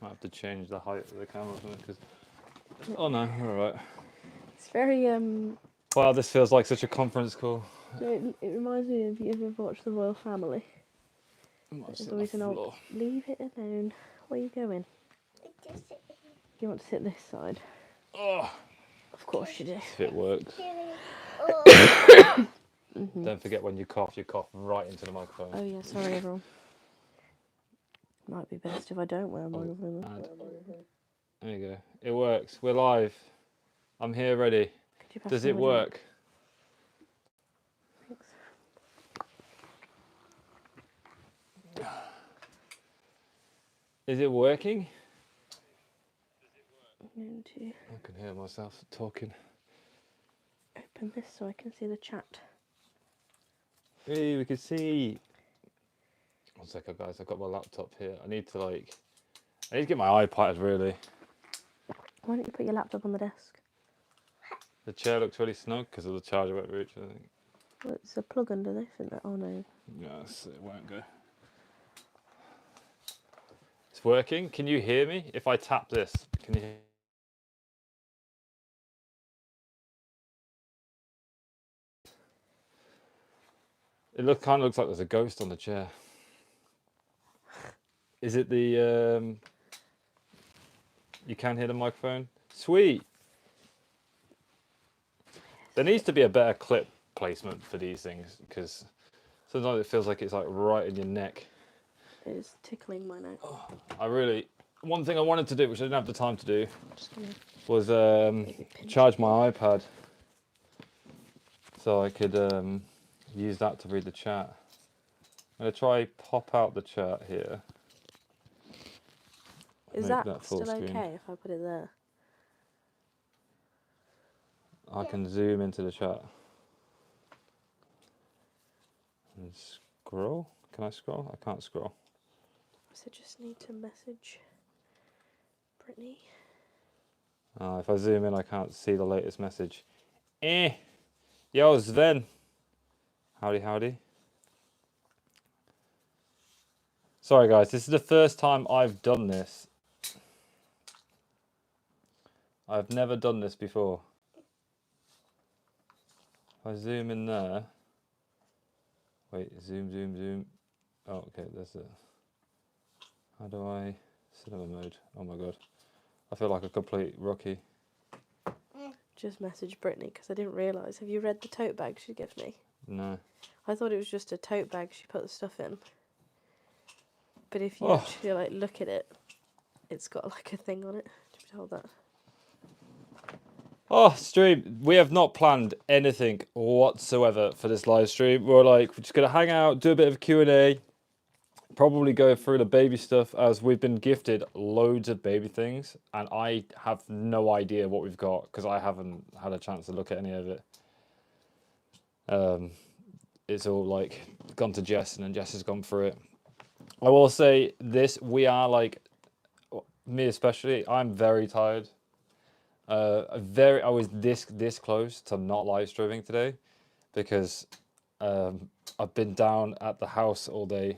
Might have to change the height of the camera because. Oh no, we're alright. It's very Wow, this feels like such a conference call. It reminds me of, you ever watched The Royal Family? There's always an old, leave it alone. Where are you going? You want to sit this side? Oh, of course you do. if it works. Don't forget when you cough right into the microphone. Oh yeah, sorry everyone. Might be best if I don't wear a microphone. There you go. It works. We're live. I'm here ready. Does it work? Thanks. Is it working? I'm going to I can hear myself talking. open this so I can see the chat. Hey, we can see. 1 second, guys. I've got my laptop here. I need to get my iPad really. Why don't you put your laptop on the desk? The chair looks really snug because of the charger won't reach, I think. Well, it's a plug under this, isn't it? Oh no. Yes, it won't go. It's working. Can you hear me? If I tap this, can you hear? It kind of looks like there's a ghost on the chair. Is it the... You can hear the microphone? Sweet! There needs to be a better clip placement for these things because sometimes it feels like it's like right in your neck. It is tickling my neck. One thing I wanted to do, which I didn't have the time to do, was charge my iPad so I could use that to read the chat. I'm going to try pop out the chat here. Is that still okay if I put it there? I can zoom into the chat. And scroll? Can I scroll? I can't scroll. So just need to message Brittany. If I zoom in, I can't see the latest message. Yo, Sven. Howdy, howdy. Sorry, guys. This is the first time I've done this. I've never done this before. If I zoom in there. Wait, zoom. Oh, okay, there's it. How do I... Cinema mode. Oh my god. I feel like a complete rookie. Just message Brittany because I didn't realise. Have you read the tote bag she gave me? No. I thought it was just a tote bag she put the stuff in. But if you actually look at it, it's got like a thing on it. Just hold that. Oh, stream. We have not planned anything whatsoever for this live stream. We're just going to hang out, do a bit of Q&A, probably go through the baby stuff as we've been gifted loads of baby things. And I have no idea what we've got because I haven't had a chance to look at any of it. It's all gone to Jess and then Jess has gone through it. I will say this, we are me especially, I'm very tired. I was this close to not live streaming today because I've been down at the house all day.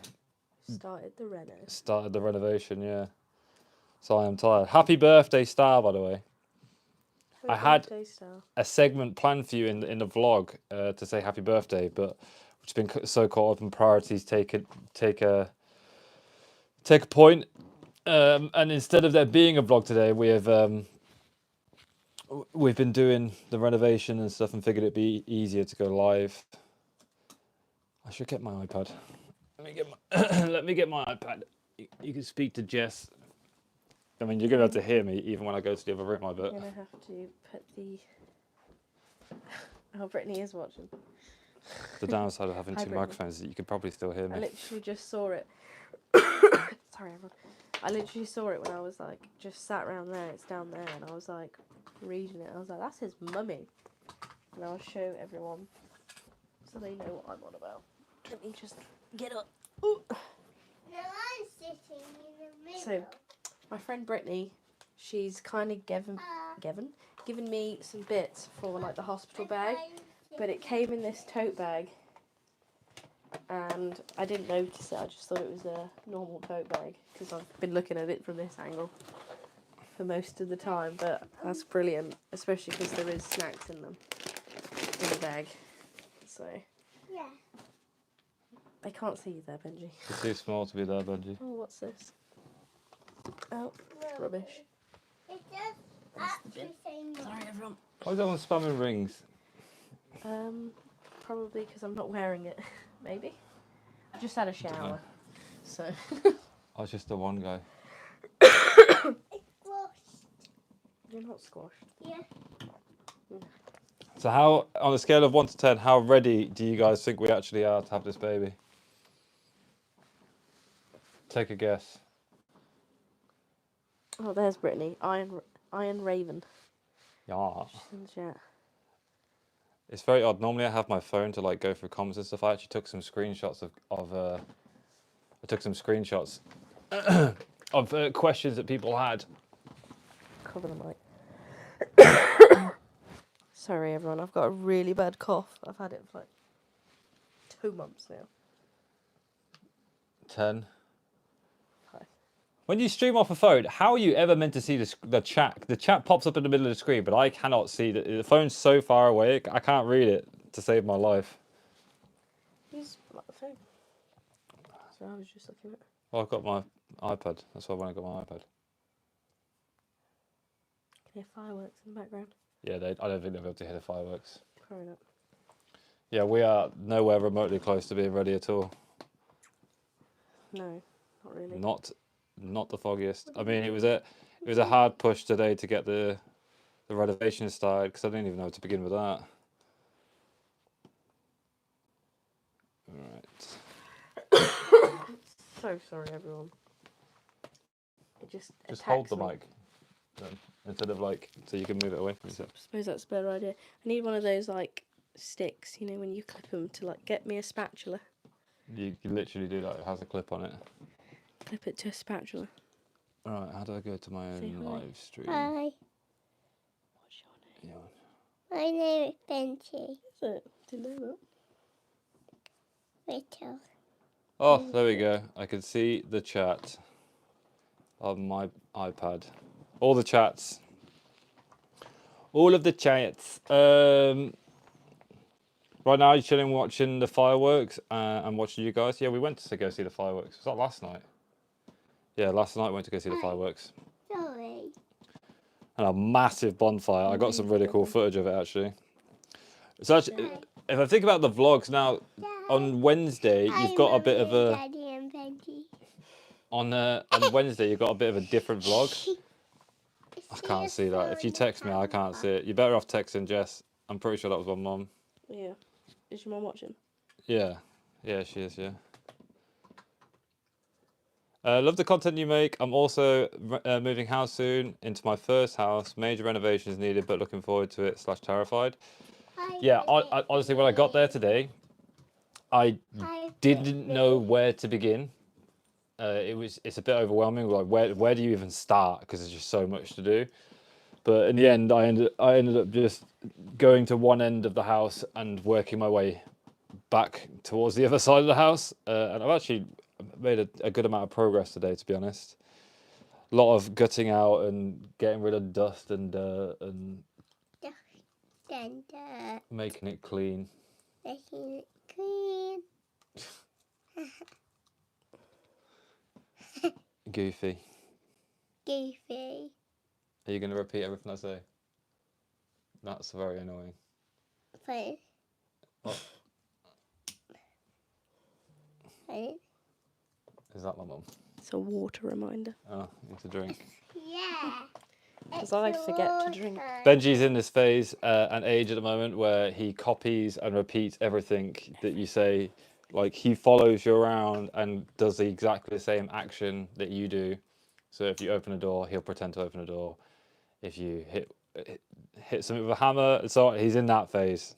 Started the renovation, yeah. So I am tired. Happy birthday, Star, by the way. I had a segment planned for you in the vlog to say happy birthday, but we've been so caught up in priorities take a point. And instead of there being a vlog today, we've been doing the renovation and stuff and figured it'd be easier to go live. I should get my iPad. Let me get my iPad. You can speak to Jess. I mean, you're going to have to hear me even when I go to the other room, I bet. I'm going to have to put the... Oh, Brittany is watching. The downside of having two microphones is that you could probably still hear me. I literally just saw it. Sorry, everyone. I literally saw it when I was just sat around there. It's down there, and I was reading it. I was like, that's his mummy. And I'll show everyone so they know what I'm on about. Let me just get up. Ooh. No, I'm sitting in the middle. So, my friend Brittany, she's kind of given me some bits for the hospital bag, but it came in this tote bag, and I didn't notice it. I just thought it was a normal tote bag because I've been looking at it from this angle for most of the time. But that's brilliant, especially because there is snacks in them in the bag. So Yeah. I can't see you there, Benji. It's too small to be there, Benji. Oh, what's this? Oh, No. rubbish. It does actually say no. Sorry, everyone. Why is everyone spamming rings? Probably because I'm not wearing it. Maybe. I just had a Dunno. shower, so. I was just the one guy. It's squashed. You're not squashed. Yeah. So how, on a scale of 1 to 10, how ready do you guys think we actually are to have this baby? Take a guess. Oh, there's Brittany. Iron Raven. Yeah. Yeah. It's very odd. Normally I have my phone to like go through comments and stuff. I actually took some screenshots I took some screenshots of questions that people had. Cover the mic. Sorry, everyone. I've got a really bad cough. I've had it for like 2 months now. 10. 5. When you stream off a phone, how are you ever meant to see the chat? The chat pops up in the middle of the screen, but I cannot see the phone's so far away. I can't read it to save my life. Use like the phone. So I was just looking at it. Well, I've got my iPad. That's why when I got my iPad. Can hear fireworks in the background. Yeah, I don't think they'll be able to hear the fireworks. Probably not. Yeah, we are nowhere remotely close to being ready at all. No, not really. Not the foggiest. I mean, it was a hard push today to get the renovation started because I didn't even know to begin with that. Right. So sorry, everyone. It just hold attacks the me. mic then, instead of like so you can move it away from you. I suppose that's a better idea. I need one of those like sticks, you know, when you clip them to like get me a spatula. You can literally do that. It has a clip on it. Clip it to a spatula. All right. How do I go to my Say own hi. live stream? Hi. What's your name? Yeah. My name is Benji. Is it? Didn't know that. Whittle. Oh, there we go. I can see the chat on my iPad. All the chats. All of the chats. Right now, you're chilling, watching the fireworks, and watching you guys. Yeah, we went to go see the fireworks. Was that last night? Yeah, last night we went to go see the fireworks. Sorry. And a massive bonfire. I got some really cool footage of it actually. So actually, if I think about the vlogs now, on Wednesday you've got a bit of a Daddy and Benji. on Wednesday you've got a bit of a different vlog. I can't see that. If you text me, I can't see it. You're better off texting Jess. I'm pretty sure that was my mum. Yeah. Is your mum watching? Yeah, yeah, she is. Yeah. Love the content you make. I'm also moving house soon into my first house. Major renovations needed, but looking forward to it. / terrified. Yeah, I honestly, when I got there today, I didn't know where to begin. It's a bit overwhelming. Like where do you even start? Because there's just so much to do. But in the end, I ended up just going to one end of the house and working my way back towards the other side of the house. And I've actually made a good amount of progress today, to be honest. A lot of gutting out and getting rid of dust and dirt and making it clean. Making it clean. Goofy. Goofy. Are you going to repeat everything I say? That's very annoying. Fine. What? Fine. Is that my mum? It's a water reminder. Oh, need to drink. Yeah. Because I forget to drink. Benji's in this phase and age at the moment where he copies and repeats everything that you say. Like he follows you around and does exactly the same action that you do. So if you open a door, he'll pretend to open a door. If you hit something with a hammer, so he's in that phase.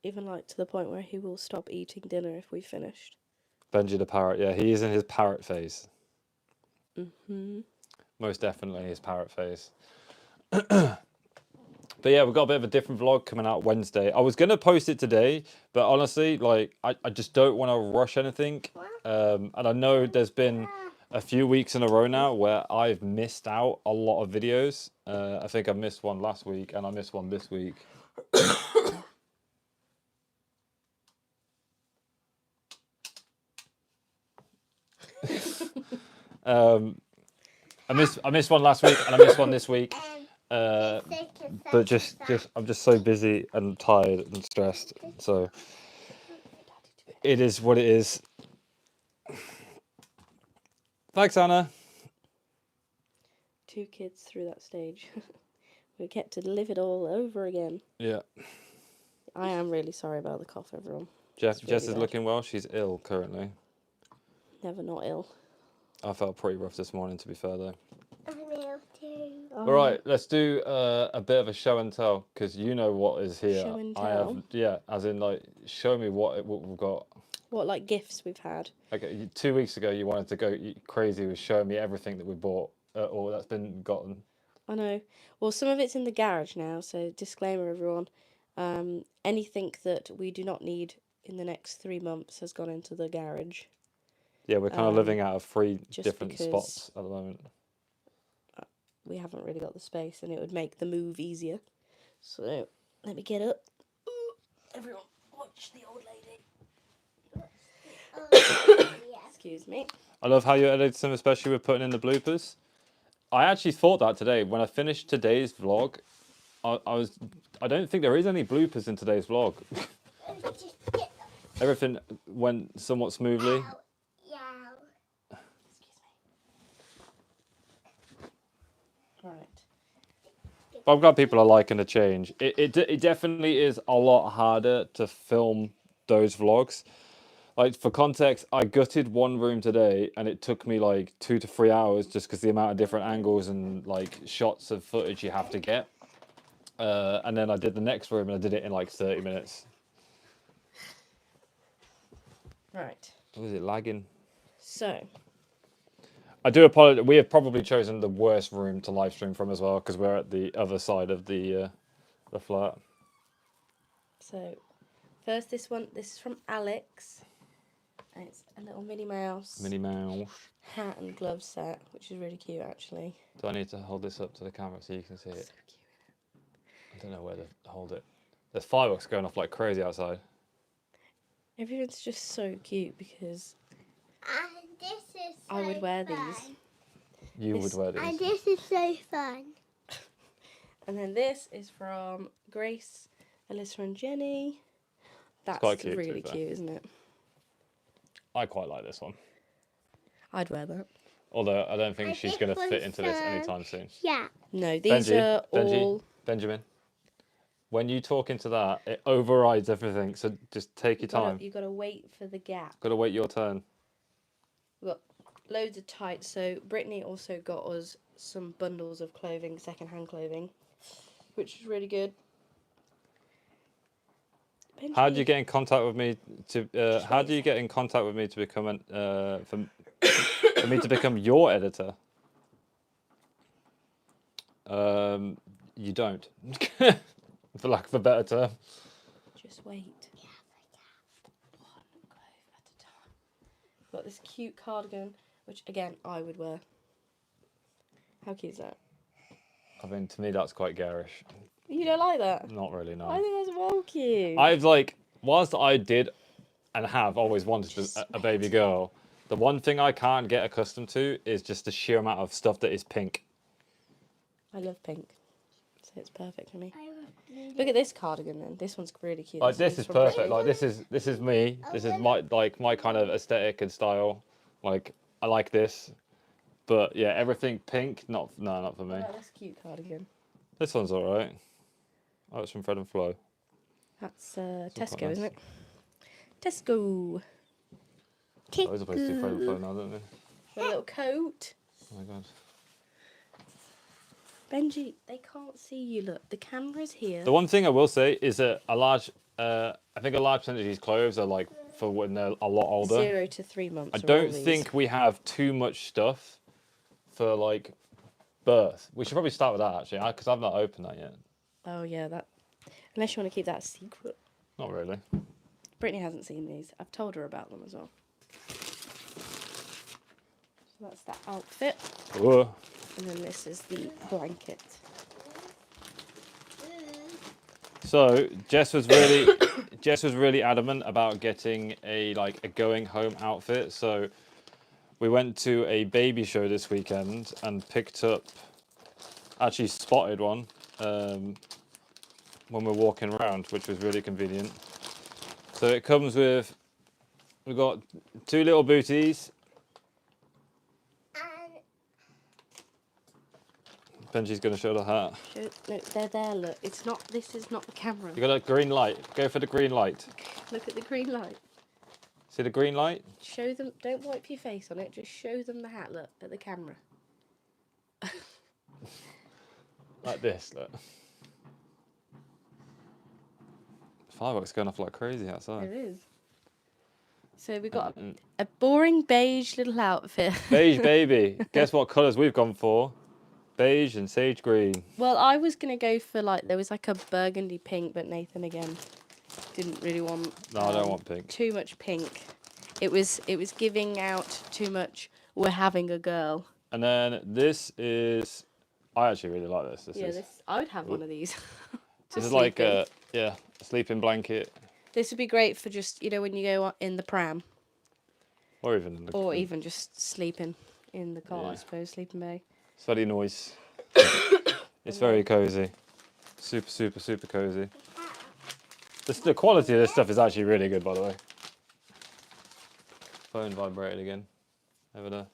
Even like to the point where he will stop eating dinner if we've finished. Benji the parrot, yeah, he is in his parrot phase. Mm-hmm. Most definitely his parrot phase. But yeah, we've got a bit of a different vlog coming out Wednesday. I was going to post it today, but honestly, like, I just don't want to rush anything. And I know there's been a few weeks in a row now where I've missed out a lot of videos. I think I missed one last week and I missed one this week. I missed one last week and I missed one this week. But just I'm just so busy and tired and stressed. So it is what it is. Thanks, Anna. 2 kids through that stage. We get to live it all over again. Yeah. I am really sorry about the cough, everyone. Jess really is bad. looking well. She's ill currently. Never not ill. I felt pretty rough this morning, to be fair, though. I'm ill too. All right, let's do a bit of a show and tell, because you know what is here. Show and I have, tell? yeah, as in, like, show me what we've got. What, like, gifts we've had? Okay, 2 weeks ago, you wanted to go crazy with showing me everything that we bought or that's been gotten. I know. Well, some of it's in the garage now, so disclaimer, everyone. Anything that we do not need in the next 3 months has gone into the garage. Yeah, we're kind of living out of 3 just different because spots at the moment. We haven't really got the space, and it would make the move easier. So, let me get up. Everyone, watch the old lady. Excuse me. I love how you edited them, especially with putting in the bloopers. I actually thought that today. When I finished today's vlog, I don't think there is any bloopers in today's vlog. Everything went somewhat smoothly. Right. But I'm glad people are liking the change. It definitely is a lot harder to film those vlogs. Like, for context, I gutted one room today and it took me like 2 to 3 hours just because the amount of different angles and like shots of footage you have to get. And then I did the next room and I did it in like 30 minutes. Right. Was it lagging? So, I do apologize. We have probably chosen the worst room to live stream from as well because we're at the other side of the flat. So, first this one. This is from Alex. And it's a little Minnie Mouse Minnie Mouse. hat and glove set, which is really cute, actually. Do I need to hold this up to the camera so you can see it? So cute. I don't know where to hold it. There's fireworks going off like crazy outside. Everyone's just so cute because This is so I would wear fun. these. You would wear these. And this is so fun. And then this is from Grace, Alyssa, and Jenny. That's quite cute, to really be fair. cute, isn't it? I quite like this one. I'd wear that. Although I don't think And she's this going to fit one's, into this anytime soon. Yeah. No, these are all... Benjamin, when you talk into that, it overrides everything. So just take your time. You've got to wait for the gap. Got to wait your turn. We've got loads of tights. So Brittany also got us some bundles of clothing, second-hand clothing, which is really good. Benji, How do you get in contact with me to? How do you get in contact with me to become an for me to become your editor? You don't, for lack of a better term. Just wait. One clove at a time. Got this cute cardigan, which again I would wear. How cute is that? I mean, to me, that's quite garish. You don't like that? Not really, no. I think that's well cute. I've like, whilst I did and have always wanted a baby girl, the one thing I can't get accustomed to is just the sheer amount of stuff that is pink. I love pink, so it's perfect for me. Look at this cardigan then. This one's really cute. Like, this is from perfect. Brittany. Like, this is me. This is my kind of aesthetic and style. Like, I like this, but yeah, everything pink. Not for me. Oh, that's a cute cardigan. This one's all right. Oh, it's from Fred and Flo. That's quite Tesco, nice. isn't it? Tesco. Those are supposed to do Fred and Flo now, don't they? A little coat. Oh my god. Benji, they can't see you. Look, the camera's here. The one thing I will say is that I think a large percentage of these clothes are like for when they're a lot older. 0 to 3 months. I are all don't these. think we have too much stuff for like birth. We should probably start with that actually, because I've not opened that yet. Oh yeah, that. Unless you want to keep that a secret. Not really. Brittany hasn't seen these. I've told her about them as well. So that's that outfit. Whoa. And then this is the blanket. So Jess was really adamant about getting a going home outfit. So we went to a baby show this weekend and actually spotted one when we're walking around, which was really convenient. So it comes with, we've got 2 little booties. Benji's going to show the hat. No, they're there, look. This is not the camera. You got a green light. Go for the green light. Look at the green light. See the green light? Show them, don't wipe your face on it, just show them the hat, look, at the camera. Like this, look. Fireworks going off like crazy outside. It is. So we got a boring beige little outfit. Beige baby. Guess what colours we've gone for? Beige and sage green. Well, I was going to go for there was a burgundy pink, but Nathan again didn't really want. No, I don't want pink. Too much pink. It was giving out too much. We're having a girl. And then this is, I actually really like this. I would have one of these. This is like a sleeping blanket. This would be great for just when you go in the pram. Or even in the Or even just sleeping in the car, I suppose, sleeping bag. It's very nice. It's very cozy. Super, super, super cozy. The quality of this stuff is actually really good, by the way. Phone vibrated again. Over there.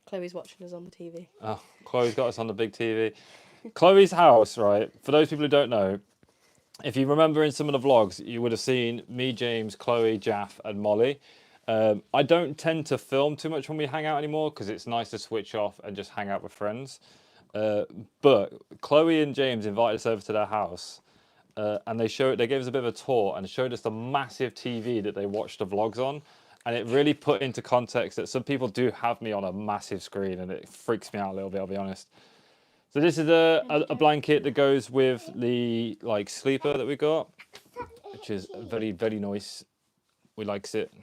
Chloe's watching us on the TV. Oh, Chloe's got us on the big TV. Chloe's house, right? For those people who don't know, if you remember in some of the vlogs, you would have seen me, James, Chloe, Jaff, and Molly. I don't tend to film too much when we hang out anymore because it's nice to switch off and just hang out with friends. But Chloe and James invited us over to their house, and they gave us a bit of a tour and showed us the massive TV that they watched the vlogs on. And it really put into context that some people do have me on a massive screen, and it freaks me out a little bit, I'll be honest. So this is a blanket that goes with the sleeper that we got, which is very, very nice. We likes it.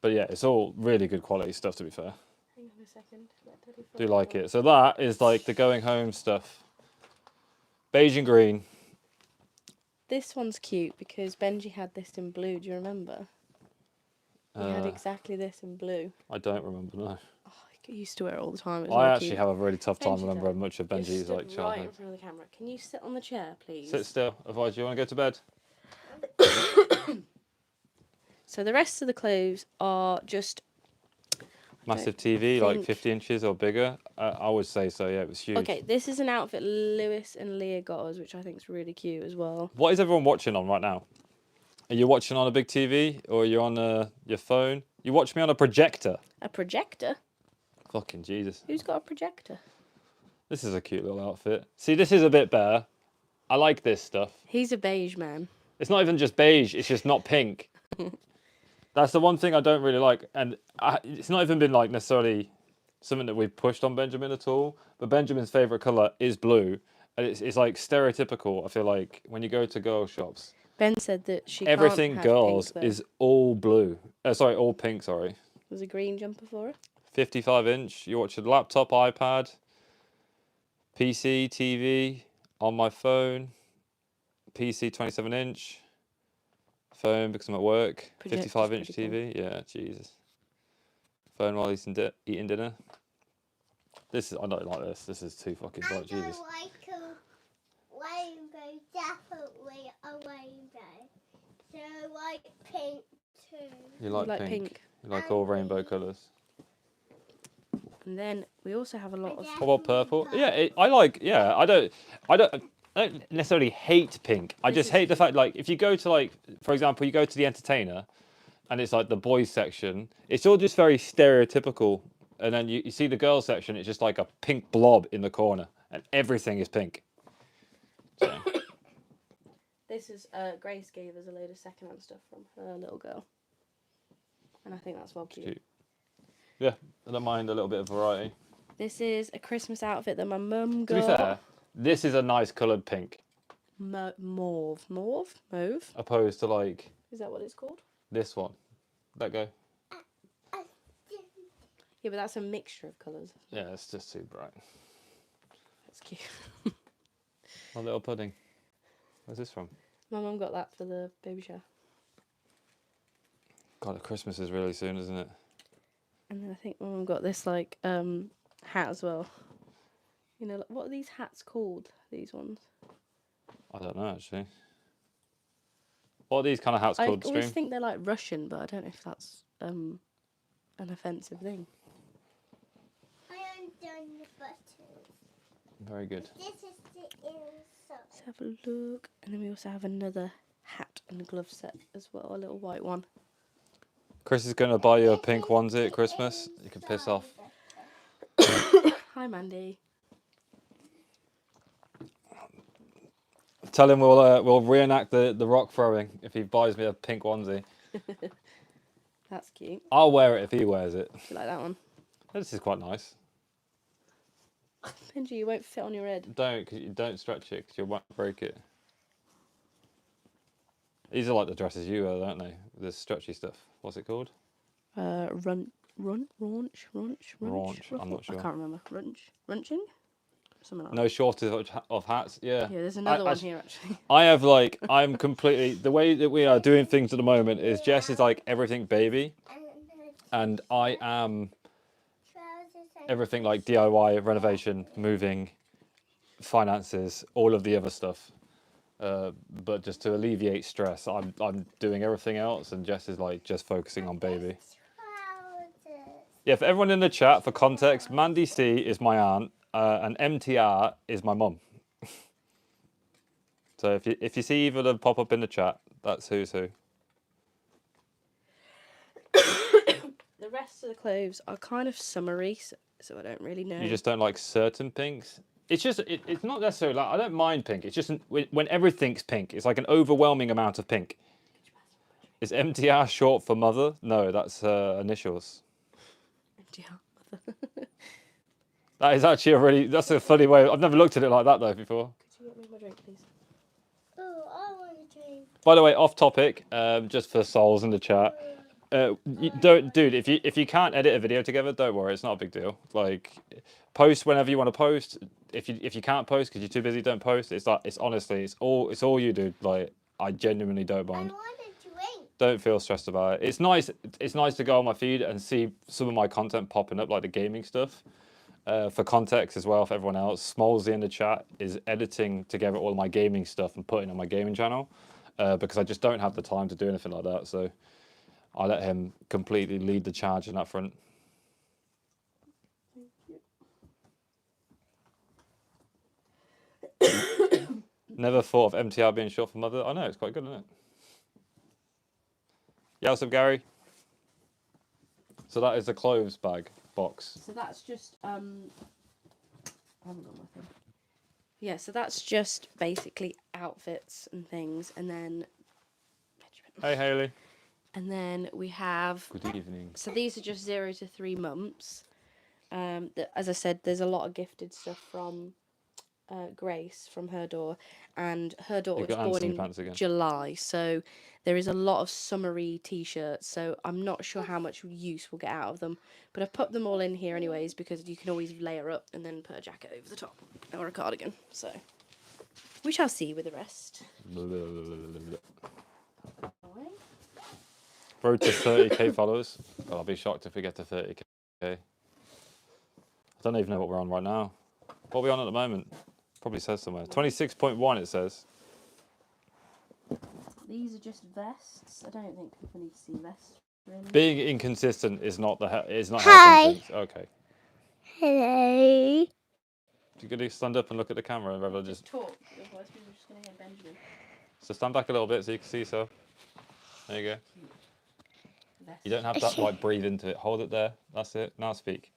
But yeah, it's all really good quality stuff, to be fair. Hang on a second. Do like it. So that is the going home stuff. Beige and green. This one's cute because Benji had this in blue. Do you remember? He had exactly this in blue. I don't remember, no. Oh, I used to wear it all the time. It was I really actually cute. have a really tough time Benji, remembering much of Benji's right childhood. in front of the camera. Can you sit on the chair, please? Sit still. Otherwise, do you want to go to bed? So the rest of the clothes are just Massive TV, 50 inches or bigger. I would say so, yeah, it was huge. Okay, this is an outfit Lewis and Leah got us, which I think is really cute as well. What is everyone watching on right now? Are you watching on a big TV or are you on your phone? You watch me on a projector. A projector? Fucking Jesus. Who's got a projector? This is a cute little outfit. See, this is a bit better. I like this stuff. He's a beige man. It's not even just beige, it's just not pink. That's the one thing I don't really like. And it's not even been necessarily something that we've pushed on Benjamin at all. But Benjamin's favourite colour is blue. And it's stereotypical, I feel like, when you go to girl shops. Ben said that she Everything can't have girls pink, is all blue. All pink, sorry. There's a green jumper for her. 55 inch. You watch a laptop, iPad, PC, TV, on my phone, PC 27 inch, phone because I'm at work, 55 inch TV. Cool. Yeah, Jesus. Phone while he's eating dinner. I don't like this. This is too fucking bright, Jesus. I like a rainbow, definitely a rainbow. So I like pink too. You like pink? You like all rainbow colours. And then we also have a lot of. What about purple? Yeah, I don't necessarily hate pink. I just hate the fact, if you go to, for example, you go to the Entertainer, and it's the boys section. It's all just very stereotypical. And then you see the girls section. It's just like a pink blob in the corner, and everything is pink. So. This is Grace gave us a load of secondhand stuff from her little girl, and I think that's well cute. Yeah, I don't mind a little bit of variety. This is a Christmas outfit that my mum To got. be fair, this is a nice coloured pink, Mauve. opposed to like Is that what it's called? this one. Let go. Yeah, but that's a mixture of colours. Yeah, it's just too bright. That's cute. My little pudding. Where's this from? My mum got that for the baby shower. God, Christmas is really soon, isn't it? And then I think my mum got this like hat as well. You know, like, what are these hats called? These ones. I don't know actually. What are these kind of hats called, I always Stream? think they're like Russian, but I don't know if that's an offensive thing. I undone the buttons. Very good. This is the inside. Let's have a look. And then we also have another hat and glove set as well, a little white one. Chris is going to buy you a pink onesie at Christmas. You can piss off. Hi, Mandy. Tell him we'll reenact the rock throwing if he buys me a pink onesie. That's cute. I'll wear it if he wears it. Do you like that one? This is quite nice. Benji, you won't fit on your head. Don't stretch it because you won't break it. These are like the dresses you wear, don't they? The stretchy stuff. What's it called? Raunch. Raunch, I'm not sure. I can't remember. Runching? Something like that. No shortage of hats. Yeah. Yeah, there's another one here actually. I'm completely, the way that we are doing things at the moment is Jess is like everything baby, and I am everything like DIY, renovation, moving, finances, all of the other stuff. But just to alleviate stress, I'm doing everything else, and Jess is like just focusing on baby. Yeah, for everyone in the chat, for context, Mandy C is my aunt, and MTR is my mum. So if you see either of them pop up in the chat, that's who's who. The rest of the clothes are kind of summery, so I don't really know. You just don't like certain pinks. It's just it's not necessarily like I don't mind pink. It's just when everything's pink, it's like an overwhelming amount of pink. Is MTR short for mother? No, that's initials. MTR. That is actually that's a funny way. I've never looked at it like that though before. Could you get me my drink, please? Oh, I want a drink. By the way, off topic, just for souls in the chat. Dude, if you can't edit a video together, don't worry, it's not a big deal. Like, post whenever you want to post. If you can't post because you're too busy, don't post. It's honestly, it's all you do. Like, I genuinely don't mind. I want a drink. Don't feel stressed about it. It's nice. It's nice to go on my feed and see some of my content popping up, like the gaming stuff. For context as well, for everyone else, Smolsy in the chat is editing together all my gaming stuff and putting on my gaming channel, because I just don't have the time to do anything like that. So I let him completely lead the charge in that front. Never thought of MTR being short for mother. I know, it's quite good, isn't it? Yeah, what's up, Gary? So that is the clothes bag box. So that's just I haven't got my thing. Yeah, so that's just basically outfits and things, and then Hey, Hayley. and then we have. Good evening. So these are just 0 to 3 months. As I said, there's a lot of gifted stuff from Grace from her door, and her daughter You've was got born ants in in your pants again. July, so there is a lot of summery t-shirts, so I'm not sure how much use we'll get out of them, but I've put them all in here anyways because you can always layer up and then put a jacket over the top or a cardigan, so we shall see with the rest. Road to 30k followers. Well, I'll be shocked if we get to 30k. I don't even know what we're on right now. What are we on at the moment? Probably says somewhere. 26.1 it says. These are just vests. I don't think people need to see vests, really. Being inconsistent is not helping things. Okay. Hello. You're going to stand up and look at the camera and rather just talk, otherwise people are just going to hear Benjamin. So stand back a little bit so you can see yourself. There you go. Vest. You don't have to like breathe into it. Hold it there. That's it. Now speak.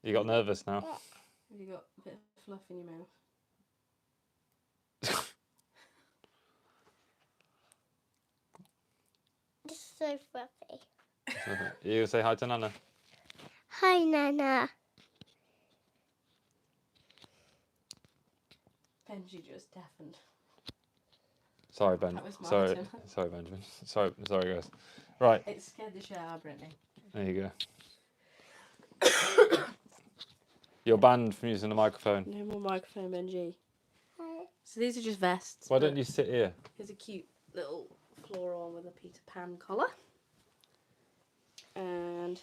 You got nervous now. Have you got a bit of fluff in your mouth? It's so fluffy. You say hi to Nana. Hi, Nana. Benji just deafened. Sorry, Ben. That was my Sorry, turn. sorry, Benjamin. Sorry, guys. Right, It scared the shit out of Brittany. there you go. You're banned from using the microphone. No more microphone, Benji. Hi. So these are just vests. Why but don't you sit here? Here's a cute little floral with a Peter Pan collar. And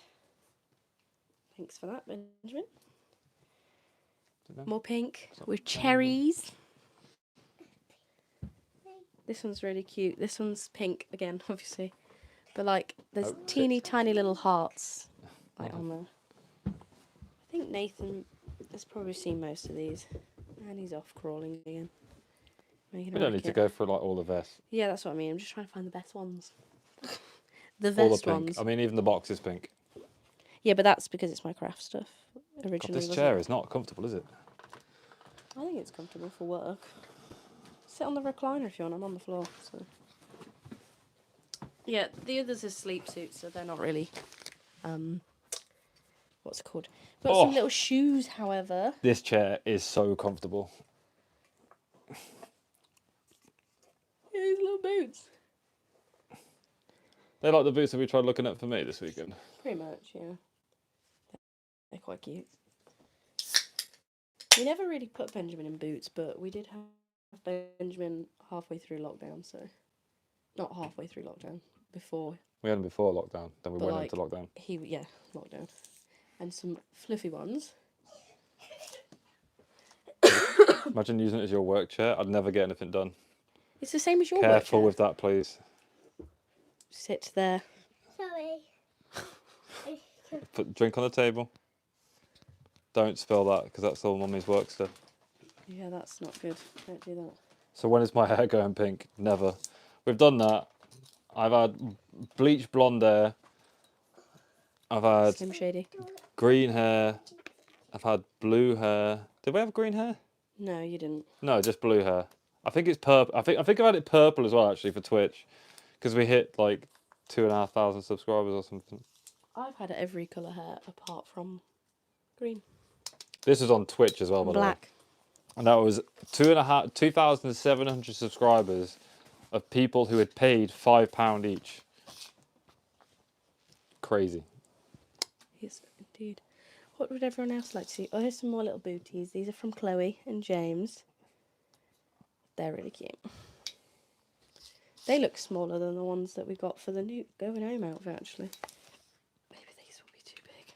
thanks for that, Benjamin. More pink with cherries. This one's really cute. This one's pink again, obviously. But like, there's teeny tiny little hearts like on there. I think Nathan has probably seen most of these. And he's off crawling again. We don't need to go through like all the vests. Yeah, that's what I mean. I'm just trying to find the best ones. The All the vest pink. ones. I mean, even the box is pink. Yeah, but that's because it's my craft stuff. Originally, God, this wasn't chair it? is not comfortable, is it? I think it's comfortable for work. Sit on the recliner if you want. I'm on the floor. So. Yeah, the others are sleep suits, so they're not really. What's it called? Got some little shoes, however. This chair is so comfortable. Yeah, these little boots. They're like the boots that we tried looking at for me this weekend. Pretty much, yeah. They're quite cute. We never really put Benjamin in boots, but we did have Benjamin halfway through lockdown, so. Not halfway through lockdown, before. We had them before lockdown, then we But went into lockdown. Lockdown. And some fluffy ones. Imagine using it as your work chair. I'd never get anything done. It's the same as your work Careful chair. with that, please. Sit there. Sorry. Put drink on the table. Don't spill that, because that's all Mummy's work stuff. Yeah, that's not good. Don't do that. So when is my hair going pink? Never. We've done that. I've had bleach blonde hair. I've had Slim Shady. green hair. I've had blue hair. Did we have green hair? No, you didn't. No, just blue hair. I think it's purple. I think I've had it purple as well, actually, for Twitch, because we hit like 2,500 subscribers or something. I've had every colour hair apart from green. This is on Twitch as well, by the way. Black. And that was 2,700 subscribers of people who had paid £5 each. Crazy. Yes, indeed. What would everyone else like to see? Oh, here's some more little booties. These are from Chloe and James. They're really cute. They look smaller than the ones that we got for the new going home outfit, actually. Maybe these will be too big.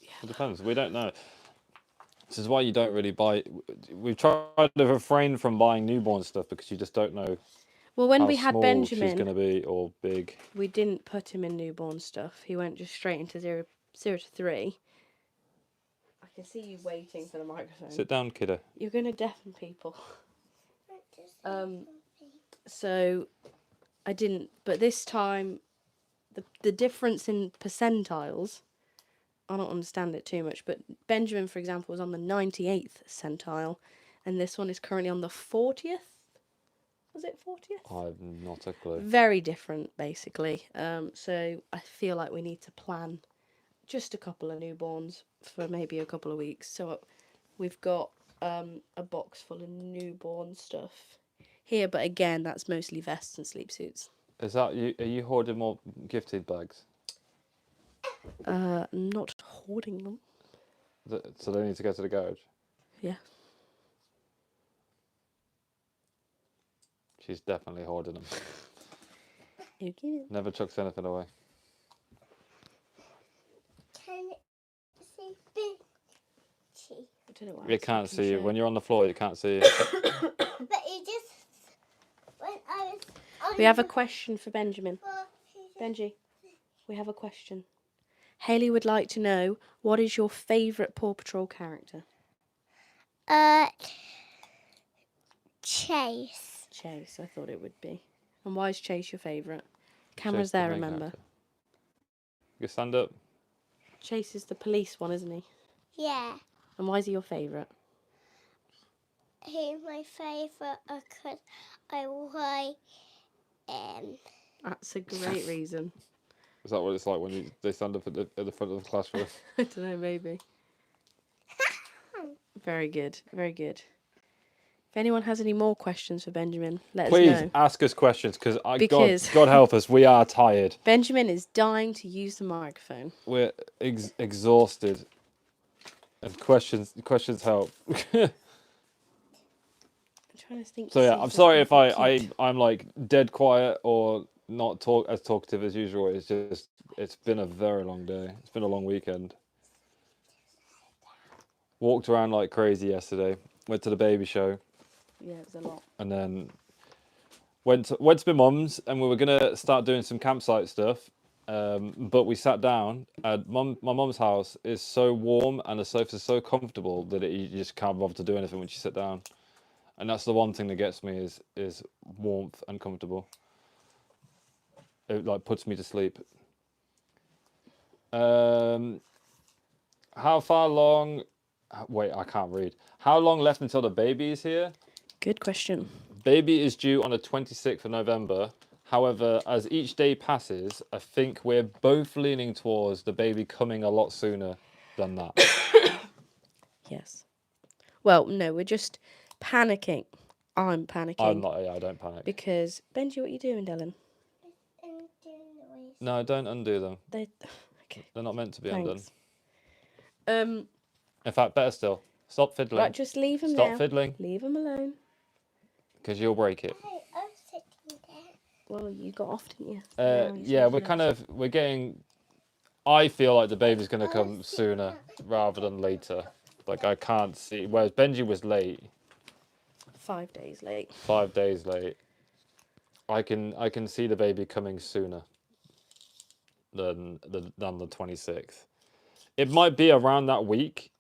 Yeah. It depends. We don't know. This is why you don't really buy. We've tried to refrain from buying newborn stuff because you just don't know Well, when how we had small Benjamin, she's going to be or big. we didn't put him in newborn stuff. He went just straight into 0 to 3. I can see you waiting for the microphone. Sit down, kiddo. You're going to deafen people. So I didn't, but this time the difference in percentiles, I don't understand it too much, but Benjamin, for example, was on the 98th centile, and this one is currently on the 40th. Was it 40th? I've not a clue. Very different, basically. So I feel like we need to plan just a couple of newborns for maybe a couple of weeks. So we've got a box full of newborn stuff here, but again, that's mostly vests and sleep suits. Is that you? Are you hoarding more gifted bags? Not hoarding them. So they need to go to the garage. Yeah. She's definitely hoarding them. Okay. Never chucks anything away. Can see Benji? I don't know why You I'm can't speaking see you shit. when you're on the floor. You can't see you. But it just when I was on We have a the question for Benjamin. floor, Benji, we have a question. Haley would like to know, what is your favourite Paw Patrol character? Chase. Chase, I thought it would be. And why is Chase your favourite? Camera's Chase the there, main remember. character. You stand up. Chase is the police one, isn't he? Yeah. And why is he your favourite? He's my favourite because I like That's a great reason. Is that what it's like when they stand up at the front of the classroom? I don't know, maybe. Very good, very good. If anyone has any more questions for Benjamin, let us Please know. ask us questions because Because- God help us, we are tired. Benjamin is dying to use the microphone. We're exhausted, and questions help. I'm trying to think. So to yeah, see I'm there's sorry if anything cute. I'm like dead quiet or not as talkative as usual. It's just it's been a very long day. It's been a long weekend. Walked around like crazy yesterday. Went to the baby show. Yeah, it was a lot. And then went to my mum's, and we were gonna start doing some campsite stuff. But we sat down, and my mum's house is so warm and the sofa's so comfortable that you just can't bother to do anything when you sit down. And that's the one thing that gets me is warmth and comfortable. It like puts me to sleep. How far long? Wait, I can't read. How long left until the baby is here? Good question. Baby is due on the 26th of November. However, as each day passes, I think we're both leaning towards the baby coming a lot sooner than that. Yes. Well, no, we're just panicking. I'm panicking. I don't panic. Because Benji, what are you doing, Dylan? No, don't undo them. Okay. They're not meant to be Thanks. undone. In fact, better still, stop fiddling. Right, just leave him Stop now. fiddling, Leave him alone. because you'll break it. I'm sitting there. Well, you got off, didn't you? Now he's Yeah, not. we're getting. I feel like the baby's going to come sooner rather than later. Like I can't see. Whereas Benji was late, 5 days late. 5 days late. I can see the baby coming sooner than the 26th. It might be around that week,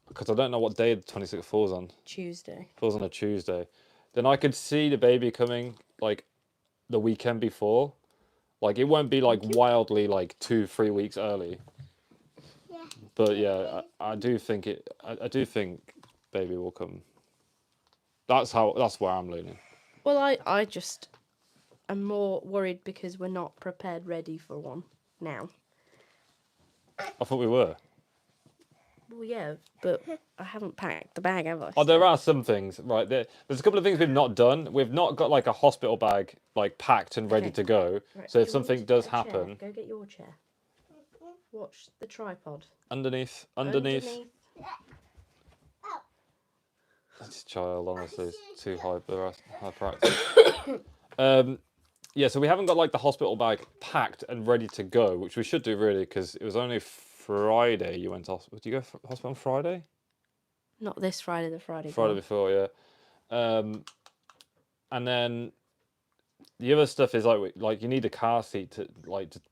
because I don't know what day the 26th falls on. Tuesday. Falls on a Tuesday. Then I could see the baby coming like the weekend before. Like it won't be like wildly like 2-3 weeks early. Yeah. But yeah, I do think I do think baby will come. That's where I'm leaning. Well, I just am more worried because we're not prepared ready for one now. I thought we were. Well, yeah, but I haven't packed the bag, have I? Oh, there are some things, right? There's a couple of things we've not done. We've not got like a hospital bag like packed and ready Okay. to go. Right, So do if you want me something to does get a chair? happen, Go get your chair. Watch the tripod. underneath. This child, honestly, is too hyperactive. Yeah, so we haven't got like the hospital bag packed and ready to go, which we should do really, because it was only Friday you went to hospital. Did you go to hospital on Friday? Not this Friday, the Friday. Friday gone. before, yeah. And then the other stuff is like you need a car seat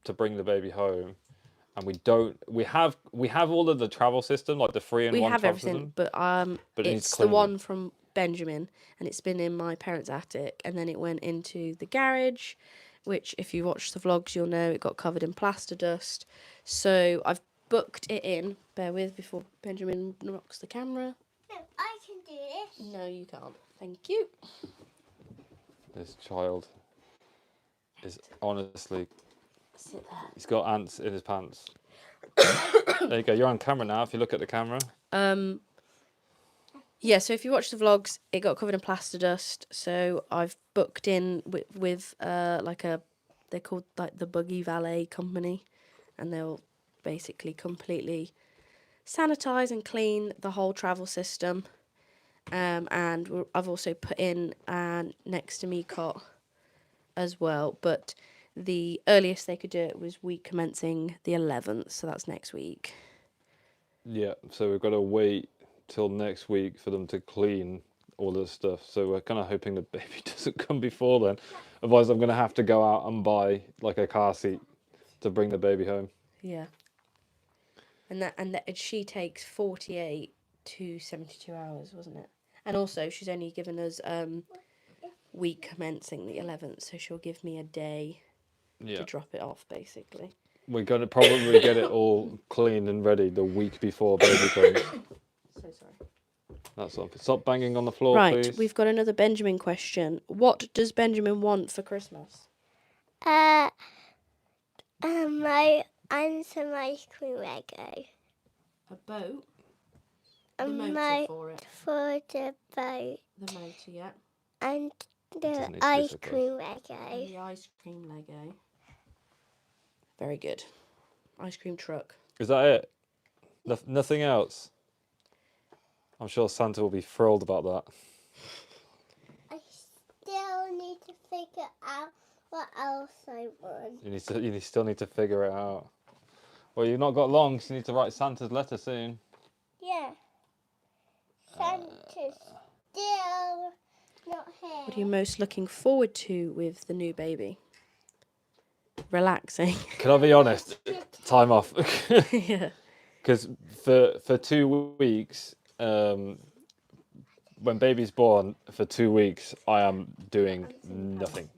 to bring the baby home, and we don't. We have all of the travel system, like the 3-in-1 We have travel everything, system. but it needs it's the cleaning. one from Benjamin, and it's been in my parents' attic, and then it went into the garage, which if you watch the vlogs, you'll know it got covered in plaster dust. So I've booked it in. Bear with before Benjamin knocks the camera. No, I can do this. No, you can't. Thank you. This child is honestly. Sit there. He's got ants in his pants. There you go. You're on camera now. If you look at the camera. Yeah, so if you watch the vlogs, it got covered in plaster dust. So I've booked in with they're called like the Buggy Valet Company, and they'll basically completely sanitize and clean the whole travel system. And I've also put in an next to me cot as well, but the earliest they could do it was week commencing the 11th, so that's next week. Yeah. So we've got to wait till next week for them to clean all this stuff. So we're kind of hoping the baby doesn't come before then. Otherwise, I'm going to have to go out and buy like a car seat to bring the baby home. Yeah. And that she takes 48 to 72 hours, wasn't it? And also, she's only given us week commencing the 11th, so she'll give me a day to drop it off, basically. We're going to probably get it all clean and ready the week before baby comes. So sorry. That's all. Stop banging on the floor, Right, please. we've got another Benjamin question. What does Benjamin want for Christmas? and some ice cream Lego. A boat. A The motor mo- for it. for the boat. The motor, yeah. And Doesn't the need to be ice so close. cream And Lego. the ice cream Lego. Very good. Ice cream truck. Is that it? Nothing else? I'm sure Santa will be thrilled about that. I still need to figure out what else I want. You still need to figure it out. Well, you've not got long, so you need to write Santa's letter soon. Yeah. Santa's still not here. What are you most looking forward to with the new baby? Relaxing. Can I be honest? Time off. Yeah. Because for 2 weeks, when baby's born, for 2 weeks, I am doing nothing.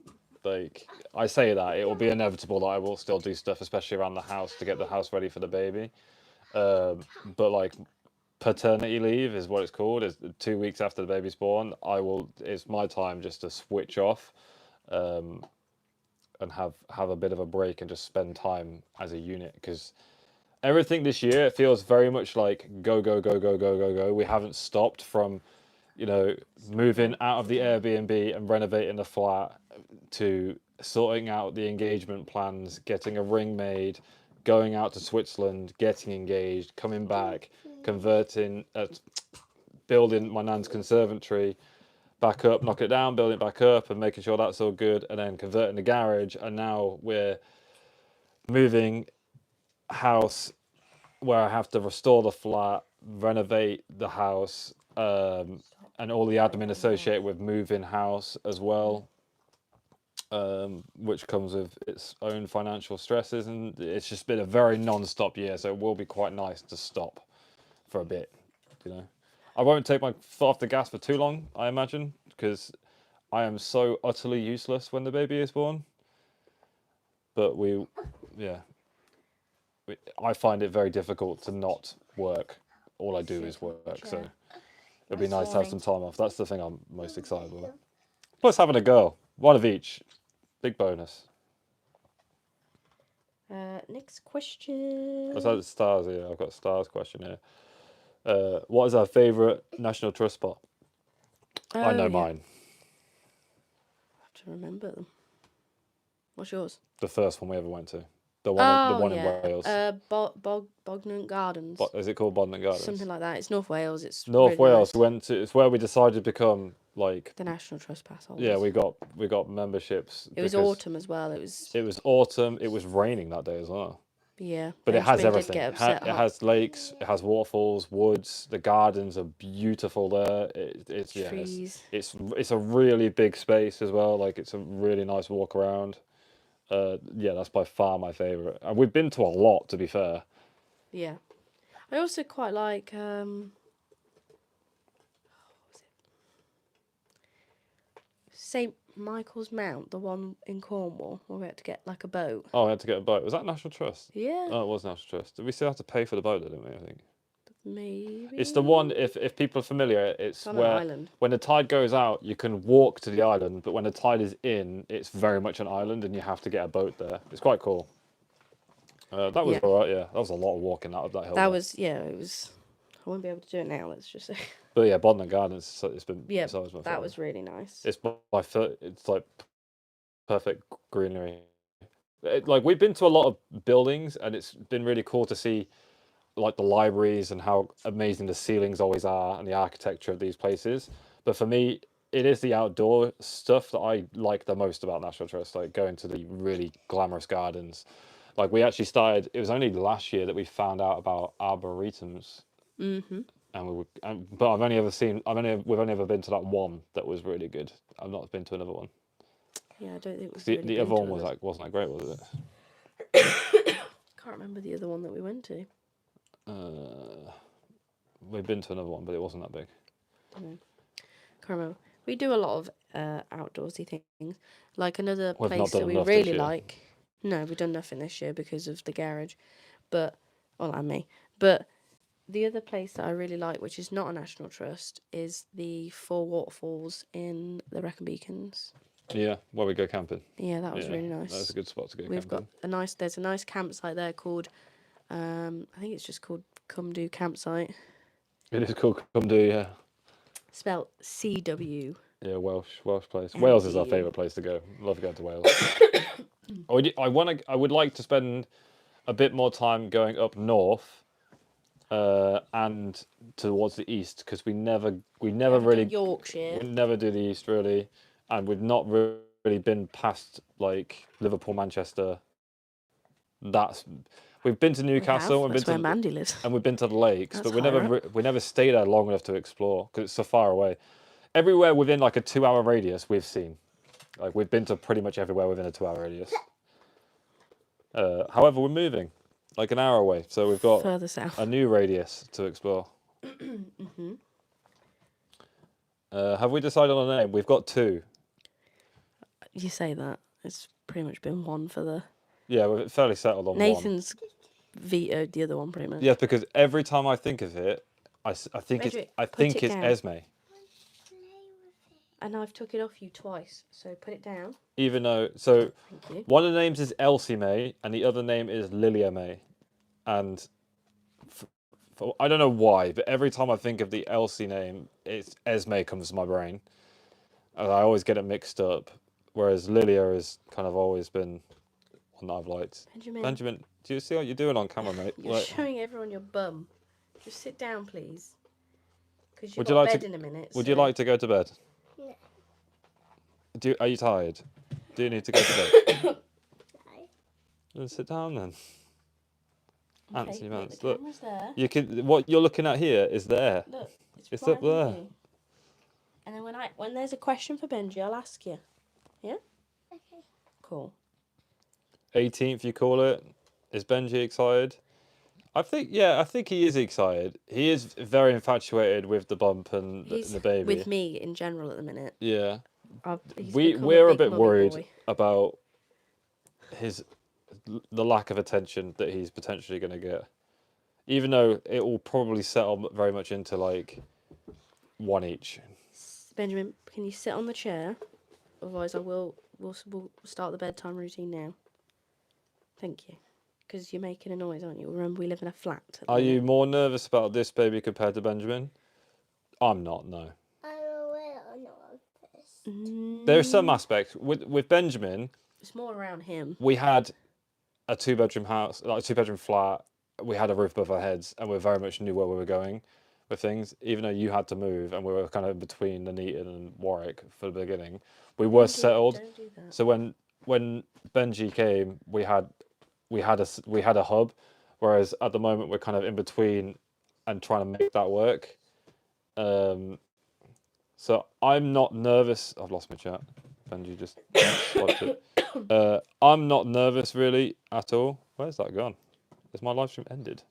Like, I say that, it will be inevitable that I will still do stuff, especially around the house, to get the house ready for the baby. But, like, paternity leave is what it's called. Is 2 weeks after the baby's born, it's my time just to switch off, and have a bit of a break and just spend time as a unit, because everything this year, it feels very much like go, go, go, go, go, go, go. We haven't stopped from, moving out of the Airbnb and renovating the flat, to sorting out the engagement plans, getting a ring made, going out to Switzerland, getting engaged, coming back, converting, building my nan's conservatory back up, knock it down, build it back up, and making sure that's all good, and then converting the garage. And now we're moving house, where I have to restore the flat, renovate the house, and all the admin associated with moving house as well, which comes with its own financial stresses. And it's just been a very non-stop year, so it will be quite nice to stop for a bit. I won't take my foot off the gas for too long, I imagine, because I am so utterly useless when the baby is born. But I find it very difficult to not work. All I do is work, so it'd be nice to have some time off. That's the thing I'm most excited about. Plus having a girl, one of each, big bonus. Next question. Let's have stars here. I've got a stars question here. What is our favourite National Trust spot? I know mine. I have to remember them. What's yours? The first one we ever went to. The one in Wales. Bognant Gardens. Is it called Bodnant Gardens? Something like that. It's North Wales. It's North really Wales. nice. We went to. It's where we decided to become like the National Trust pass holders. Yeah, we got memberships. It was autumn as well. It was autumn. It was raining that day as well. Yeah. But Benjamin it has everything. Did get upset It has lakes. It has waterfalls, woods. The gardens are beautiful there. It's trees. It's a really big space as well. Like, it's a really nice walk around. That's by far my favourite. And we've been to a lot, to be fair. Yeah. I also quite like St. Michael's Mount, the one in Cornwall, where we had to get like a boat. Oh, we had to get a boat. Was that National Trust? Yeah. Oh, it was National Trust. Did we still have to pay for the boat, didn't we, I think? Maybe. It's the one, if people are familiar, it's on where an island. When the tide goes out, you can walk to the island, but when the tide is in, it's very much an island and you have to get a boat there. It's quite cool. That was all right, yeah. That was a lot of walking out of that hill. It was. I won't be able to do it now, let's just say. But yeah, Bodnant Gardens, it's been. Yeah, it's always my that was really nice. It's like perfect greenery. Like, we've been to a lot of buildings, and it's been really cool to see, like, the libraries and how amazing the ceilings always are and the architecture of these places. But for me, it is the outdoor stuff that I like the most about National Trust, like going to the really glamorous gardens. Like, we actually started, it was only last year that we found out about arboretums. Mm-hmm. But we've only ever been to that one that was really good. I've not been to another one. Yeah, I don't think we've the other one wasn't that great, was it? Can't remember the other one that we went to. We've been to another one, but it wasn't that big. Can't remember. We do a lot of outdoorsy things. Like another place that we really like. No, we've done nothing this year because of the garage. And me. But the other place that I really like, which is not a National Trust, is the 4 waterfalls in the Wrekin Beacons. Yeah, where we go camping. Yeah, that was really nice. That's a good spot to go We've camping. got there's a nice campsite there called, I think it's just called Come Do Campsite. It is cool. Come do, yeah. Spelled CW. Yeah, Welsh place. And Wales is our you. favourite place to go. Love going to Wales. I would like to spend a bit more time going up north, and towards the east because we never Ever really did Yorkshire. we never do the east really, and we've not really been past like Liverpool, Manchester. We've been to Newcastle, That's where Mandy lives. and we've been to the lakes, That's but higher we never stayed there long enough to explore because it's so far away. Everywhere within like a 2-hour radius we've seen. Like we've been to pretty much everywhere within a 2-hour radius. However, we're moving like an hour away, so we've got Further south. a new radius to explore. Have we decided on a name? We've got 2. You say that. It's pretty much been one for the... Yeah, we're fairly settled on one. Nathan's vetoed the other one pretty much. Yeah, because every time I think of it, I think Benji, it's down. Esme. And I've took it off you twice, so put it down. Even though, Thank you. one of the names is Elsie May, and the other name is Lilia May, and I don't know why, but every time I think of the Elsie name, it's Esme comes to my brain, and I always get it mixed up. Whereas Lilia has kind of always been one that I've liked. Benjamin, do you see what you're doing on camera, mate? You're showing everyone your bum. Just sit down, please. Because you've Would got you like bed to- in a minute. Would you like to go to bed? No. Are you tired? Do you need to go to bed? No. Then sit down then. Fancy The pants. Look, camera's there. you can. What you're looking at here is there. Look, It's right up there. here. And then when there's a question for Benji, I'll ask you. Yeah? Okay. Cool. 18th, you call it. Is Benji excited? I think he is excited. He is very infatuated with the bump and He's the baby. with me in general at the minute. Yeah. He's We're a big bit mummy worried boy. about the lack of attention that he's potentially going to get. Even though it will probably settle very much into like one each. Benjamin, can you sit on the chair? Otherwise, we'll start the bedtime routine now. Thank you. Because you're making a noise, aren't you? Remember, we live in a flat. Are you more nervous about this baby compared to Benjamin? I'm not, no. I'm a little nervous. There are some aspects. With Benjamin, It's more around him. we had a 2-bedroom house, like a 2-bedroom flat. We had a roof above our heads, and we very much knew where we were going with things. Even though you had to move, and we were kind of between Nuneaton and Warwick for the beginning, we were settled. Don't do that. So when Benji came, we had a hub, whereas at the moment we're kind of in between and trying to make that work. So I'm not nervous. I've lost my chat. Benji just swapped it. I'm not nervous really at all. Where's that gone? Is my live stream ended?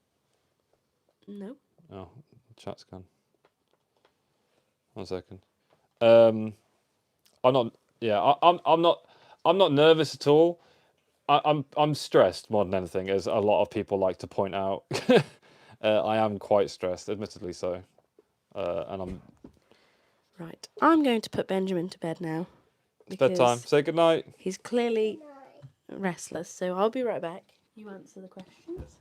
No. Oh, chat's gone. 1 second. I'm not. Yeah, I'm not nervous at all. I'm stressed more than anything, as a lot of people like to point out. I am quite stressed, admittedly so, and I'm. Right. I'm going to put Benjamin to bed now. It's bedtime. Say goodnight. He's clearly restless, so I'll be right back. You answer the questions.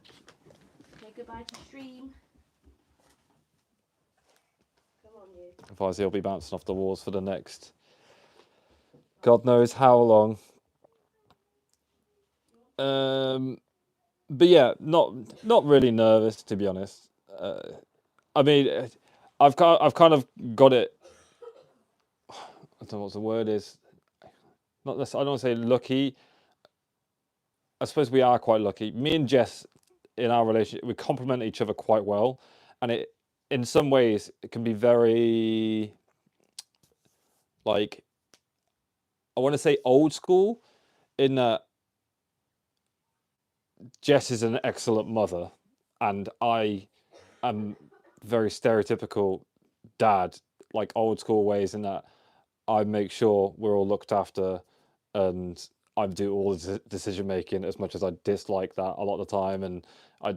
Say goodbye to stream. Come on, you. Otherwise, he'll be bouncing off the walls for the next God knows how long. But yeah, not really nervous, to be honest. I mean, I've kind of got it. I don't know what the word is. Not this. I don't want to say lucky. I suppose we are quite lucky. Me and Jess, in our relationship, we complement each other quite well, and it, in some ways, it can be very, like, I want to say old school, in that Jess is an excellent mother, and I am very stereotypical dad, like old school ways, in that I make sure we're all looked after, and I do all the decision making, as much as I dislike that a lot of the time, and I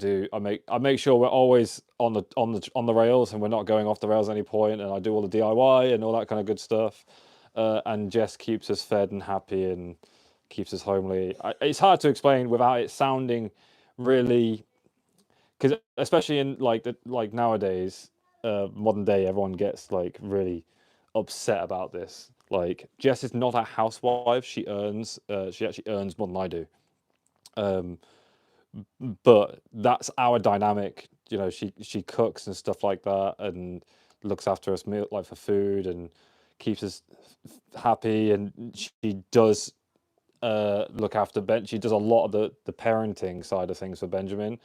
make sure we're always on the rails, and we're not going off the rails at any point, and I do all the DIY and all that kind of good stuff. and Jess keeps us fed and happy and keeps us homely. It's hard to explain without it sounding really, because especially in like nowadays, modern day, everyone gets like really upset about this. Like Jess is not a housewife. She actually earns more than I do. Um, but that's our dynamic. You know, she cooks and stuff like that, and looks after us meal like for food and keeps us happy. And she does look after Ben. She does a lot of the parenting side of things for Benjamin,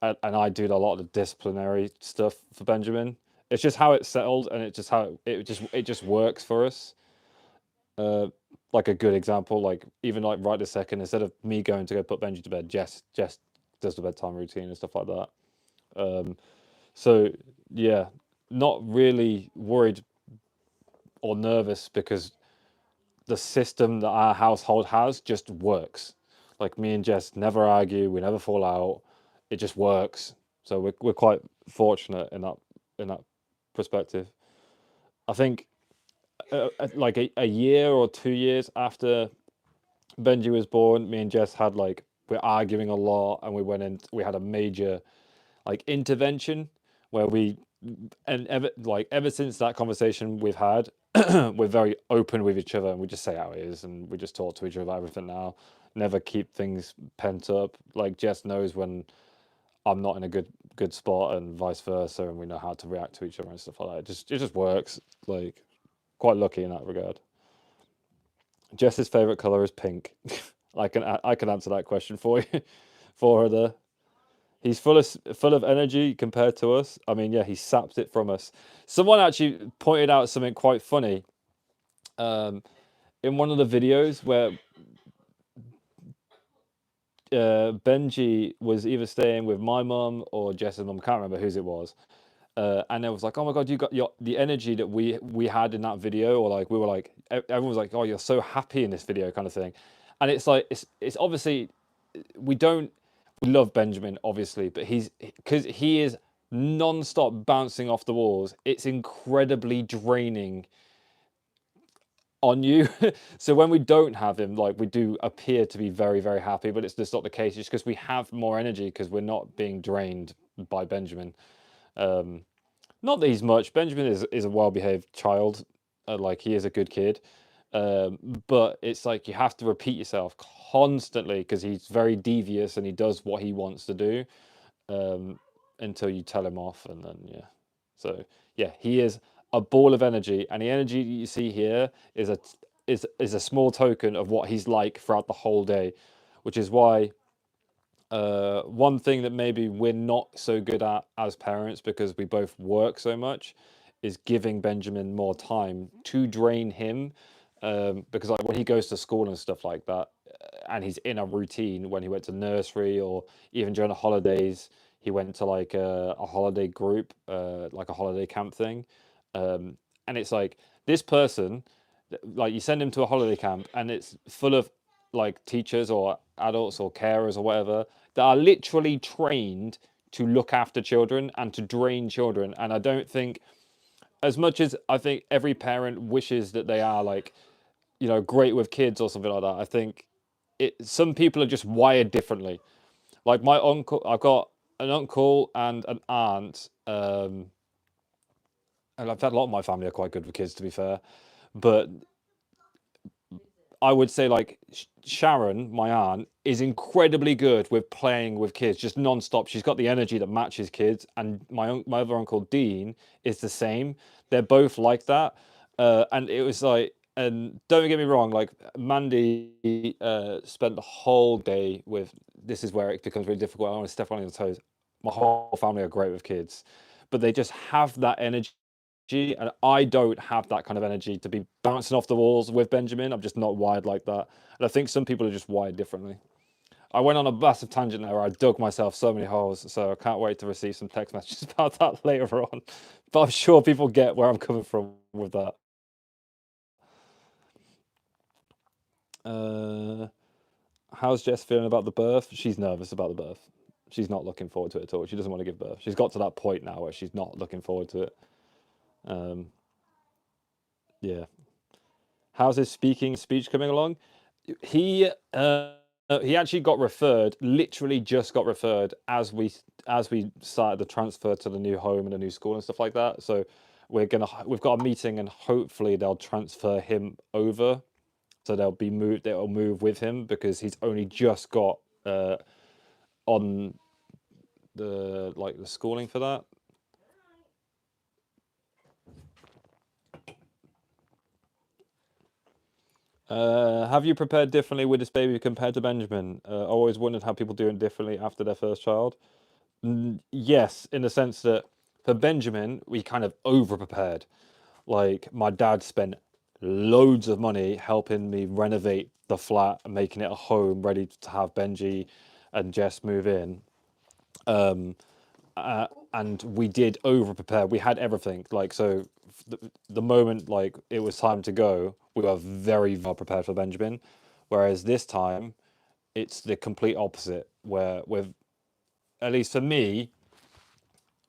and I do a lot of the disciplinary stuff for Benjamin. It's just how it's settled, and it's just how it just works for us. Uh, like a good example, like even like right this second, instead of me going to go put Benji to bed, Jess does the bedtime routine and stuff like that. So yeah, not really worried or nervous because the system that our household has just works. Like me and Jess never argue, we never fall out. It just works. So we're quite fortunate in that perspective. I think like a year or 2 years after Benji was born, me and Jess had like we're arguing a lot, and we had a major like intervention where ever since that conversation we've had, we're very open with each other, and we just say how it is, and we just talk to each other about everything now. Never keep things pent up. Like Jess knows when I'm not in a good spot, and vice versa, and we know how to react to each other and stuff like that. It just works. Like quite lucky in that regard. Jess's favorite color is pink. I can answer that question for you, for her there. He's full of energy compared to us. I mean, yeah, he saps it from us. Someone actually pointed out something quite funny in one of the videos where Benji was either staying with my mum or Jess's mum. Can't remember whose it was. And it was like, oh my god, you got the energy that we had in that video, or like we were like, everyone was like, oh, you're so happy in this video, kind of thing. And it's like it's obviously we love Benjamin obviously, but because he is non-stop bouncing off the walls. It's incredibly draining on you. So when we don't have him, like we do appear to be very, very happy, but it's just not the case. It's because we have more energy because we're not being drained by Benjamin. Not that he's much. Benjamin is a well-behaved child. Like he is a good kid. But it's like you have to repeat yourself constantly because he's very devious and he does what he wants to do until you tell him off, and then yeah. So yeah, he is a ball of energy, and the energy you see here is a small token of what he's like throughout the whole day, which is why one thing that maybe we're not so good at as parents because we both work so much is giving Benjamin more time to drain him. Because like when he goes to school and stuff like that, and he's in a routine when he went to nursery or even during the holidays, he went to like a holiday group, like a holiday camp thing. And it's like this person, like you send him to a holiday camp and it's full of like teachers or adults or carers or whatever that are literally trained to look after children and to drain children. And I don't think, as much as I think every parent wishes that they are like, great with kids or something like that, I think some people are just wired differently. Like my uncle, I've got an uncle and an aunt, and I've had a lot of my family are quite good with kids, to be fair. But I would say like Sharon, my aunt, is incredibly good with playing with kids, just non-stop. She's got the energy that matches kids, and my other uncle Dean is the same. They're both like that, and it was like, and don't get me wrong, like Mandy spent the whole day with. This is where it becomes really difficult. I don't want to step on your toes. My whole family are great with kids, but they just have that energy, and I don't have that kind of energy to be bouncing off the walls with Benjamin. I'm just not wired like that. And I think some people are just wired differently. I went on a massive tangent there where I dug myself so many holes, so I can't wait to receive some text messages about that later on. But I'm sure people get where I'm coming from with that. How's Jess feeling about the birth? She's nervous about the birth. She's not looking forward to it at all. She doesn't want to give birth. She's got to that point now where she's not looking forward to it. Yeah. how's his speech coming along? He actually got referred, literally just got referred as we started the transfer to the new home and the new school and stuff like that. So we've got a meeting and hopefully they'll transfer him over. So they'll move with him because he's only just got on the schooling for that. Have you prepared differently with this baby compared to Benjamin? Always wondered how people do it differently after their first child. Yes, in the sense that for Benjamin, we kind of over-prepared. Like, my dad spent loads of money helping me renovate the flat and making it a home ready to have Benji and Jess move in. And we did over-prepare. We had everything. Like, so the moment, like, it was time to go, we were very well prepared for Benjamin. Whereas this time, it's the complete opposite, where with, at least for me,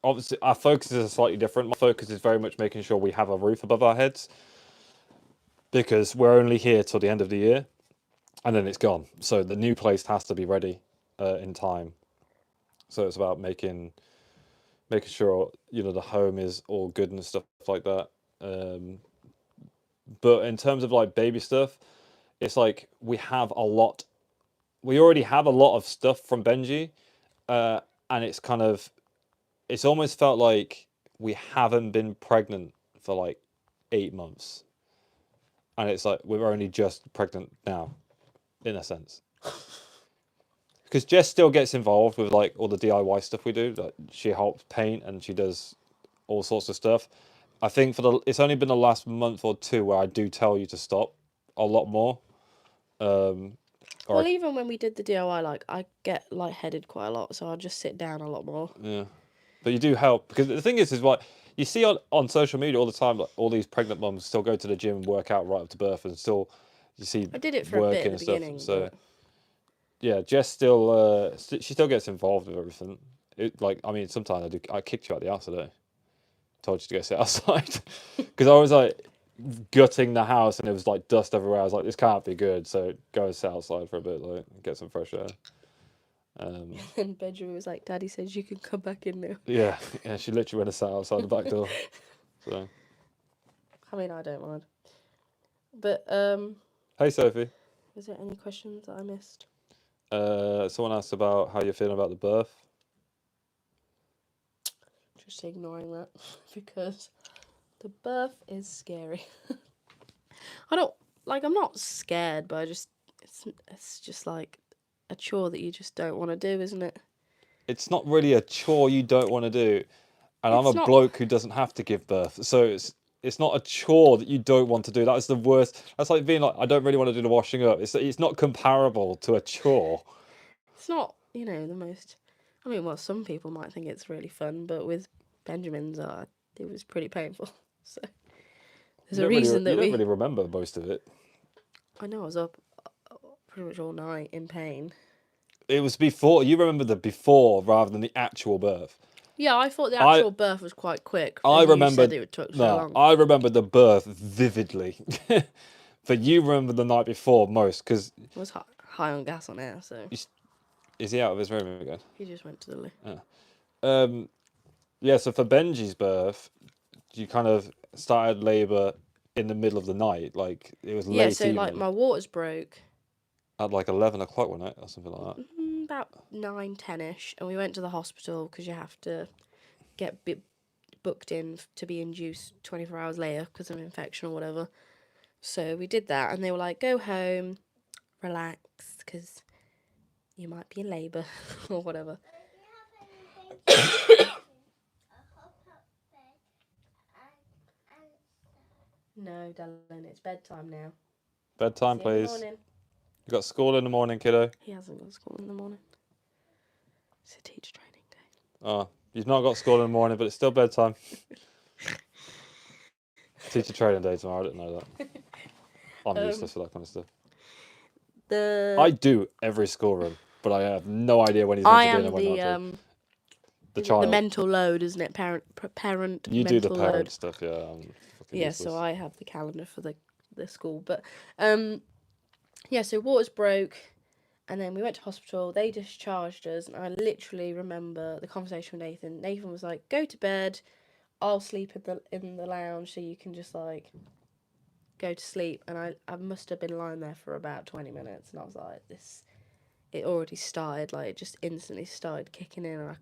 obviously our focus is slightly different. My focus is very much making sure we have a roof above our heads because we're only here till the end of the year and then it's gone. So the new place has to be ready in time. So it's about making sure, you know, the home is all good and stuff like that. But in terms of like baby stuff, it's like we already have a lot of stuff from Benji, and it's almost felt like we haven't been pregnant for like 8 months, and it's like we're only just pregnant now, in a sense. Because Jess still gets involved with like all the DIY stuff we do. Like, she helps paint and she does all sorts of stuff. I think it's only been the last month or two where I do tell you to stop a lot more. Well, even when we did the DIY, like, I get lightheaded quite a lot, so I'll just sit down a lot more. Yeah, but you do help because the thing is what you see on social media all the time. Like, all these pregnant mums still go to the gym and work out right up to birth, and still you see I did it for a bit at the beginning. So but... yeah, Jess still she still gets involved with everything. I mean, sometimes I kicked you out the house today. Told you to go sit outside because I was like gutting the house and it was like dust everywhere. I was like, this can't be good. So go and sit outside for a bit, like get some fresh air. And Benjamin was like, "Daddy says you can come back in now." Yeah. She literally went and sat outside the back door. So. I mean, I don't mind. But Hey, Sophie. is there any questions that I missed? Someone asked about how you're feeling about the birth. Just ignoring that because the birth is scary. I'm not scared, but it's just like a chore that you just don't want to do, isn't it? It's not really a chore you don't want to do, and I'm a bloke who doesn't have to give birth, so it's not a chore that you don't want to do. That is the worst. That's like being like, I don't really want to do the washing up. It's not comparable to a chore. It's not, the most. I mean, well, some people might think it's really fun, but with Benjamin's, it was pretty painful. So there's a reason that you don't really remember most of it. I know I was up pretty much all night in pain. It was before. You remember the before rather than the actual birth. Yeah, I thought the actual birth was quite quick. I remember. You said it took so long. I remember the birth vividly, but you remember the night before most because I was high on gas on air. So is he out of his room again? He just went to the loo. Yeah. Yeah. So for Benji's birth, you kind of started labour in the middle of the night, like it was late. Yeah, so evening. like my waters broke At like 11 o'clock one night or something like that. About 9, 10ish, and we went to the hospital because you have to get booked in to be induced 24 hours later because of infection or whatever. So we did that, and they were like, "Go home, relax, because you might be in labour or whatever." No, darling, it's bedtime now. Bedtime, please. You got school in the morning, kiddo. He hasn't got school in the morning. It's a teacher training day. Oh, you've not got school in the morning, but it's still bedtime. Teacher training day tomorrow. I didn't know that. I'm useless for that kind of stuff. I do every schoolroom, but I have no idea when he's meant to be and when not to. The child. The mental load, isn't it? Parent. You do the parent stuff, yeah. Yeah, so I have the calendar for the the school. But yeah, so waters broke, and then we went to hospital. They discharged us, and I literally remember the conversation with Nathan. Nathan was like, "Go to bed. I'll sleep in the lounge, so you can just like go to sleep." And I must have been lying there for about 20 minutes, and I was like, "This." It already started, like it just instantly started kicking in, and I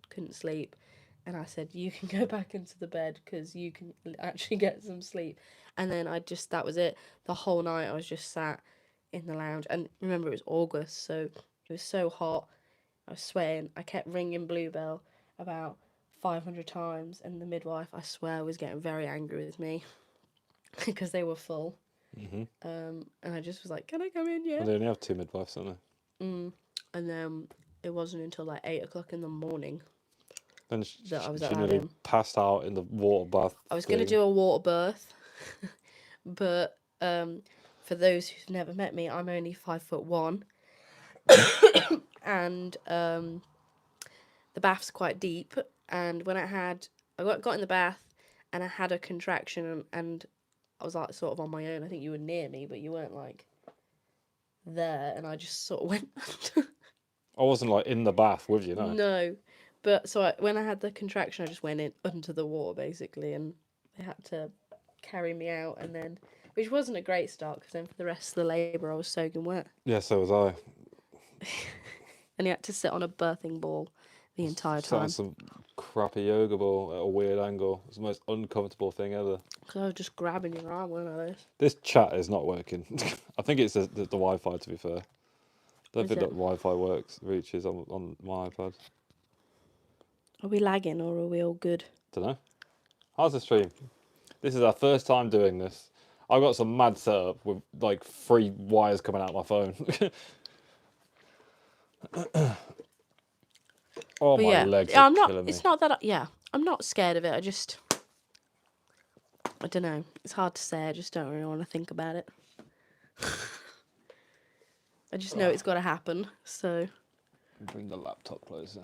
couldn't sleep. And I said, "You can go back into the bed because you can actually get some sleep." And then that was it. The whole night I was just sat in the lounge. And remember, it was August, so it was so hot. I was sweating. I kept ringing Bluebell about 500 times, and the midwife, I swear, was getting very angry with me because they were full. Mm-hmm. And I just was like, "Can I come in yet?" Well, they only have 2 midwives, don't they? And then it wasn't until like 8 o'clock in the morning Then that I was she at nearly Adam. passed out in the water bath. I was going to do a water birth, but for those who've never met me, I'm only 5'1", and the bath's quite deep. And when I got in the bath, and I had a contraction, and I was like sort of on my own. I think you were near me, but you weren't like there, and I just sort of went. I wasn't like in the bath with you, no. No, but so when I had the contraction, I just went in under the water basically, and they had to carry me out, and then which wasn't a great start because then for the rest of the labour I was soaking wet, Yeah, so was I. and you had to sit on a birthing ball the entire Sat on time some crappy yoga ball at a weird angle. It's the most uncomfortable thing ever. because I was just grabbing your arm, weren't I? This chat is not working. I think it's the Wi-Fi, to be fair. Don't Is think it? that Wi-Fi reaches on my iPad. Are we lagging or are we all good? Don't know. How's the stream? This is our first time doing this. I've got some mad setup with like 3 wires coming out of my phone. Oh, But my yeah, legs yeah, are I'm not. killing me. It's not that. I'm not scared of it. I don't know. It's hard to say. I just don't really want to think about it. I just know it's got to happen. So, Bring the laptop closer.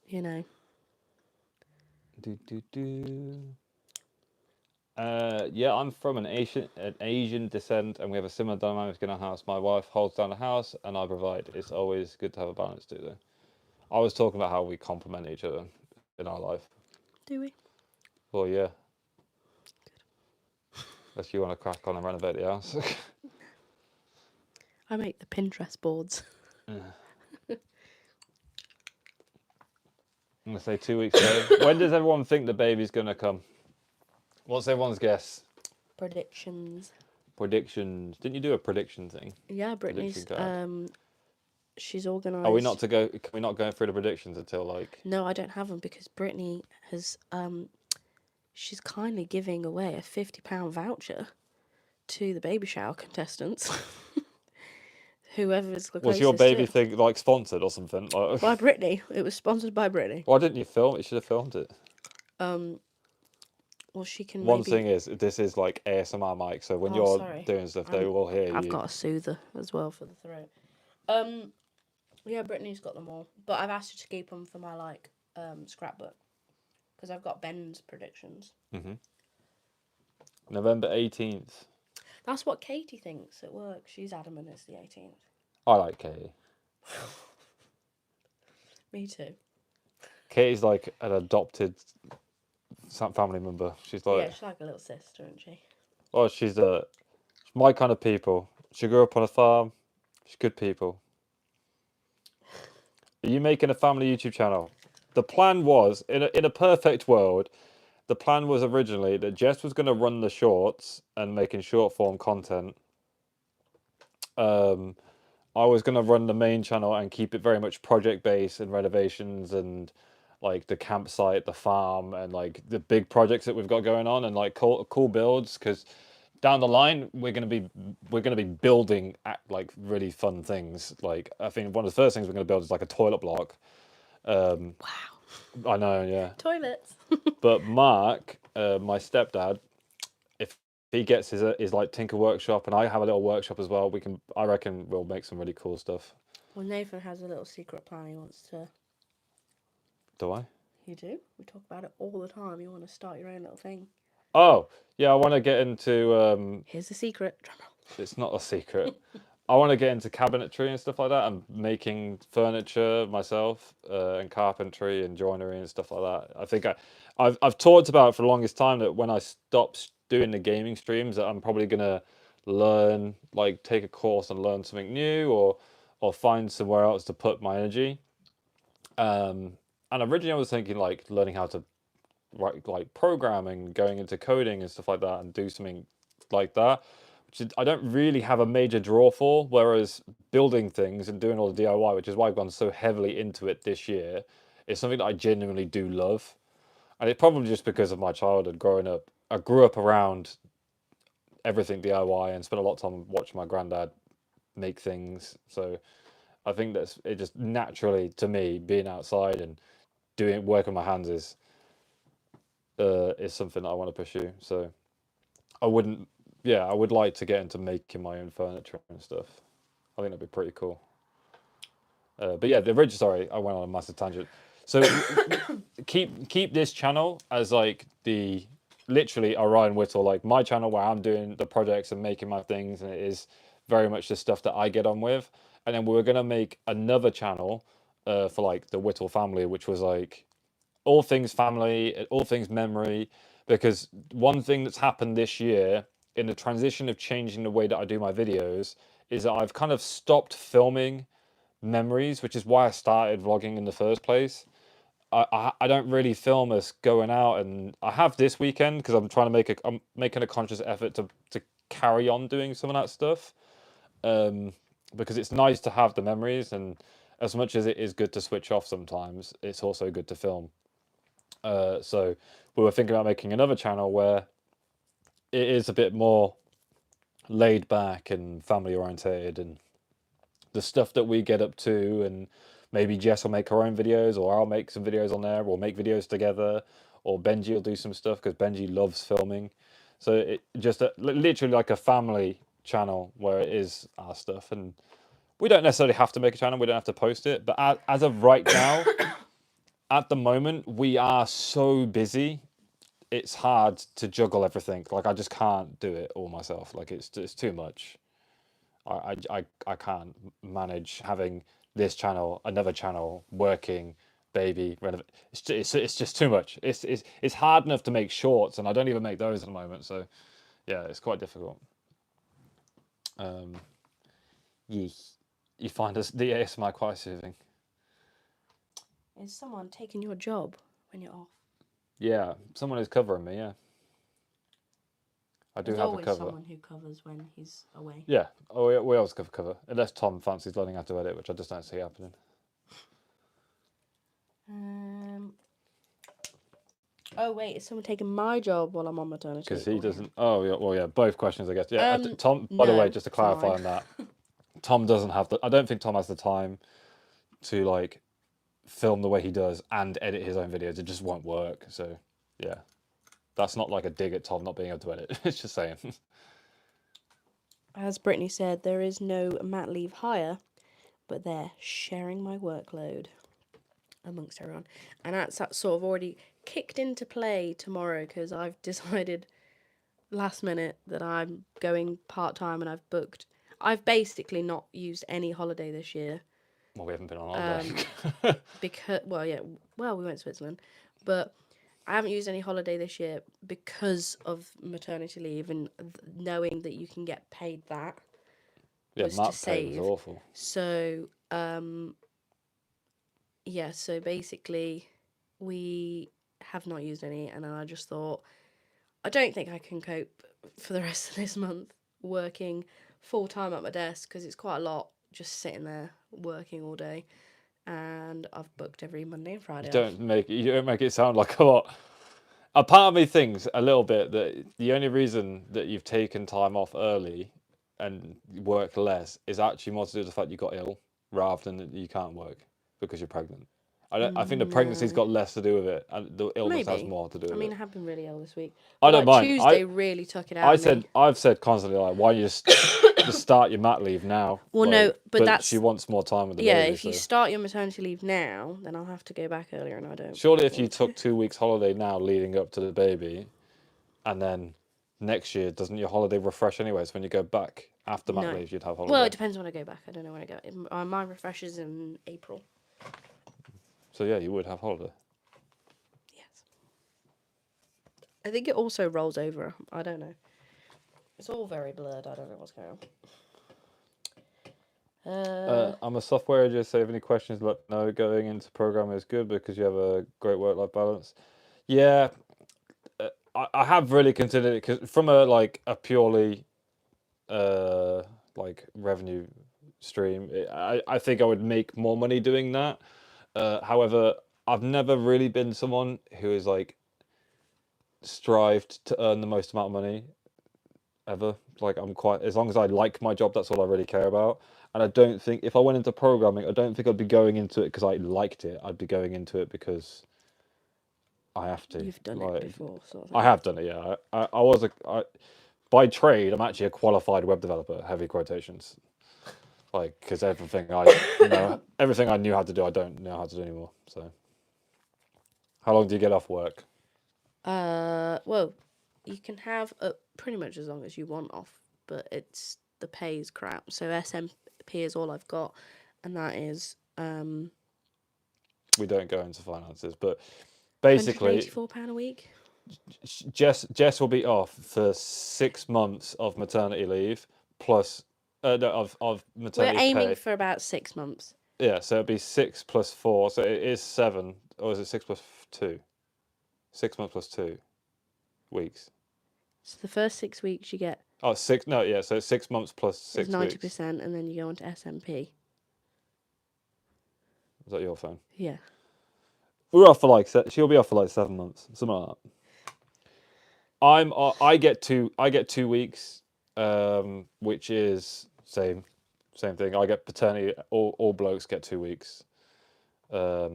you know. Yeah, I'm from an Asian descent, and we have a similar dynamic in our house. My wife holds down the house, and I provide. It's always good to have a balance too, though. I was talking about how we complement each other in our life. Do we? Well, yeah. Unless you want to crack on and renovate the house. I make the Pinterest boards. I'm gonna say 2 weeks ago. When does everyone think the baby's gonna come? What's everyone's guess? Predictions. Predictions. Didn't you do a prediction thing? Yeah, Brittany's. Prediction card. She's organised. Are we not to go? Can we not go through the predictions until like? No, I don't have them because Brittany has. She's kindly giving away a £50 voucher to the baby shower contestants. Whoever's the Was your closest baby to. thing like sponsored or something? Like, By Brittany. It was sponsored by Brittany. why didn't you film it? You should have filmed it. Well, she can. One maybe... thing is, this is like ASMR mic, so when you're doing stuff, they will hear I've you. got a soother as well for the throat. Yeah, Brittany's got them all, but I've asked her to keep them for my like scrapbook because I've got Ben's predictions. November 18th. That's what Katie thinks at work. She's adamant it's the 18th. I like Katie. Me too. Katie's like an adopted family member. She's like, Yeah, she's like a little sister, isn't she? oh, she's my kind of people. She grew up on a farm. She's good people. Are you making a family YouTube channel? The plan was, in a perfect world, the plan was originally that Jess was going to run the shorts and making short form content. I was going to run the main channel and keep it very much project based and renovations and like the campsite, the farm, and like the big projects that we've got going on and like cool builds, because down the line we're going to be building like really fun things. Like I think one of the first things we're going to build is like a toilet block. Wow. I know, yeah. Toilets. But Mark, my stepdad, if he gets his like Tinker workshop and I have a little workshop as well, I reckon we'll make some really cool stuff. Well, Nathan has a little secret plan he wants to. Do I? You do? We talk about it all the time. You want to start your own little thing. Oh, yeah, I want to get into. Here's the secret. Drumroll. It's not a secret. I want to get into cabinetry and stuff like that, and making furniture myself, and carpentry and joinery and stuff like that. I think I've talked about for the longest time that when I stop doing the gaming streams, that I'm probably gonna learn, like, take a course and learn something new, or find somewhere else to put my energy. And originally I was thinking like learning how to write, like, programming, going into coding and stuff like that, and do something like that, which I don't really have a major draw for. Whereas building things and doing all the DIY, which is why I've gone so heavily into it this year, is something that I genuinely do love. And it's probably just because of my childhood growing up. I grew up around everything DIY and spent a lot of time watching my granddad make things. So I think that's it. Just naturally to me, being outside and doing work with my hands is something that I want to pursue. So I wouldn't. Yeah, I would like to get into making my own furniture and stuff. I think that'd be pretty cool. But yeah, the original. Sorry, I went on a massive tangent. So keep this channel as like the literally Orion Whittle, like my channel where I'm doing the projects and making my things, and it is very much the stuff that I get on with. And then we were gonna make another channel for like the Whittle family, which was like all things family, all things memory. Because one thing that's happened this year in the transition of changing the way that I do my videos is that I've kind of stopped filming memories, which is why I started vlogging in the first place. I don't really film us going out, and I have this weekend because I'm making a conscious effort to carry on doing some of that stuff, because it's nice to have the memories, and as much as it is good to switch off sometimes, it's also good to film. So we were thinking about making another channel where it is a bit more laid back and family orientated, and the stuff that we get up to, and maybe Jess will make her own videos, or I'll make some videos on there, or make videos together, or Benji will do some stuff because Benji loves filming. So it just literally like a family channel where it is our stuff, and we don't necessarily have to make a channel, we don't have to post it, but as of right now, at the moment, we are so busy. It's hard to juggle everything. Like, I just can't do it all myself. Like, it's too much. I can't manage having this channel, another channel, working, baby, it's just too much. It's hard enough to make shorts, and I don't even make those at the moment. So yeah, it's quite difficult. Yeah, you find the ASMR quite soothing. Is someone taking your job when you're off? Yeah, someone is covering me. Yeah, I do There's have a always cover. someone who covers when he's away. Yeah, oh, we always cover, unless Tom fancies learning how to edit, which I just don't see happening. Oh wait, is someone taking my job while I'm on maternity? Because he doesn't. Oh yeah, well yeah, both questions I guess. Yeah, Tom. No, By the way, just to it's clarify mine. on that, Tom doesn't have the. I don't think Tom has the time to like film the way he does and edit his own videos. It just won't work. So yeah, that's not like a dig at Tom not being able to edit. It's just saying. As Brittany said, there is no mat leave hire, but they're sharing my workload amongst everyone. And that's sort of already kicked into play tomorrow because I've decided last minute that I'm going part-time, and I've basically not used any holiday this year. Well, we haven't been on holiday. Because, we went to Switzerland, but I haven't used any holiday this year because of maternity leave and knowing that you can get paid that. Yeah, Was to mat pay save. was awful. So, yeah, so basically we have not used any, and I just thought, I don't think I can cope for the rest of this month working full-time at my desk because it's quite a lot just sitting there working all day, and I've booked every Monday and Friday You off. don't make it sound like a lot. A part of me thinks a little bit that the only reason that you've taken time off early and worked less is actually more to do with the fact you got ill, rather than that you can't work because you're pregnant. I think the pregnancy's got less to do with it, and the illness has Maybe. more to do with I mean, it. I have been really ill this week. I But, don't like, mind. Tuesday really took it out of me. I've said constantly, like, why don't you just start your mat leave now? Well, like, no, but that's... she wants more time with the Yeah, baby. if you start your maternity leave now, then I'll have to go back earlier, and I don't... Surely if you took 2 weeks holiday now leading up to the baby, and then next year, doesn't your holiday refresh anyways? When you go back after mat No. leave, you'd have holiday. Well, it depends when I go back. I don't know when I go. Mine refreshes in April. So yeah, you would have holiday. Yes. I think it also rolls over. I don't know. It's all very blurred. I don't know what's going on. I'm a software engineer, so if any questions, let me know. Going into programming is good because you have a great work-life balance. Yeah, I have really considered it because from a purely like revenue stream, I think I would make more money doing that. However, I've never really been someone who is like strived to earn the most amount of money ever. Like I'm quite, as long as I like my job, that's all I really care about. And I don't think if I went into programming, I don't think I'd be going into it because I liked it. I'd be going into it because I have to. You've done like, it before, sort of thing. I have done it. Yeah, by trade, I'm actually a qualified web developer. Heavy quotations. Like, because everything everything I knew how to do, I don't know how to do anymore. So, how long do you get off work? Well, you can have pretty much as long as you want off, but the pay is crap. So SMP is all I've got, and that is We don't go into finances, but basically, £184 a week. Jess will be off for 6 months of maternity leave plus of We're maternity aiming pay. for about 6 months. Yeah, so it'd be 6 plus 4, so it is 7, or is it 6 plus 2? 6 months plus 2 weeks. So the first 6 weeks you get Oh, 6. No, yeah. So it's 6 months plus 6 is 90%, weeks. and then you go on to SMP. Is that your phone? Yeah. We're off for she'll be off for like 7 months, something like that. I get 2 weeks, which is same thing. I get paternity. All blokes get 2 weeks. But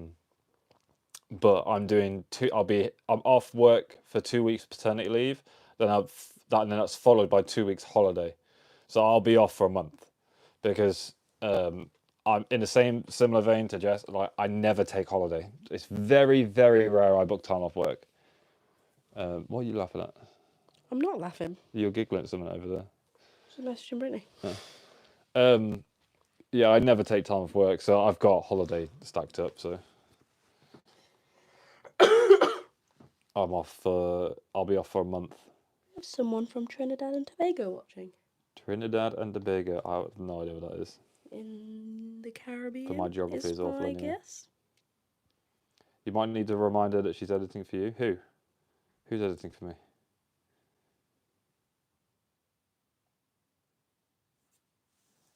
I'm doing two. I'm off work for 2 weeks paternity leave. Then that's followed by 2 weeks holiday. So I'll be off for a month because I'm in the similar vein to Jess. Like I never take holiday. It's very very rare I book time off work. What are you laughing at? I'm not laughing. You're giggling at something over there. It's a message from Brittany. Yeah, I never take time off work, so I've got holiday stacked up. So I'll be off for a month. There's someone from Trinidad and Tobago watching. Trinidad and Tobago. I have no idea what that is. In the Caribbean. But my geography is awful. I guess. You might need a reminder that she's editing for you. Who? Who's editing for me?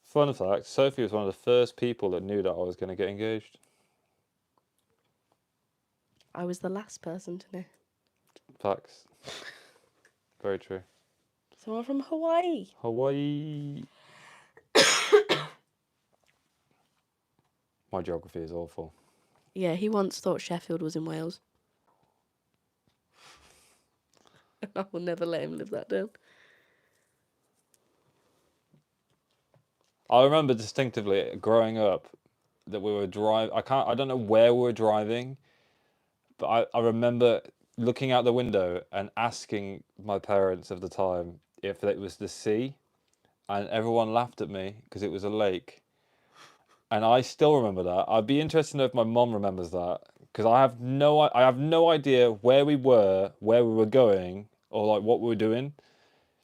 Fun fact, Sophie was one of the first people that knew that I was going to get engaged. I was the last person to know. Facts. Very true. Someone from Hawaii. Hawaii. My geography is awful. Yeah, he once thought Sheffield was in Wales. I will never let him live that down. I remember distinctively growing up that we were driving. I don't know where we were driving, but I remember looking out the window and asking my parents of the time if it was the sea, and everyone laughed at me because it was a lake. And I still remember that. I'd be interested to know if my mom remembers that because I have no idea where we were going, or like what we were doing.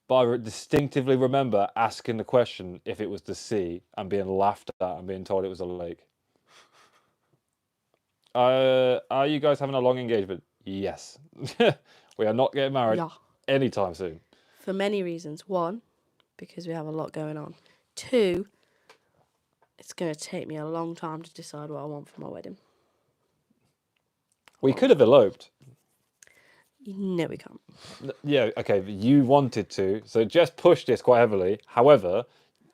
But I distinctively remember asking the question if it was the sea and being laughed at and being told it was a lake. Are you guys having a long engagement? Yes. We are not getting married anytime soon. For many reasons. One, because we have a lot going on. Two, it's going to take me a long time to decide what I want for my wedding. We could have eloped. No, we can't. Yeah, okay, but you wanted to, so Jess pushed this quite heavily. However,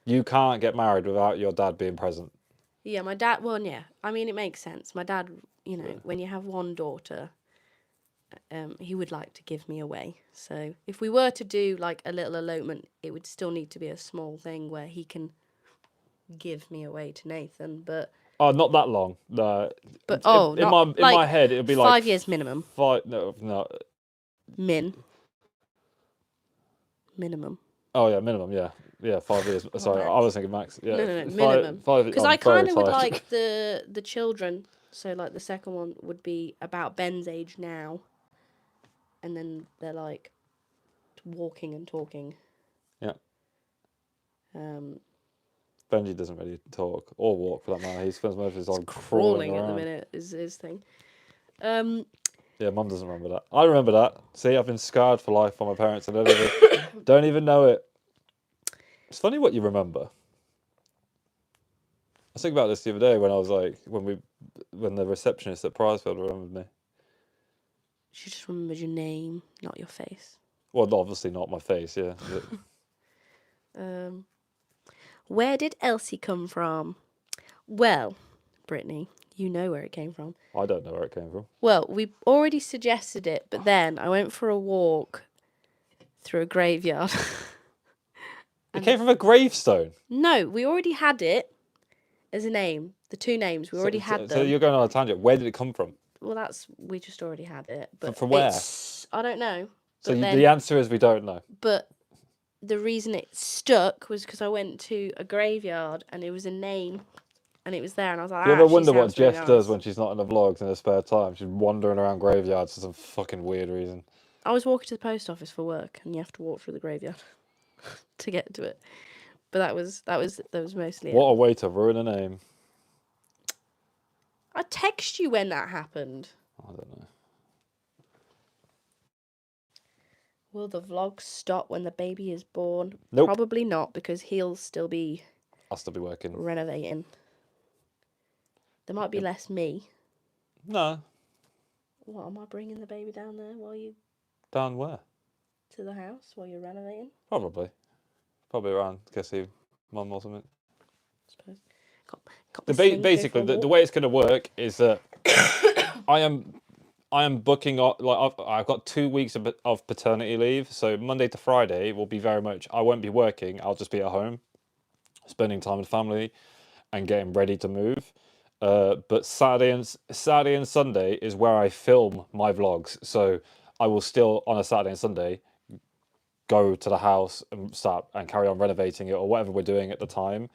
you can't get married without your dad being present. Yeah, my dad, well, yeah. I mean, it makes sense. My dad, when you have one daughter, he would like to give me away. So if we were to do like a little elopement, it would still need to be a small thing where he can give me away to Nathan. But oh, not that long. No. But in my head, it'd be like 5 years minimum. No. Min. minimum. Oh yeah, minimum. Yeah, 5 years. Sorry, I max. was thinking max. Yeah, No, minimum. Five. Because I'm I kind very of would tired. like the children. So like the second one would be about Ben's age now, and then they're like walking and talking. Yeah. Um, Benji doesn't really talk or walk for that matter. He spends most of his time crawling around. at the minute is his thing. Yeah, Mum doesn't remember that. I remember that. See, I've been scarred for life by my parents and don't even know it. It's funny what you remember. I was thinking about this the other day when I was like, when the receptionist at Prizefield remembered me. She just remembered your name, not your face. Well, obviously not my face, yeah. Where did Elsie come from? Well, Brittany, you know where it came from. I don't know where it came from. Well, we already suggested it, but then I went for a walk through a graveyard. It came from a gravestone. No, we already had it as a name. The two names, we already had them. So you're going on a tangent. Where did it come from? Well, we just already had it. But From where? I don't know. So But the answer is we don't know. But the reason it stuck was because I went to a graveyard and it was a name and it was there and I was like, Do you ever wonder what sounds really Jess does nice. when she's not in the vlogs in her spare time? She's wandering around graveyards for some fucking weird reason. I was walking to the post office for work and you have to walk through the graveyard to get to it. But that was mostly What it. a way to ruin a name. I text you when that happened. I don't know. Will the vlog stop when the baby is born? Nope. Probably not, because he'll still be I'll still be working. renovating. There might be less me. No. What, am I bringing the baby down there while you... Down where? To the house while you're renovating? Probably. Probably around Cassie, Mum or something. I suppose. Got Basically, the way it's going to work is that I am booking up, like I've got 2 weeks of paternity leave, so Monday to Friday will be very much, I won't be working, I'll just be at home, spending time with family and getting ready to move. But Saturday and Sunday is where I film my vlogs, so I will still, on a Saturday and Sunday, go to the house and start and carry on renovating it or whatever we're doing at the time.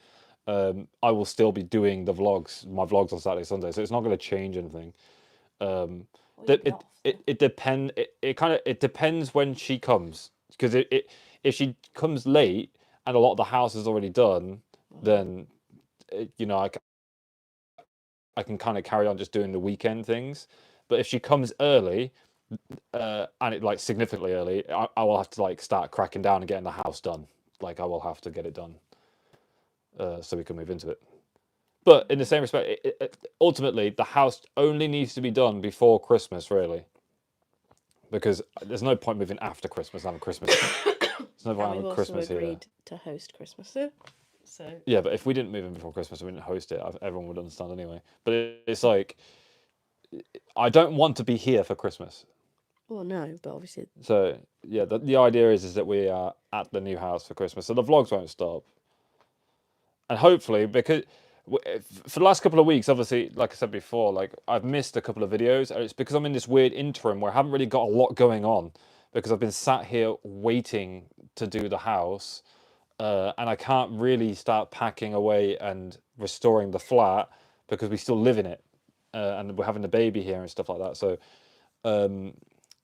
I will still be doing my vlogs on Saturday, Sunday, so it's not going to change anything. It depends when she comes, because if she comes late and a lot of the house is already done, then I can kind of carry on just doing the weekend things. But if she comes early, and it like significantly early, I will have to like start cracking down and getting the house done. Like I will have to get it done, so we can move into it. But in the same respect, ultimately the house only needs to be done before Christmas, really, because there's no point moving after Christmas and having Christmas. There's no point having Christmas here. We've also agreed to host Christmas, so. Yeah, but if we didn't move in before Christmas, we didn't host it. Everyone would understand anyway. But it's like, I don't want to be here for Christmas. Well, no, but obviously. So yeah, the idea is that we are at the new house for Christmas, so the vlogs won't stop. And hopefully, because for the last couple of weeks, obviously, like I said before, like I've missed a couple of videos, and it's because I'm in this weird interim where I haven't really got a lot going on, because I've been sat here waiting to do the house, and I can't really start packing away and restoring the flat because we still live in it, and we're having a baby here and stuff like that. So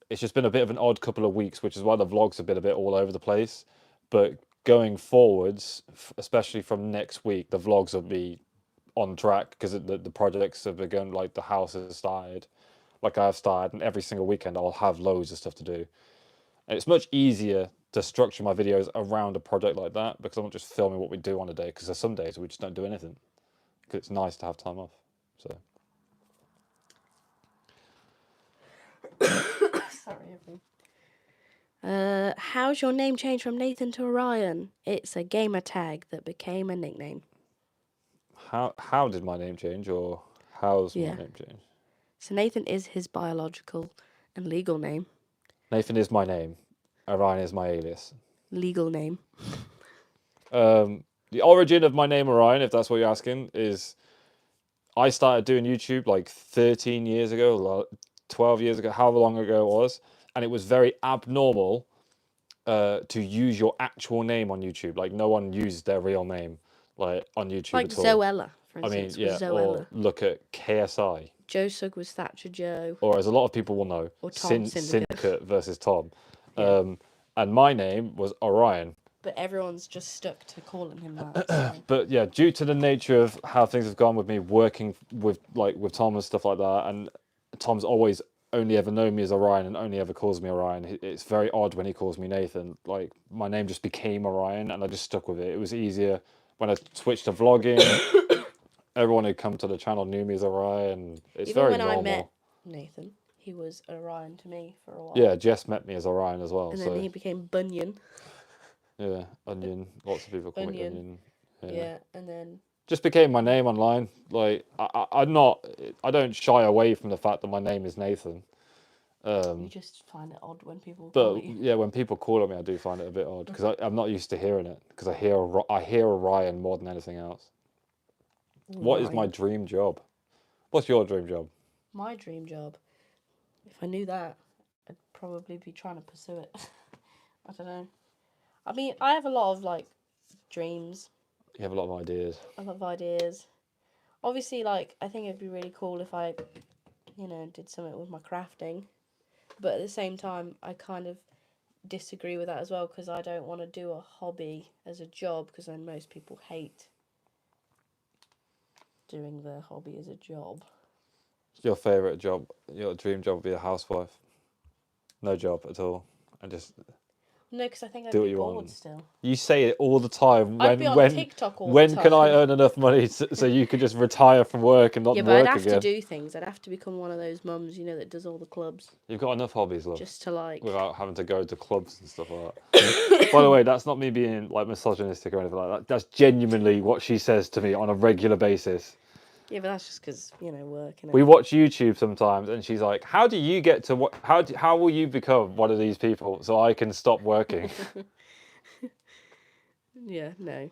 it's just been a bit of an odd couple of weeks, which is why the vlogs have been a bit all over the place. But going forwards, especially from next week, the vlogs will be on track because the projects have begun. Like the house has started, like I've started, and every single weekend I'll have loads of stuff to do. And it's much easier to structure my videos around a project like that because I'm not just filming what we do on a day, because there's some days we just don't do anything because it's nice to have time off. So Sorry, everyone. How's your name changed from Nathan to Orion? It's a gamer tag that became a nickname. how did my name change, or how's my name change? So Nathan is his biological and legal name. Nathan is my name. Orion is my alias. Legal name. The origin of my name Orion, if that's what you're asking, is I started doing YouTube like 13 years ago, 12 years ago, however long ago it was, and it was very abnormal to use your actual name on YouTube. Like no one used their real name like on YouTube Like at all. Zoella, for I mean, instance, yeah, was or Zoella. look at KSI, Joe Sugg was Thatcher Joe. or as a lot of people will know, Or Tom Syndicate. Syndicate versus Tom. Yeah. And my name was Orion. But everyone's just stuck to calling him that. So. But yeah, due to the nature of how things have gone with me working with Tom and stuff like that, and Tom's always only ever known me as Orion and only ever calls me Orion. It's very odd when he calls me Nathan. Like my name just became Orion, and I just stuck with it. It was easier when I switched to vlogging. Everyone who come to the channel knew me as Orion. It's Even very when normal. I met Nathan, he was Orion to me for a while. Yeah, Jess met me as Orion as well. And so then he became Bunyan. yeah, Onion. Lots of people call me Onion. Onion. Yeah, and then Just became my name online. Like I'm not. I don't shy away from the fact that my name is Nathan. you just find it odd when people But call you. yeah, when people call me, I do find it a bit odd because I'm not used to hearing it. Because I hear Orion more than anything else. What is my Orion. dream job? What's your dream job? My dream job? If I knew that, I'd probably be trying to pursue it. I don't know. I mean, I have a lot of, like, dreams. You have a lot of ideas. A lot of ideas. Obviously, like, I think it'd be really cool if I, you know, did something with my crafting. But at the same time, I kind of disagree with that as well because I don't want to do a hobby as a job because then most people hate doing their hobby as a job. Your favourite job, your dream job would be a housewife. No job at all. And just No, because I think I'd do what be you bored want. still. You say it all the time. I'd be on TikTok all the time. When can I earn enough money so you can just retire from work and not Yeah, but work I'd have again? to do things. I'd have to become one of those mums, you know, that does all the clubs. You've got enough hobbies, love. Just to like. Without having to go to clubs and stuff like that. By the way, that's not me being like misogynistic or anything like that. That's genuinely what she says to me on a regular basis. Yeah, but that's just because, you know, work. We watch YouTube sometimes, and she's like, "How do you get to what? How will you become one of these people so I can stop working?" Yeah, no.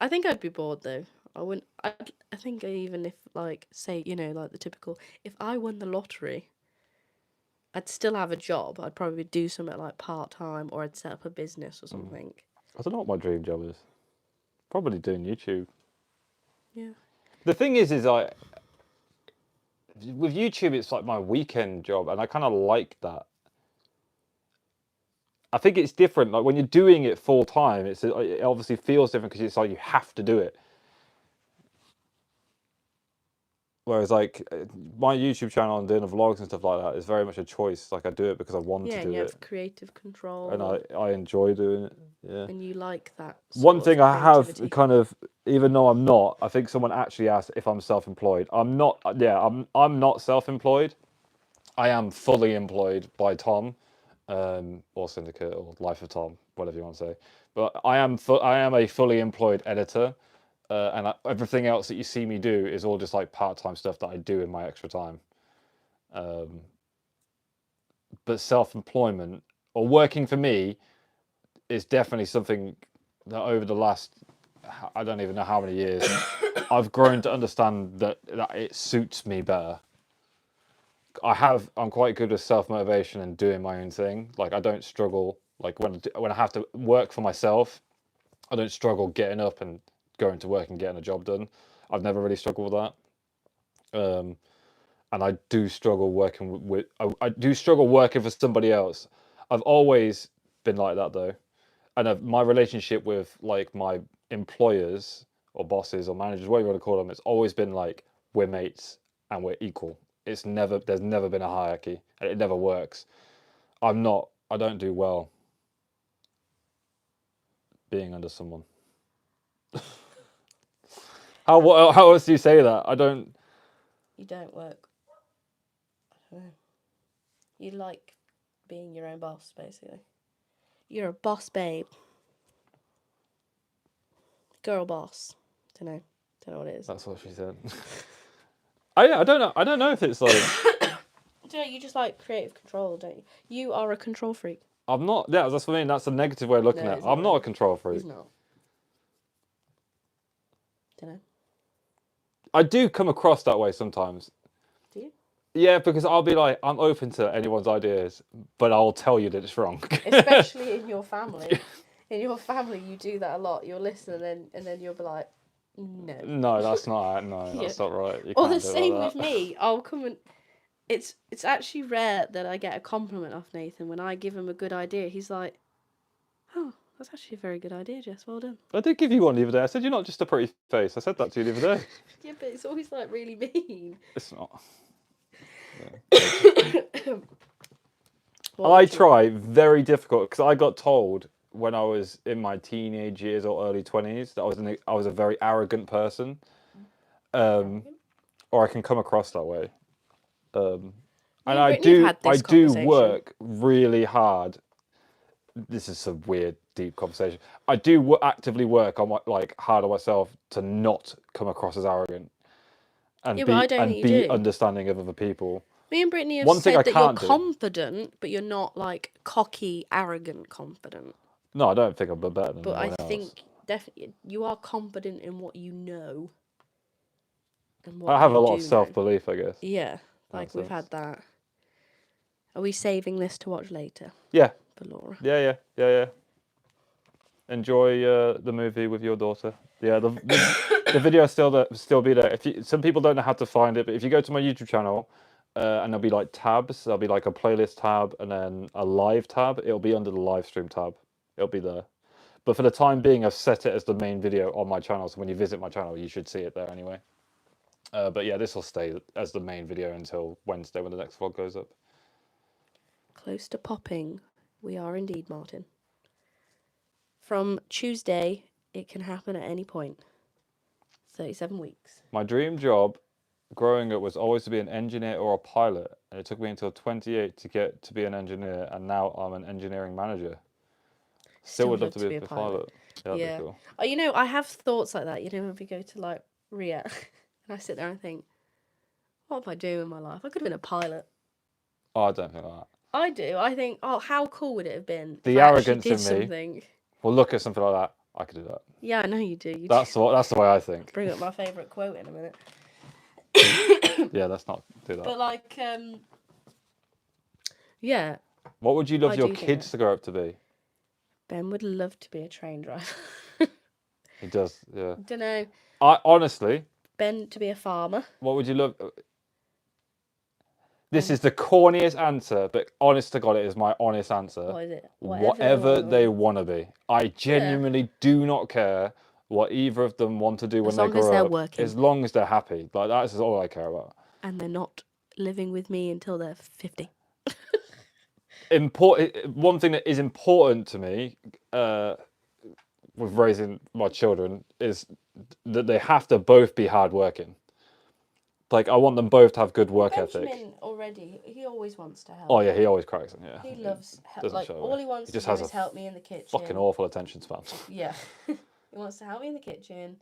I think I'd be bored though. I wouldn't. I think even if, like, say, you know, like the typical, if I won the lottery, I'd still have a job. I'd probably do something like part time, or I'd set up a business or something. I don't know what my dream job is. Probably doing YouTube. Yeah. The thing is like, with YouTube, it's like my weekend job, and I kind of like that. I think it's different. Like when you're doing it full time, it obviously feels different because it's like you have to do it. Whereas like my YouTube channel and doing the vlogs and stuff like that is very much a choice. Like I do it because I want Yeah, to and do you it, have creative control. and I enjoy doing it. Yeah. And you like that. One thing I have creativity. kind of, even though I'm not, I think someone actually asked if I'm self-employed. I'm not. Yeah, I'm not self-employed. I am fully employed by Tom, or Syndicate, or Life of Tom, whatever you want to say. But I am a fully employed editor, and everything else that you see me do is all just like part-time stuff that I do in my extra time. But self-employment or working for me is definitely something that over the last, I don't even know how many years, I've grown to understand that it suits me better. I'm quite good with self-motivation and doing my own thing. Like I don't struggle, like when I have to work for myself, I don't struggle getting up and going to work and getting a job done. I've never really struggled with that. And I do struggle working with I do struggle working for somebody else. I've always been like that though. And my relationship with like my employers or bosses or managers, whatever you want to call them, it's always been like we're mates and we're equal. There's never been a hierarchy, and it never works. I don't do well being under someone. How else do you say that? I don't. You don't work. I don't know. You like being your own boss, basically. You're a boss babe. Girl boss. Don't know what it is. That's what she said. I don't know. I don't know if it's like. You just like creative control, don't you? You are a control freak. I'm not. Yeah, that's what I mean. That's a negative way of looking at it. I'm not a control freak. He's not. Don't know. I do come across that way sometimes. Do you? Yeah, because I'll be like, I'm open to anyone's ideas, but I'll tell you that it's wrong. Especially in your family. In your family, you do that a lot. You'll listen and then you'll be like, no. No, that's not. No, Yeah. that's not right. You Or can't the do it same like with that. me. I'll come and it's actually rare that I get a compliment off Nathan when I give him a good idea. He's like, "Oh, that's actually a very good idea, Jess. Well done." I did give you one the other day. I said you're not just a pretty face. I said that to you the other day. Yeah, but it's always like really mean. It's not. What I would you- try very difficult because I got told when I was in my teenage years or early 20s that I was a very arrogant person, Arrogant? or I can come across that way. Me And and Brittany have had I this do conversation. work really hard. This is a weird, deep conversation. I do actively work on hard on myself to not come across as arrogant and Yeah, but I don't think you be do. understanding of other people. Me and Brittany have One thing I said that you're can't do. confident, but you're not like cocky, arrogant confident. No, I don't think I'm better than But I anyone else. think definitely you are confident in what you know. And what I have you a lot do of know. self-belief, I guess. Yeah, like That's we've it. had that. Are we saving this to watch later Yeah, for Laura? yeah. Enjoy the movie with your daughter. Yeah, the video still be there. Some people don't know how to find it, but if you go to my YouTube channel, and there'll be like tabs. There'll be like a playlist tab and then a live tab. It'll be under the live stream tab. It'll be there. But for the time being, I've set it as the main video on my channel. So when you visit my channel, you should see it there anyway. But yeah, this will stay as the main video until Wednesday when the next vlog goes up. Close to popping. We are indeed, Martin. From Tuesday, it can happen at any point. 37 weeks. My dream job growing up was always to be an engineer or a pilot, and it took me until 28 to get to be an engineer, and now I'm an engineering manager. Still would love to be a pilot. Yeah, that'd be cool. Oh, you know, I have thoughts like that. You know, when we go to like Ria, and I sit there and think, what have I do in my life? I could have been a pilot. Oh, I don't think like that. I do. I think, oh, how cool would it have been The if I actually arrogance did in me. something? Well, look at something like that. I could do that. Yeah, I know you do. That's the way I think. Bring up my favourite quote in a minute. Yeah, let's not do that. But like, yeah, What would you love I your do think kids to grow up to be? Ben would love to be a train driver. He does, yeah. Don't know. Honestly, Ben to be a farmer. what would you love? This is the corniest answer, but honest to God, it is my honest answer. What is it? Whatever they want to be. I genuinely do not care what either of them want to do when As they long as grow they're up. working. As long as they're happy. Like, that's all I care about. And they're not living with me until they're 50. One thing that is important to me with raising my children is that they have to both be hardworking. Like, I want them both to have good work ethic. Benjamin already, he always wants to help. Oh yeah, he always cracks it. Yeah, He loves help. doesn't Like, show all it. he wants He to just do has is a help me in the kitchen. fucking awful attention span. Yeah. He wants to help me in the kitchen.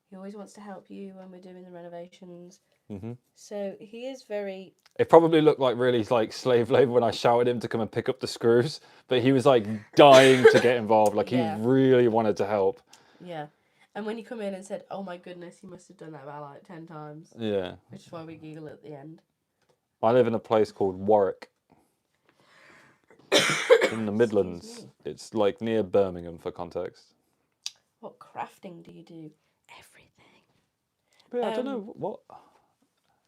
He always wants to help you when we're doing the renovations. Mm-hmm. So he is very... It probably looked like really like slave labor when I shouted him to come and pick up the screws, but he was like dying to get involved. Like, Yeah. he really wanted to help. Yeah. And when he come in and said, oh my goodness, he must have done that about like 10 times. Yeah. Which is why we giggle at the end. I live in a place called Warwick. In the Midlands. It's like near Birmingham, for context. What crafting do you do? Everything. But yeah, I don't know what.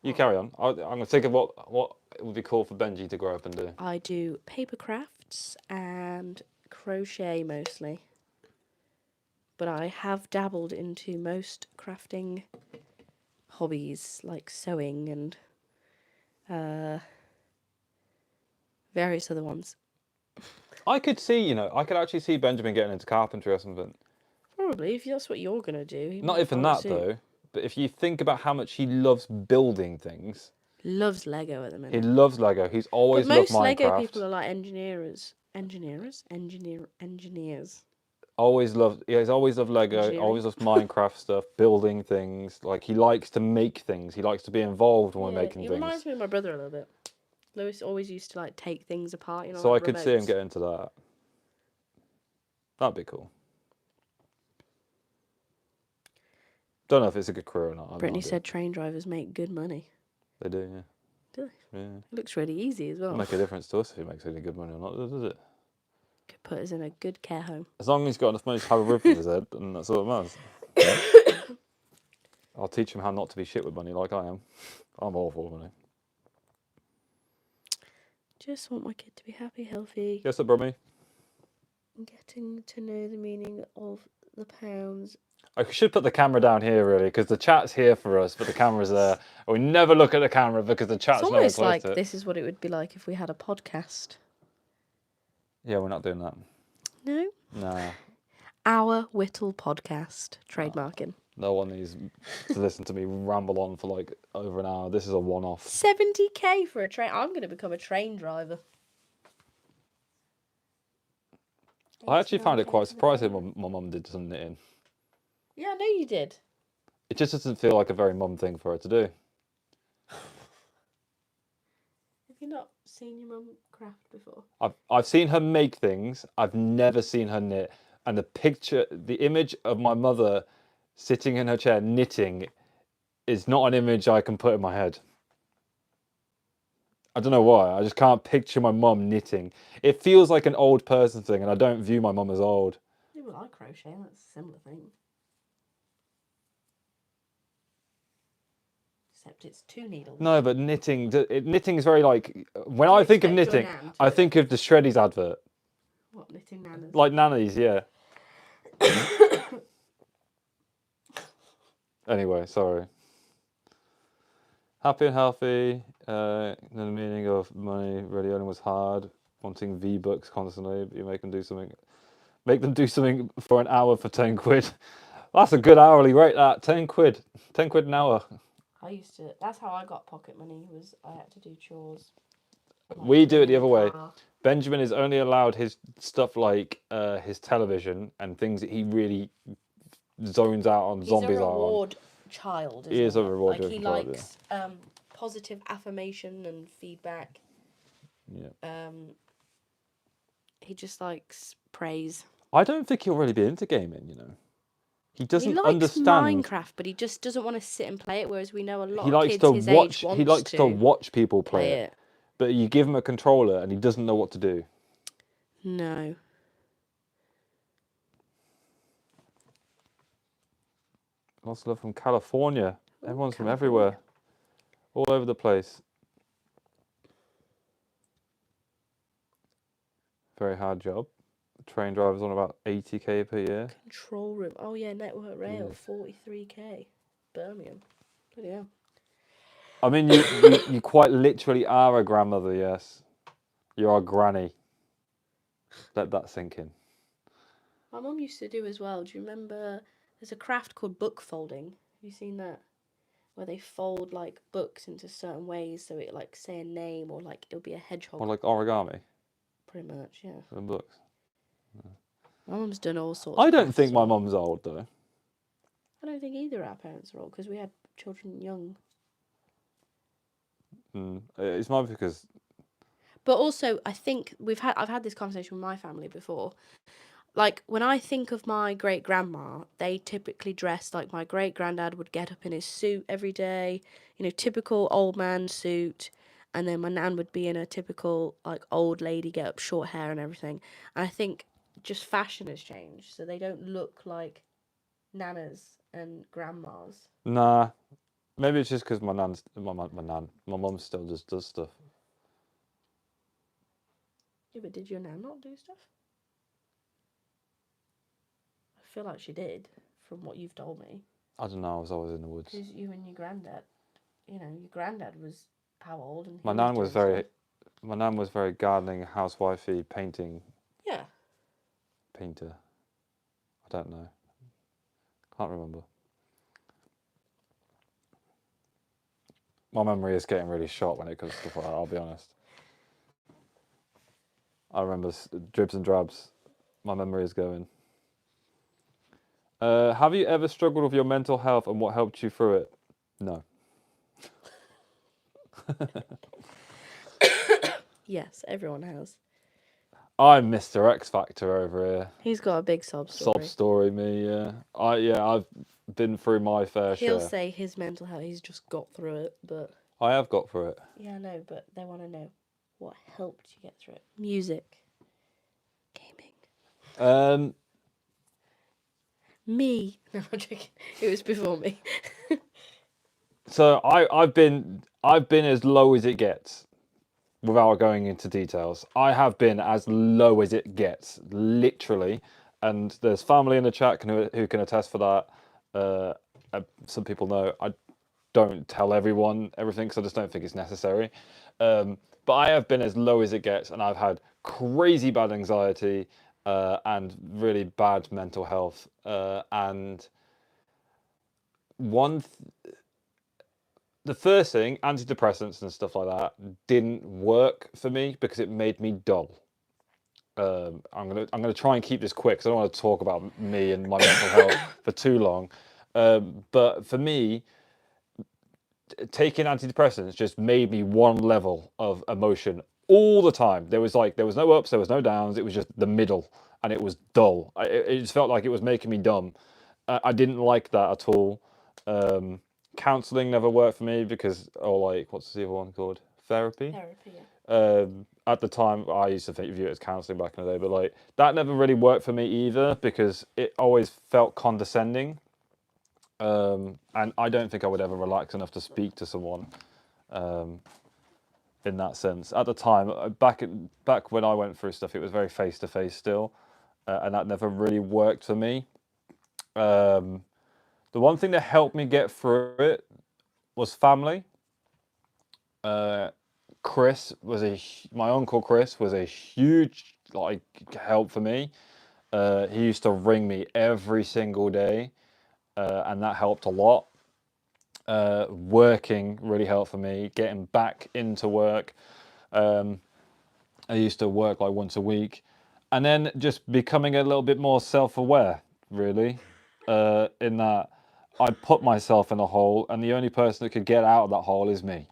You carry on. I'm going to think of what would be cool for Benji to grow up and do. I do paper crafts and crochet mostly. But I have dabbled into most crafting hobbies like sewing and various other ones. I could actually see Benjamin getting into carpentry or something. Probably, if that's what you're going to do. Not even that, though. But if you think about how much he loves building things. Loves Lego at the minute. He loves Lego. He's always loved Minecraft. Most Lego people are like engineers. He's always loved Lego, always loved Minecraft stuff, building things. Like, he likes to make things. He likes to be involved when we're making he things. reminds me of my brother a little bit. Lewis always used to like take things apart, So like I could see him remotes. get into that. That'd be cool. Don't know if it's a good career or not. Brittany said train drivers make good money. They do, yeah. Do they? Yeah. It looks really easy as well. Doesn't make a difference to us if he makes any good money or not, does it? Could put us in a good care home. As long as he's got enough money to have a roof over his head, and that's all that matters. I'll teach him how not to be shit with money like I am. I'm awful with money. Just want my kid to be happy, healthy. Yes, sir, Brummy. Getting to know the meaning of the pounds. I should put the camera down here, really, because the chat's here for us, but the camera's there. And we never look at the camera because the chat's It's nowhere almost close like to it. this is what it would be like if we had a podcast. Yeah, we're not doing that. No? Nah. Our Whittle podcast. Trademarking. No one needs to listen to me ramble on for like over an hour. This is a one-off. 70k for a train. I'm going to become a train driver. I actually found it 89k quite for the surprising day. when my mum did some knitting. Yeah, I know you did. It just doesn't feel like a very mum thing for her to do. Have you not seen your mum craft before? I've seen her make things. I've never seen her knit. And the image of my mother sitting in her chair knitting is not an image I can put in my head. I don't know why. I just can't picture my mum knitting. It feels like an old person thing, and I don't view my mum as old. Yeah, well, I crochet. That's a similar thing. Except it's 2 needles. No, but knitting is very like... When I think of expect your knitting, nan to I do think of the Shreddies advert. What, knitting nanas? Like nannies, yeah. Anyway, sorry. Happy and healthy. The meaning of money really only was hard. Wanting V-Bucks constantly, but you make them do something. Make them do something for an hour for 10 quid. That's a good hourly rate, that. 10 quid. 10 quid an hour. That's how I got pocket money, was I had to do chores. Like We do it the cleaning other way. car. Benjamin is only allowed his stuff like his television and things that he really zones out on. He's Zombies a are on. reward child, He is a isn't reward Like, he child, likes positive affirmation and feedback. Yeah. He just likes praise. I don't think he'll really be into gaming, you know. He doesn't He likes understand. Minecraft, but he just doesn't want to sit and play it, whereas we know a lot He of likes kids to his watch. age wants He likes to watch people play play it. it. But you give him a controller and he doesn't know what to do. No. Lots of love from California. Ooh, Everyone's from California. everywhere. All over the place. Very hard job. Train drivers on about 80k per year. Control room. Oh yeah, Network Rail, Yes. 43k. Birmingham. Bloody hell. I mean, you quite literally are a grandmother, yes. You're a granny. Let that sink in. My mum used to do as well. Do you remember? There's a craft called book folding. Have you seen that? Where they fold like books into certain ways, so it like say a name or like it'll be a hedgehog. Or like origami Pretty much, yeah. in books. My mum's done all sorts. I of don't crafts think as my well. mum's old though. I don't think either of our parents are old because we had children young. It's more because But also, I think I've had this conversation with my family before. Like, when I think of my great grandma, they typically dress like my great granddad would get up in his suit every day, you know, typical old man suit. And then my nan would be in a typical, like, old lady get up, short hair and everything. And I think just fashion has changed, so they don't look like nanas and grandmas. nah. Maybe it's just because my mum still just does stuff. Yeah, but did your nan not do stuff? I feel like she did, from what you've told me. I don't know. I was always in the woods. Because you and your granddad, you know, your granddad was how old? And he My nan was doing very, stuff. my nan was very gardening, housewifey, painting, Yeah. painter. I don't know. Can't remember. My memory is getting really shot when it comes to stuff like that, I'll be honest. I remember dribs and drabs. My memory is going. Have you ever struggled with your mental health and what helped you through it? No. Yes, everyone has. I'm Mr. X Factor over here. He's got a big sob story. Sob story, me, yeah. I've been through my fair He'll share. say his mental health, he's just got through it, but... I have got through it. Yeah, I know, but they want to know what helped you get through it. Music. Gaming. Me. No, I'm joking. It was before me. So I've been as low as it gets, without going into details. I have been as low as it gets, literally. And there's family in the chat who can attest for that. Some people know I don't tell everyone everything because I just don't think it's necessary. But I have been as low as it gets, and I've had crazy bad anxiety and really bad mental health. And the first thing, antidepressants and stuff like that, didn't work for me because it made me dull. I'm gonna try and keep this quick because I don't want to talk about me and my mental health for too long. But for me, taking antidepressants just made me one level of emotion all the time. There was no ups, there was no downs. It was just the middle, and it was dull. It just felt like it was making me dumb. I didn't like that at all. Counseling never worked for me because, what's the other one called? Therapy. Therapy, yeah. At the time, I used to view it as counseling back in the day, but that never really worked for me either because it always felt condescending. And I don't think I would ever relax enough to speak to someone in that sense. At the time, back when I went through stuff, it was very face to face still, and that never really worked for me. The one thing that helped me get through it was family. My uncle Chris was a huge help for me. He used to ring me every single day, and that helped a lot. Working really helped for me. Getting back into work. I used to work once a week, and then just becoming a little bit more self-aware, really, in that I put myself in a hole, and the only person that could get out of that hole is me.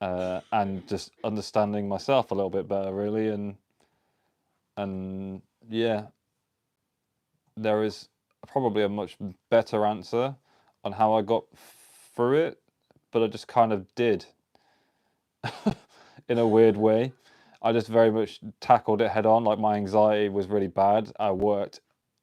And just understanding myself a little bit better, really, and yeah, there is probably a much better answer on how I got through it, but I just kind of did in a weird way. I just very much tackled it head on. My anxiety was really bad. I worked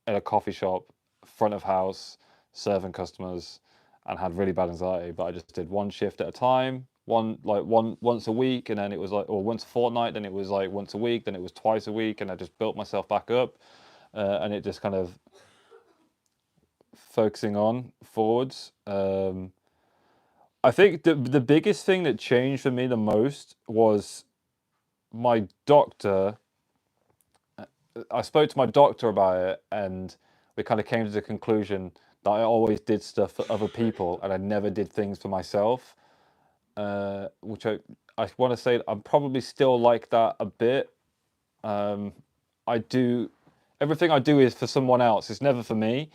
in a coffee shop, front of house, serving customers, and had really bad anxiety. But I just did one shift at a time, once a week, and then it was or once a fortnight. Then it was once a week. Then it was twice a week, and I just built myself back up, and it just kind of focusing on forwards. I think the biggest thing that changed for me the most was my doctor. I spoke to my doctor about it, and we kind of came to the conclusion that I always did stuff for other people, and I never did things for myself. Which I want to say I'm probably still like that a bit. I do everything I do is for someone else. It's never for me.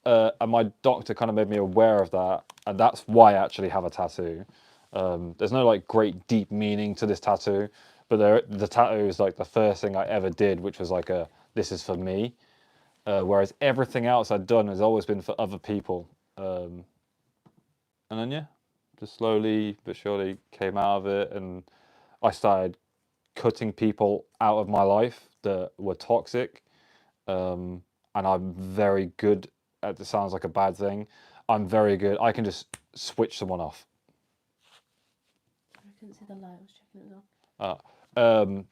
And my doctor kind of made me aware of that, and that's why I actually have a tattoo. There's no great deep meaning to this tattoo, but the tattoo is the first thing I ever did, which was this is for me. Whereas everything else I'd done has always been for other people. And then yeah, just slowly but surely came out of it, and I started cutting people out of my life that were toxic. And I'm very good at, it sounds like a bad thing. I'm very good. I can just switch someone off. I couldn't see the light. I was checking it was on.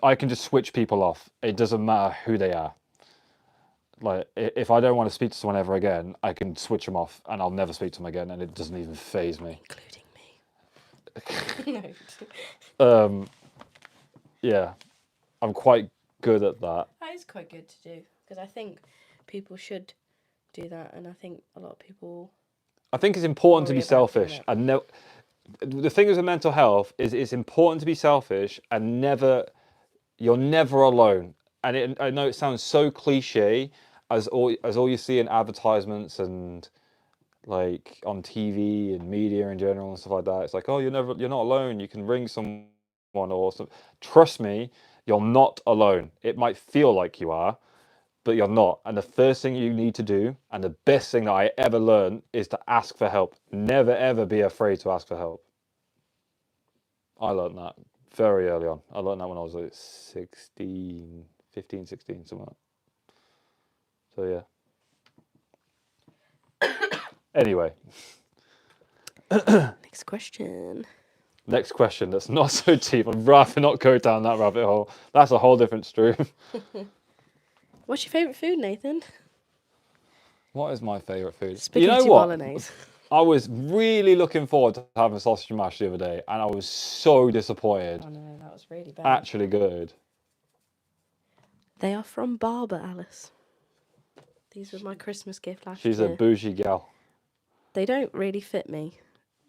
I can just switch people off. It doesn't matter who they are. If I don't want to speak to someone ever again, I can switch them off, and I'll never speak to them again, and it doesn't even faze me. Including me. No. Yeah, I'm quite good at that. That is quite good to do, because I think people should do that, and I think a lot of people. I think it's important to be Worry about doing selfish, it. and the thing with mental health is it's important to be selfish, and you're never alone. And I know it sounds so cliche as all you see in advertisements and on TV and media in general and stuff like that. It's oh, you're not alone. You can ring someone or something. Trust me, you're not alone. It might feel like you are, but you're not. And the first thing you need to do, and the best thing that I ever learned, is to ask for help. Never ever be afraid to ask for help. I learned that very early on. I learned that when I was like 16, 15, 16, something like that. So yeah. Anyway, Next question. next question that's not so deep. I'd rather not go down that rabbit hole. That's a whole different stream. What's your favourite food, Nathan? What is my favourite food? Spaghetti You know what? bolognese. I was really looking forward to having sausage and mash the other day, and I was so disappointed. Oh no, that was really bad. Actually good. They are from Barber, Alice. These were my Christmas gift last She's year. a bougie gal. They don't really fit me.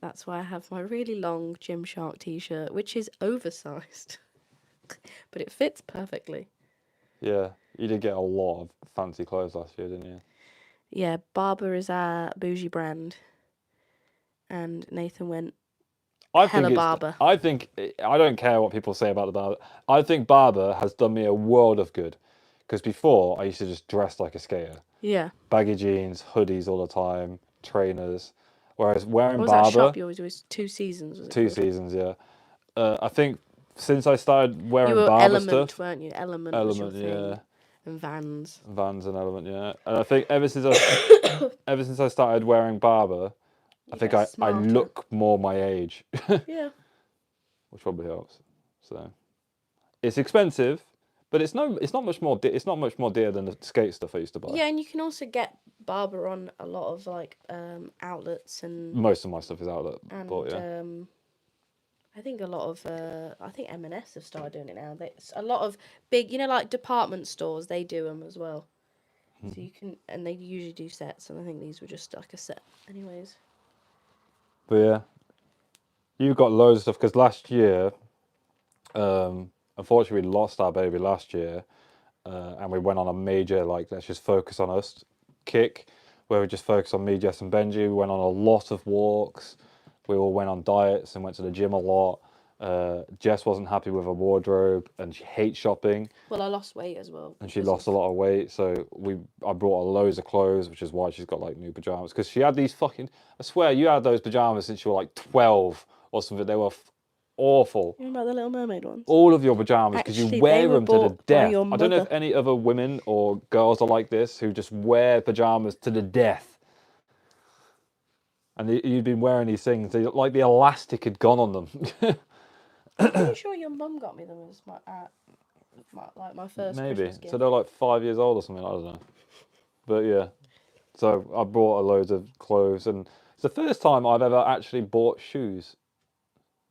That's why I have my really long Gymshark t-shirt, which is oversized. But it fits perfectly. Yeah, you did get a lot of fancy clothes last year, didn't you? Yeah, Barber is our bougie brand. And Nathan went hella Barber. I don't care what people say about the Barber. I think Barber has done me a world of good. Because before, I used to just dress like a skater. Yeah. Baggy jeans, hoodies all the time, trainers. Whereas wearing What was that Barber... shop you always do? 2 Seasons, was it 2 called? Seasons, yeah. I think since I started wearing You were Barber Element, stuff... weren't you? Element was your thing. yeah. And Vans. Vans and Element, yeah. And I think ever since I started wearing Barber, I think I look more my age. Yeah. Which probably helps. So it's expensive, but it's not much more dear than the skate stuff I used to buy. Yeah, and you can also get Barber on a lot of like outlets and Most of my stuff is outlet, and but yeah. I think a lot of I think M&S have started doing it now. A lot of big, like department stores, they do them as well. So you can, and they usually do sets, and I think these were just like a set, anyways. But yeah, you got loads of stuff because last year, unfortunately, we lost our baby last year, and we went on a major let's just focus on us kick, where we just focused on me, Jess, and Benji. We went on a lot of walks. We all went on diets and went to the gym a lot. Jess wasn't happy with her wardrobe, and she hates shopping. Well, I lost weight as well. And she lost a lot of weight, so I brought her loads of clothes, which is why she's got new pajamas. Because she had these fucking, I swear, you had those pajamas since you were 12 or something. They were awful. You remember the Little Mermaid ones? All of your pajamas, because you wear them to the death. I don't know if any other women or girls are like this who just wear pajamas to the death. And you'd been wearing these things, the elastic had gone on them. I'm pretty sure your mum got me them as my first Maybe. Christmas gift. So they're 5 years old or something, I don't know. But yeah. So I bought her loads of clothes, and it's the first time I've ever actually bought shoes.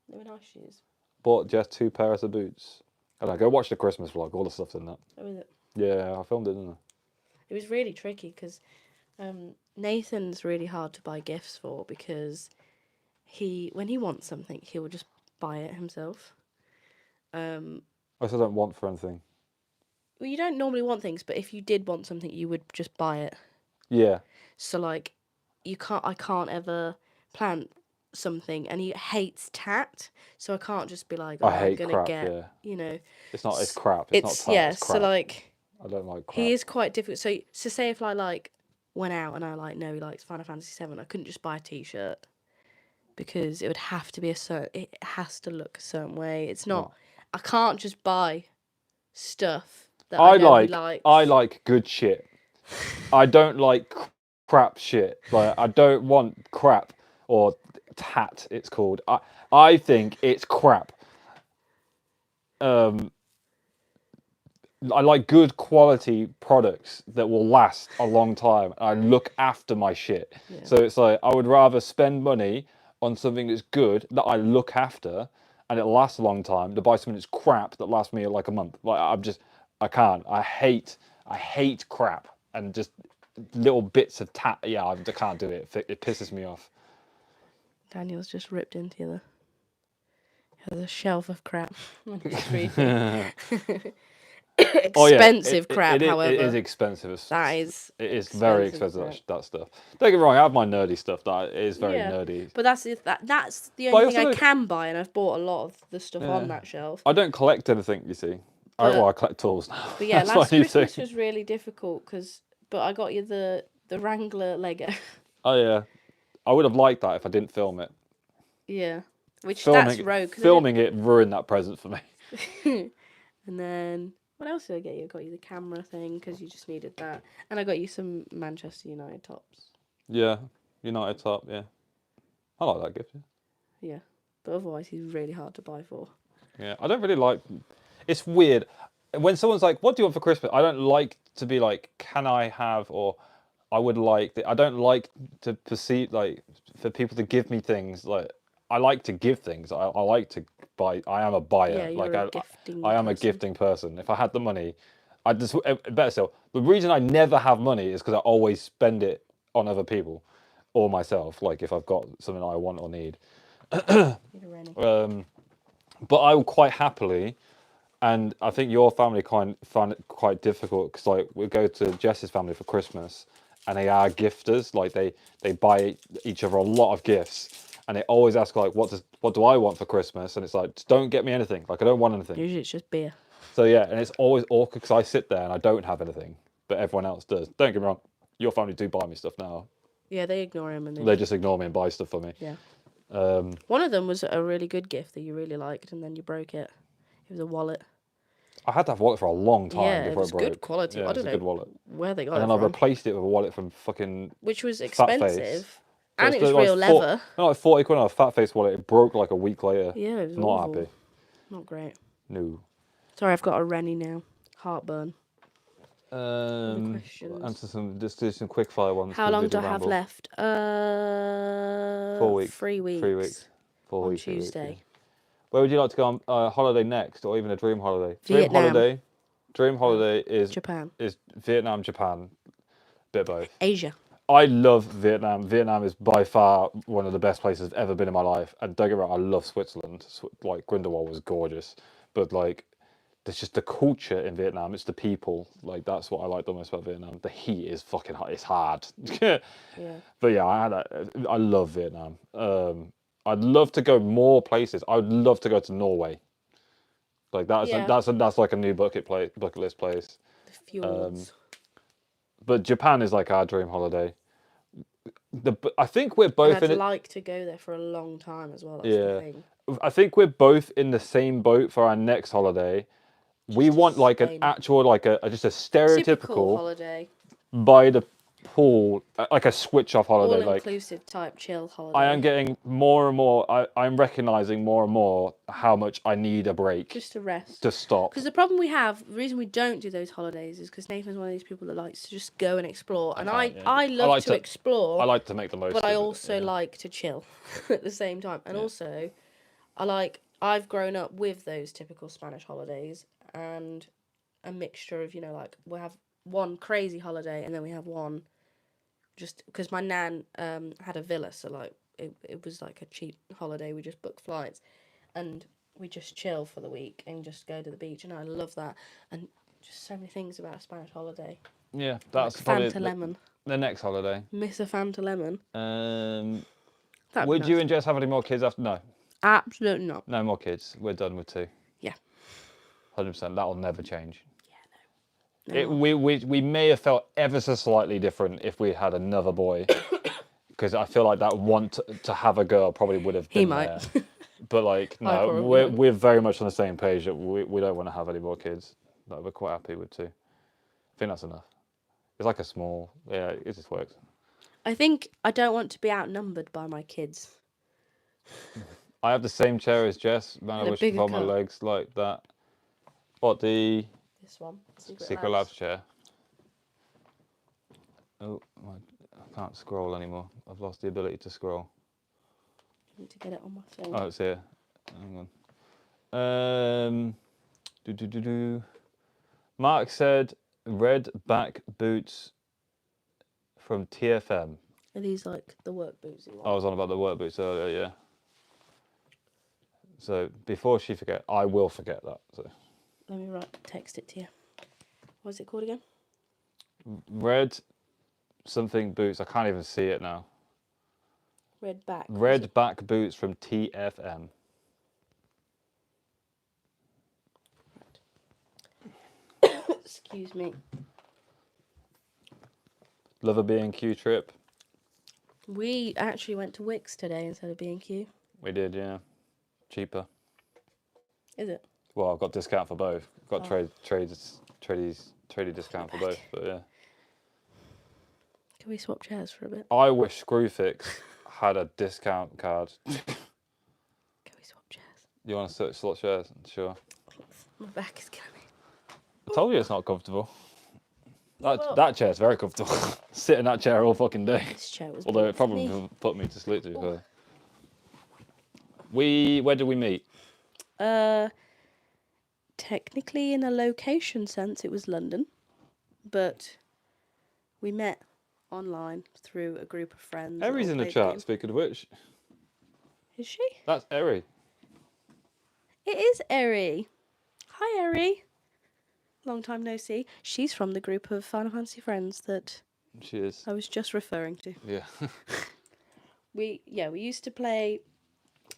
They were nice shoes. Bought just 2 pairs of boots. I don't know, go watch the Christmas vlog, all the stuff's in that. Oh, is it? Yeah, I filmed it, didn't I? It was really tricky because Nathan's really hard to buy gifts for because when he wants something, he will just buy it himself. I still don't want for anything. Well, you don't normally want things, but if you did want something, you would just buy it. Yeah. So I can't ever plan something, and he hates tat, so I can't just be like, I hate I'm gonna crap, get, yeah. It's crap. It's not tat, yeah. it's crap. So I don't like crap. he is quite difficult. So say if I went out and I know he likes Final Fantasy VII, I couldn't just buy a t-shirt because it would have to be it has to look a certain way. It's not. No. I can't just buy stuff that I know he likes. I like good shit. I don't like crap shit. I don't want crap or tat. It's called. I think it's crap. I like good quality products that will last a long time. I look after my shit. Yeah. So it's I would rather spend money on something that's good that I look after and it lasts a long time to buy something that's crap that lasts me a month. I can't. I hate crap and just little bits of tat. Yeah, I can't do it. It pisses me off. Daniel's just ripped into the shelf of crap. Expensive crap, however. It is expensive. It is very expensive, that stuff. Don't get me wrong, I have my nerdy stuff that is very nerdy. But that's the only thing I can buy, and I've bought a lot of the stuff on that shelf. I don't collect anything, you see. I collect tools now. But yeah, last Christmas was really difficult but I got you the Wrangler Lego. Oh yeah. I would have liked that if I didn't film it. Yeah. Which that's filming, rogue. filming it ruined that present for me. And then what else did I get you? I got you the camera thing because you just needed that, and I got you some Manchester United tops. Yeah, United top. Yeah, I like that gift. Yeah. Yeah, but otherwise he's really hard to buy for. Yeah, I don't really like. It's weird when someone's like, "What do you want for Christmas?" I don't like to be like, "Can I have?" or "I would like." I don't like to perceive like for people to give me things. Like I like to give things. I like to buy. I am a buyer. Yeah, you're like a gifting I am a person. gifting person. If I had the money, I just better still. The reason I never have money is because I always spend it on other people or myself. Like if I've got something I want or need. Need a Rennie. But I will quite happily, and I think your family find it quite difficult because like we go to Jess's family for Christmas, and they are gifters. Like they buy each other a lot of gifts, and they always ask like, what do I want for Christmas? And it's like, just don't get me anything. Like I don't want anything. Usually it's just beer. So yeah, and it's always awkward because I sit there and I don't have anything, but everyone else does. Don't get me wrong, your family do buy me stuff now. Yeah, they ignore him and They just ignore me and buy stuff for me. Yeah. One of them was a really good gift that you really liked, and then you broke it. It was a wallet. I had that wallet for a long time Yeah, it before was it broke. good quality. Yeah, I it's don't a good know wallet. where they got And it then I from. replaced it with a wallet from fucking Which was Fat expensive, Face. and it was like real leather. Like 40 quid on a Fat Face wallet. It broke like a week later. Yeah, it was Not awful. happy. Not great. No. Sorry, I've got a Rennie now. Heartburn. Answer just do some quick fire ones. How long do I have left? 4 weeks. 3 weeks. 3 weeks. 4 on weeks. Tuesday. Yeah. Where would you like to go on holiday next, or even a dream holiday? Vietnam. Dream holiday is Japan. Is Vietnam, Japan, bit both. Asia. I love Vietnam. Vietnam is by far one of the best places I've ever been in my life. And don't get me wrong, I love Switzerland. Like Grindelwald was gorgeous, but like, there's just the culture in Vietnam. It's the people. Like that's what I like the most about Vietnam. The heat is fucking hot. It's hard. Yeah. But yeah, I love Vietnam. I'd love to go more places. I would love to go to Norway. Like that's like a new bucket list place. The fjords. But Japan is like our dream holiday. I think we're both and in I'd it. like to go there for a long time as well. That's the thing. I think we're both in the same boat for our next holiday. We want like an actual, like just a stereotypical typical holiday by the pool, like a switch off holiday. All-inclusive type chill holiday. I am getting more and more. I'm recognizing more and more how much I need a break. Just to rest. To stop. Because the problem we have, the reason we don't do those holidays is because Nathan's one of these people that likes to just go and explore. And I love to explore. I like to make the most but of I it, also like to chill at the same time. And also, I've grown up with those typical Spanish holidays and a mixture of, like we'll have one crazy holiday and then we have one just because my nan had a villa, so like it was like a cheap holiday. We just booked flights and we just chill for the week and just go to the beach, and I love that. And just so many things about a Spanish holiday. Yeah, that's like probably Fanta lemon. The next holiday. Miss a Fanta lemon. Would you and Jess have any more kids after? No. Absolutely not. No more kids. We're done with 2. Yeah. 100%. That'll never change. Yeah, no. We may have felt ever so slightly different if we had another boy, because I feel like that want to have a girl probably would have been He might. there. But like no, we're very much on the same page that we don't want to have any more kids. Like, we're quite happy with 2. I think that's enough. It's like a small, it just works. I think I don't want to be outnumbered by my kids. I have the same chair as Jess. Man, I And a wish I could bigger hold my cup. legs like that. What, the This one. Secret Labs chair? Oh, I can't scroll anymore. I've lost the ability to scroll. I need to get it on my phone. Oh, it's here. Hang on. Mark said red back boots from TFM. Are these like the work boots you want? I was on about the work boots earlier, yeah. So before she forget, I will forget that. So Let me text it to you. What's it called again? red something boots. I can't even see it now. Red back. Red back boots from TFM. Excuse me. Love a B&Q trip. We actually went to Wix today instead of B&Q. We did, yeah. cheaper. Is it? Well, I've got discount for both. Got Oh. tradie discount for both. But yeah, Can we swap chairs for a bit? I wish Screwfix had a discount card. Can we swap chairs? You want to slot chairs? Sure. My back is killing me. I told you it's not comfortable. Well, That chair's very comfortable. Sit in that chair all fucking day. this chair was Although built it for probably me. put me to sleep. To be fair. Where did we meet? Technically, in a location sense, it was London, but we met online through a group of friends. that Eri's all in the played chat. game. Speaking of which, Is she? that's Eri. It is Eri. Hi, Eri. Long time no see. She's from the group of Final Fantasy friends that She is. I was just referring to. Yeah. We used to play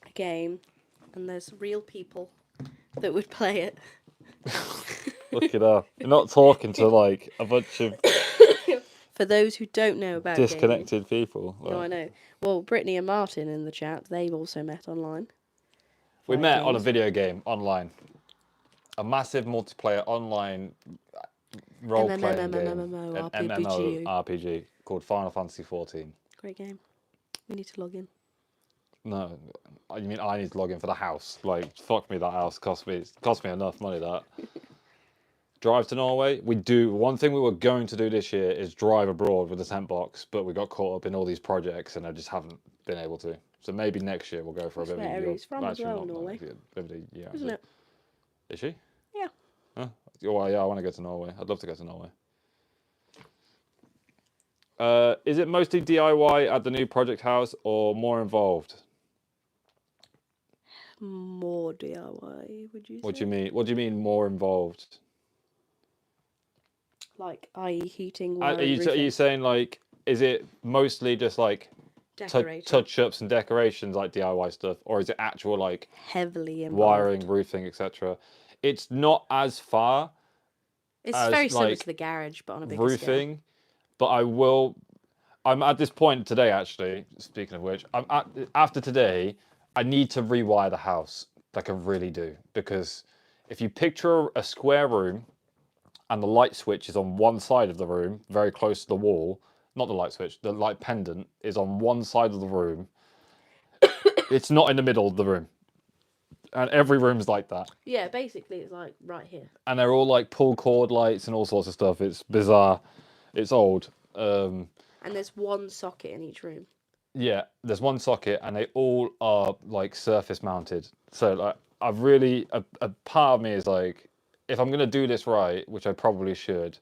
a game, and there's real people that would play it. Look it up. You're not talking to like a bunch of For those who don't know about disconnected people. gaming, no, I know. Well, Brittany and Martin in the chat, they've also met online. We via met on a games. video game online. A massive multiplayer online role-playing game. MMO, An RPG. MMORPG called Final Fantasy 14. Great game. We need to log in. No, you mean I need to log in for the house? Like, fuck me, that house cost me enough money. That drive to Norway. One thing we were going to do this year is drive abroad with the tent box, but we got caught up in all these projects and I just haven't been able to. So maybe next year we'll go for That's a bit of where a Eri's from as well, Norway. Isn't it? Is she? Yeah. Huh? Well, yeah, I want to go to Norway. I'd love to go to Norway. Is it mostly DIY at the new project house or more involved? More DIY, would you say? What do you mean? What do you mean more involved? Like, i.e. heating, Are wiring, you roofing, saying like, is it mostly just like decorating. touch-ups and decorations like DIY stuff, or is it actual like Heavily involved. wiring, roofing, etc.? It's not as far It's as, very similar like, to the garage, but on a bigger scale. roofing, but I'm at this point today, actually, speaking of which, after today, I need to rewire the house, like I really do, because if you picture a square room and the light switch is on one side of the room, very close to the wall, not the light switch, the light pendant is on one side of the room, it's not in the middle of the room. And every room's like that. Yeah, basically it's like right here. And they're all like pull cord lights and all sorts of stuff. It's bizarre. It's old. And there's one socket in each room. Yeah, there's one socket and they all are like surface mounted. So like I've really, a part of me is like, if I'm going to do this right, which I probably should,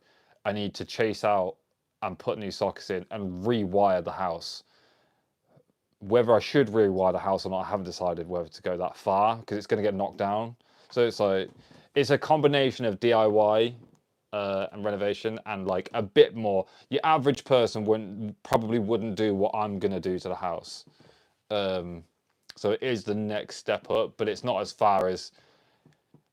I need to chase out and put new sockets in and rewire the house. Whether I should rewire the house or not, I haven't decided whether to go that far because it's going to get knocked down. So it's like, it's a combination of DIY and renovation and like a bit more. Your average person probably wouldn't do what I'm going to do to the house. So it is the next step up, but it's not as far as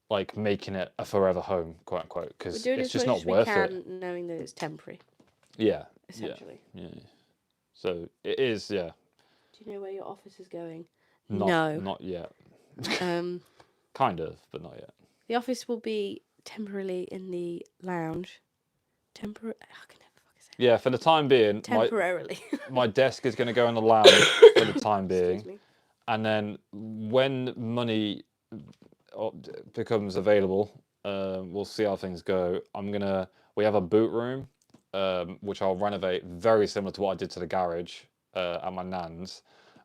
like making it a forever home, quote unquote, because it's just not worth it. Knowing that it's temporary. Yeah. Essentially. Yeah. So it is, yeah. Do you know where your office is going? Not yet. Um, Kind of, but not yet. the office will be temporarily in the lounge. I can never fucking say it. Yeah, for the time being, Temporarily. my desk is going to go in the lounge for the time being. Excuse me. And then when money becomes available, we'll see how things go. We have a boot room, which I'll renovate very similar to what I did to the garage at my nan's.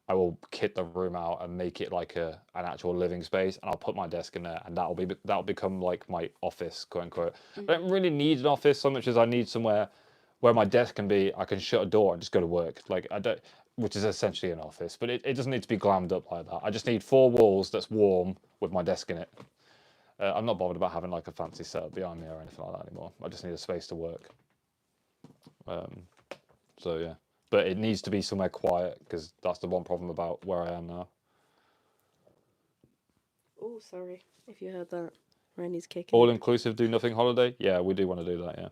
I will kit the room out and make it like an actual living space, and I'll put my desk in there, and that'll become like my office, quote unquote. Mm-hmm. I don't really need an office so much as I need somewhere where my desk can be. I can shut a door and just go to work. Like I don't, which is essentially an office, but it doesn't need to be glammed up like that. I just need 4 walls that's warm with my desk in it. I'm not bothered about having like a fancy setup behind me or anything like that anymore. I just need a space to work. So yeah. But it needs to be somewhere quiet because that's the one problem about where I am now. Oh, sorry if you heard that. Rainey's kicking. All inclusive, do nothing holiday? Yeah, we do want to do that, yeah.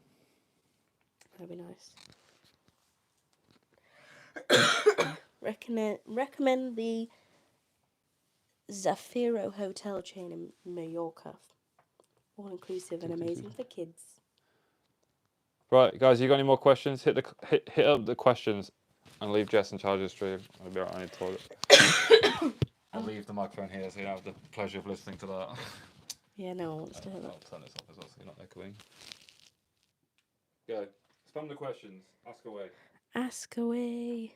That'd be nice. Recommend the Zafiro hotel chain in Mallorca. All inclusive and amazing for kids. Right, guys, you got any more questions? Hit up the questions and leave Jess in charge of the stream. I'll be right. I need to toilet. I'll leave the microphone here so you have the pleasure of listening to that. Yeah, no one wants to hear that. I'll turn this off as well so you're not echoing. Go. Spam the questions. Ask away. Ask away.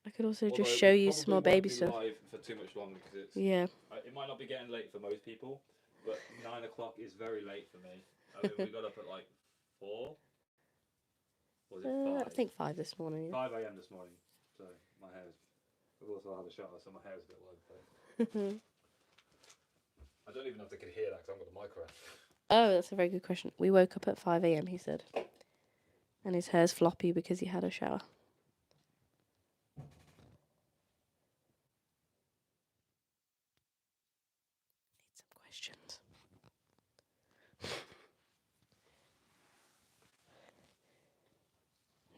I could also Although just we show you probably some more won't baby be stuff. live for too much longer because it's. Yeah. It might not be getting late for most people, but 9 o'clock is very late for me. I mean, we got up at like 4. Or was it 5? I think 5 this morning. Yeah. 5 a.m. this morning. So my hair's. I've also had a shower, so my hair's a bit low. I don't even know if they could hear that because I've got the microphone. Oh, that's a very good question. We woke up at 5 a.m., he said. And his hair's floppy because he had a shower. Need some questions.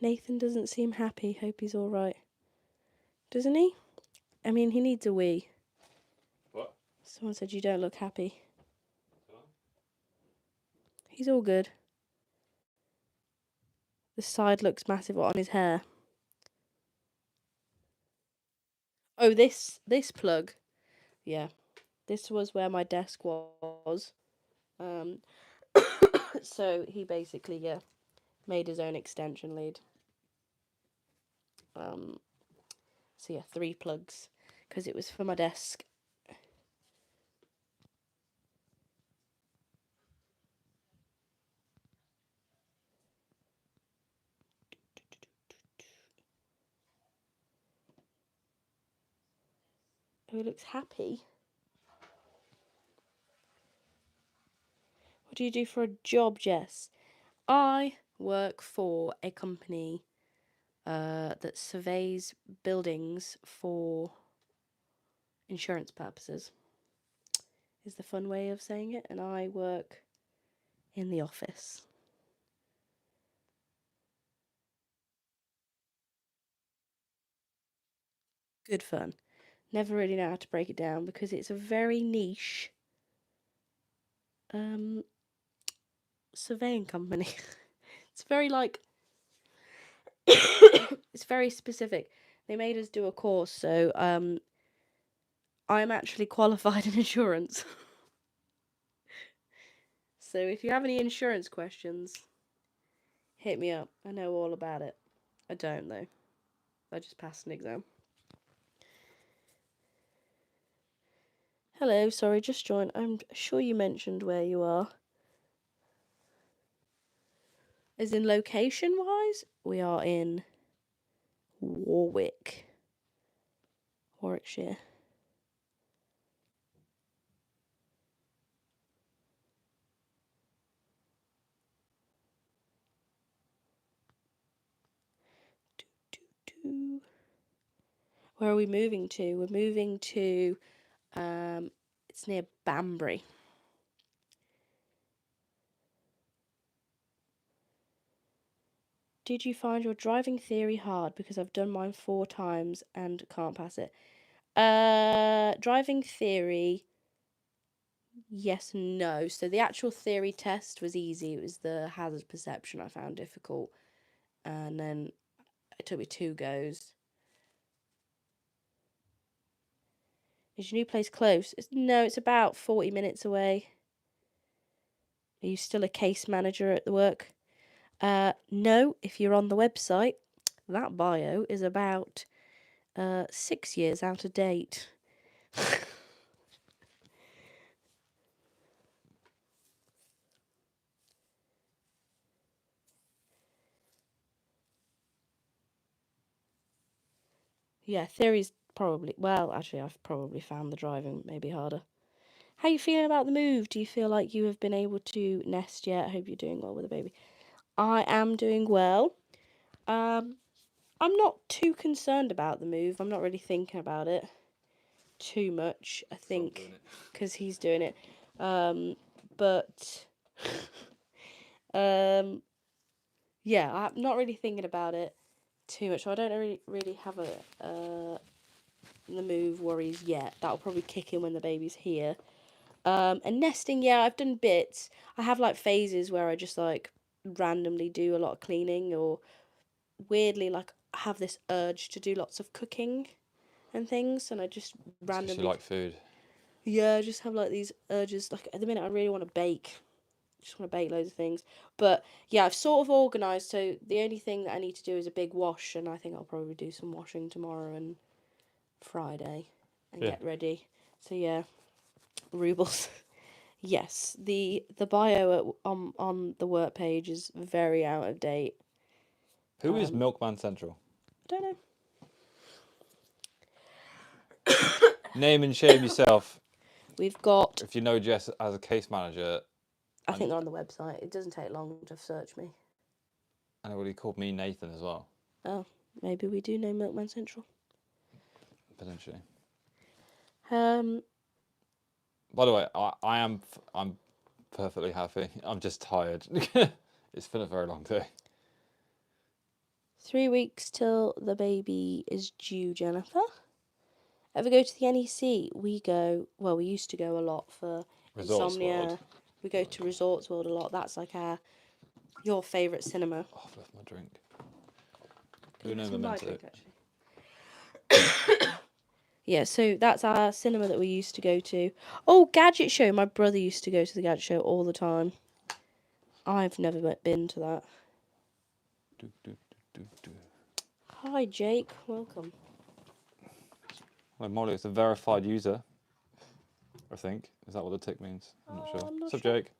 Nathan doesn't seem happy. Hope he's all right. Doesn't he? I mean, he needs a wee. What? Someone said you don't look happy. Huh? He's all good. The side looks massive on his hair. Oh, this plug. Yeah. This was where my desk was. So he basically, yeah, made his own extension lead. So yeah, 3 plugs because it was for my desk. Oh, he looks happy. What do you do for a job, Jess? I work for a company that surveys buildings for insurance purposes. Is the fun way of saying it. And I work in the office. Good fun. Never really know how to break it down because it's a very niche surveying company. It's very like it's very specific. They made us do a course, so I'm actually qualified in insurance. So if you have any insurance questions, hit me up. I know all about it. I don't though. I just passed an exam. Hello, sorry, just joined. I'm sure you mentioned where you are. As in location-wise, we are in Warwickshire. Where are we moving to? We're moving to, it's near Banbury. Did you find your driving theory hard? Because I've done mine 4 times and can't pass it. Driving theory, yes and no. So the actual theory test was easy. It was the hazard perception I found difficult. And then it took me 2 goes. Is your new place close? No, it's about 40 minutes away. Are you still a case manager at the work? No, if you're on the website, that bio is about 6 years out of date. Yeah, theory's probably... Well, actually, I've probably found the driving maybe harder. How are you feeling about the move? Do you feel like you have been able to nest yet? I hope you're doing well with the baby. I am doing well. I'm not too concerned about the move. I'm not really thinking about it too much, I think, because he's doing it. But yeah, I'm not really thinking about it too much. So I don't really have a the move worries yet. That'll probably kick in when the baby's here. And nesting, yeah, I've done bits. I have like phases where I just like randomly do a lot of cleaning, or weirdly like have this urge to do lots of cooking and things, and I just Because you randomly like food. I just have like these urges. Like at the minute, I really want to bake. Just want to bake loads of things. But yeah, I've sort of organised. So the only thing that I need to do is a big wash, and I think I'll probably do some washing tomorrow and Friday and Yeah. get ready. So yeah, rubles. Yes, the bio on the work page is very out of date. Who is Milkman Central? I don't know. Name and shame yourself. We've got. If you know Jess as a case manager, I think they're on the website. It doesn't take long to search me. and everybody called me Nathan as well, Oh, maybe we do know Milkman Central. potentially. Um, By the way, I'm perfectly happy. I'm just tired. It's been a very long day. 3 weeks till the baby is due, Jennifer. Ever go to the NEC? We used to go a lot for Resorts insomnia. World. We go to Resorts World a lot. That's like your favourite cinema. Oh, I've left my drink. Can you Uno have some light momento. drink, actually? Yeah, so that's our cinema that we used to go to. Oh, Gadget Show. My brother used to go to the Gadget Show all the time. I've never been to that. Do, do, do, do. Hi, Jake. Welcome. Well, Molly, it's a verified user, I think. Is that what the tick means? I'm not sure. I'm not What's up, sure. Jake?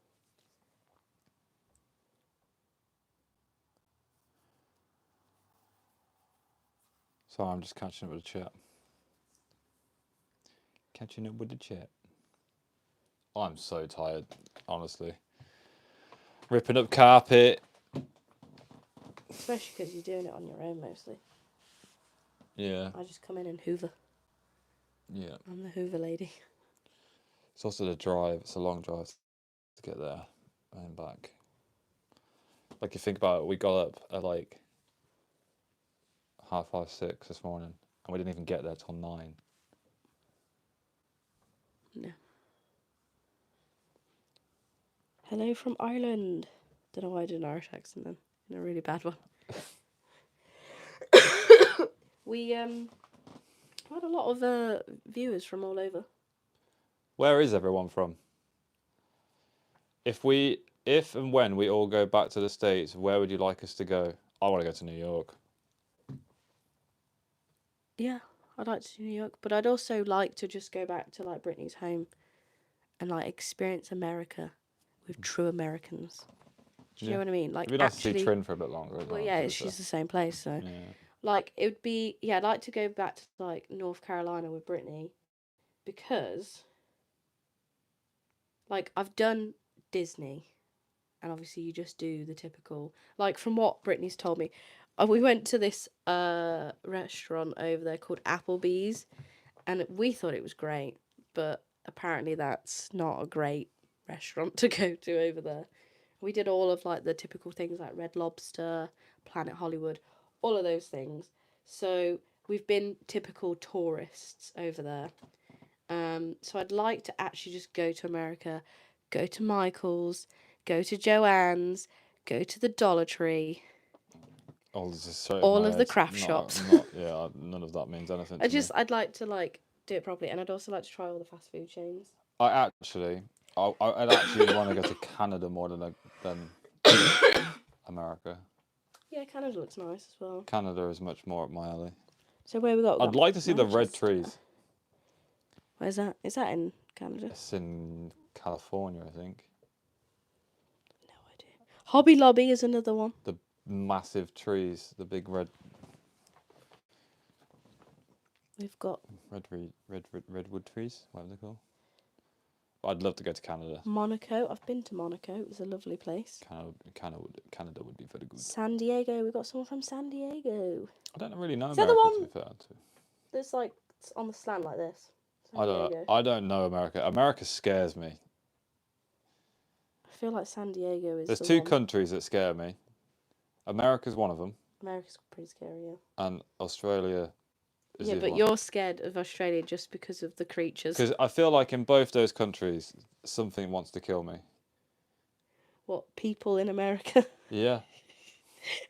Sorry, I'm just catching up with the chat. Catching up with the chat. I'm so tired, honestly. Ripping up carpet. Especially because you're doing it on your own mostly. Yeah. I just come in and hoover. Yeah. I'm the hoover lady. It's also the drive. It's a long drive to get there and back. Like, you think about it, we got up at like 6:30 this morning, and we didn't even get there till 9. No. Hello from Ireland. Don't know why I did an Irish accent then. In a really bad one. We had a lot of viewers from all over. Where is everyone from? If and when we all go back to the States, where would you like us to go? I want to go to New York. Yeah, I'd like to do New York, but I'd also like to just go back to like Brittany's home and like experience America with true Americans. Do you know what I mean? Like, it'd be nice actually, to see Trin for a bit longer. Well, yeah, she's the same place, so Yeah. like it would be. Yeah, I'd like to go back to like North Carolina with Brittany, because like I've done Disney, and obviously you just do the typical. Like from what Brittany's told me, we went to this restaurant over there called Applebee's, and we thought it was great, but apparently that's not a great restaurant to go to over there. We did all of like the typical things like Red Lobster, Planet Hollywood, all of those things. So we've been typical tourists over there. So I'd like to actually just go to America, go to Michael's, go to Joann's, go to the Dollar Tree. All of the craft shops. None of that means anything. I'd like to like do it properly, and I'd also like to try all the fast food chains. I'd actually want to go to Canada more than America. Yeah, Canada looks nice as well. Canada is much more up my alley. So where we got? I'd like to see the red trees. Where's that? Is that in Canada? It's in California, I think. No idea. Hobby Lobby is another one. The massive trees, the big red. We've got redwood trees. What are they called? I'd love to go to Canada. Monaco. I've been to Monaco. It was a lovely place. Canada would be very good. San Diego. We got someone from San Diego. I don't really know Is that America, the one to be fair. that's like on the slant like this? I don't know America. America scares me. I feel like San Diego is. There's the two one. countries that scare me. America's one of them. America's pretty scary, yeah. And Australia is Yeah, the but one. you're scared of Australia just because of the creatures. Because I feel like in both those countries, something wants to kill me. What, people in America? Yeah.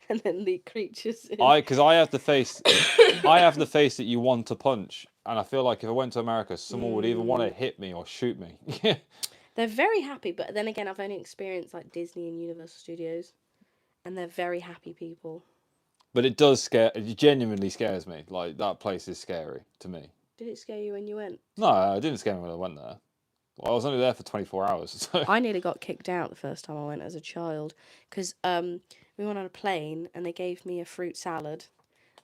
And then the creatures in... Because I have the face, that you want to punch, and I feel like if I went to America, someone would either want to hit me or shoot me. They're very happy, but then again, I've only experienced like Disney and Universal Studios, and they're very happy people. But it does scare. It genuinely scares me. Like that place is scary to me. Did it scare you when you went? No, it didn't scare me when I went there. Well, I was only there for 24 hours. So. I nearly got kicked out the first time I went as a child because we went on a plane and they gave me a fruit salad,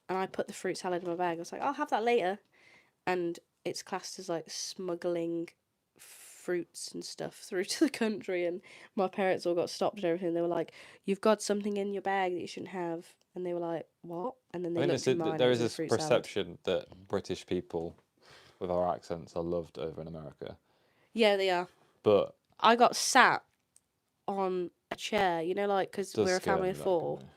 and I put the fruit salad in my bag. I was like, I'll have that later, and it's classed as like smuggling fruits and stuff through to the country, and my parents all got stopped and everything. They were like, "You've got something in your bag that you shouldn't have," and they were like, "What?" And then they looked in mine. There And is it was a this fruit perception that British people with our accents are loved over in America. Yeah, they are. But I got sat on a chair, you know, like, because does we're a scare family me of back, 4. doesn't it?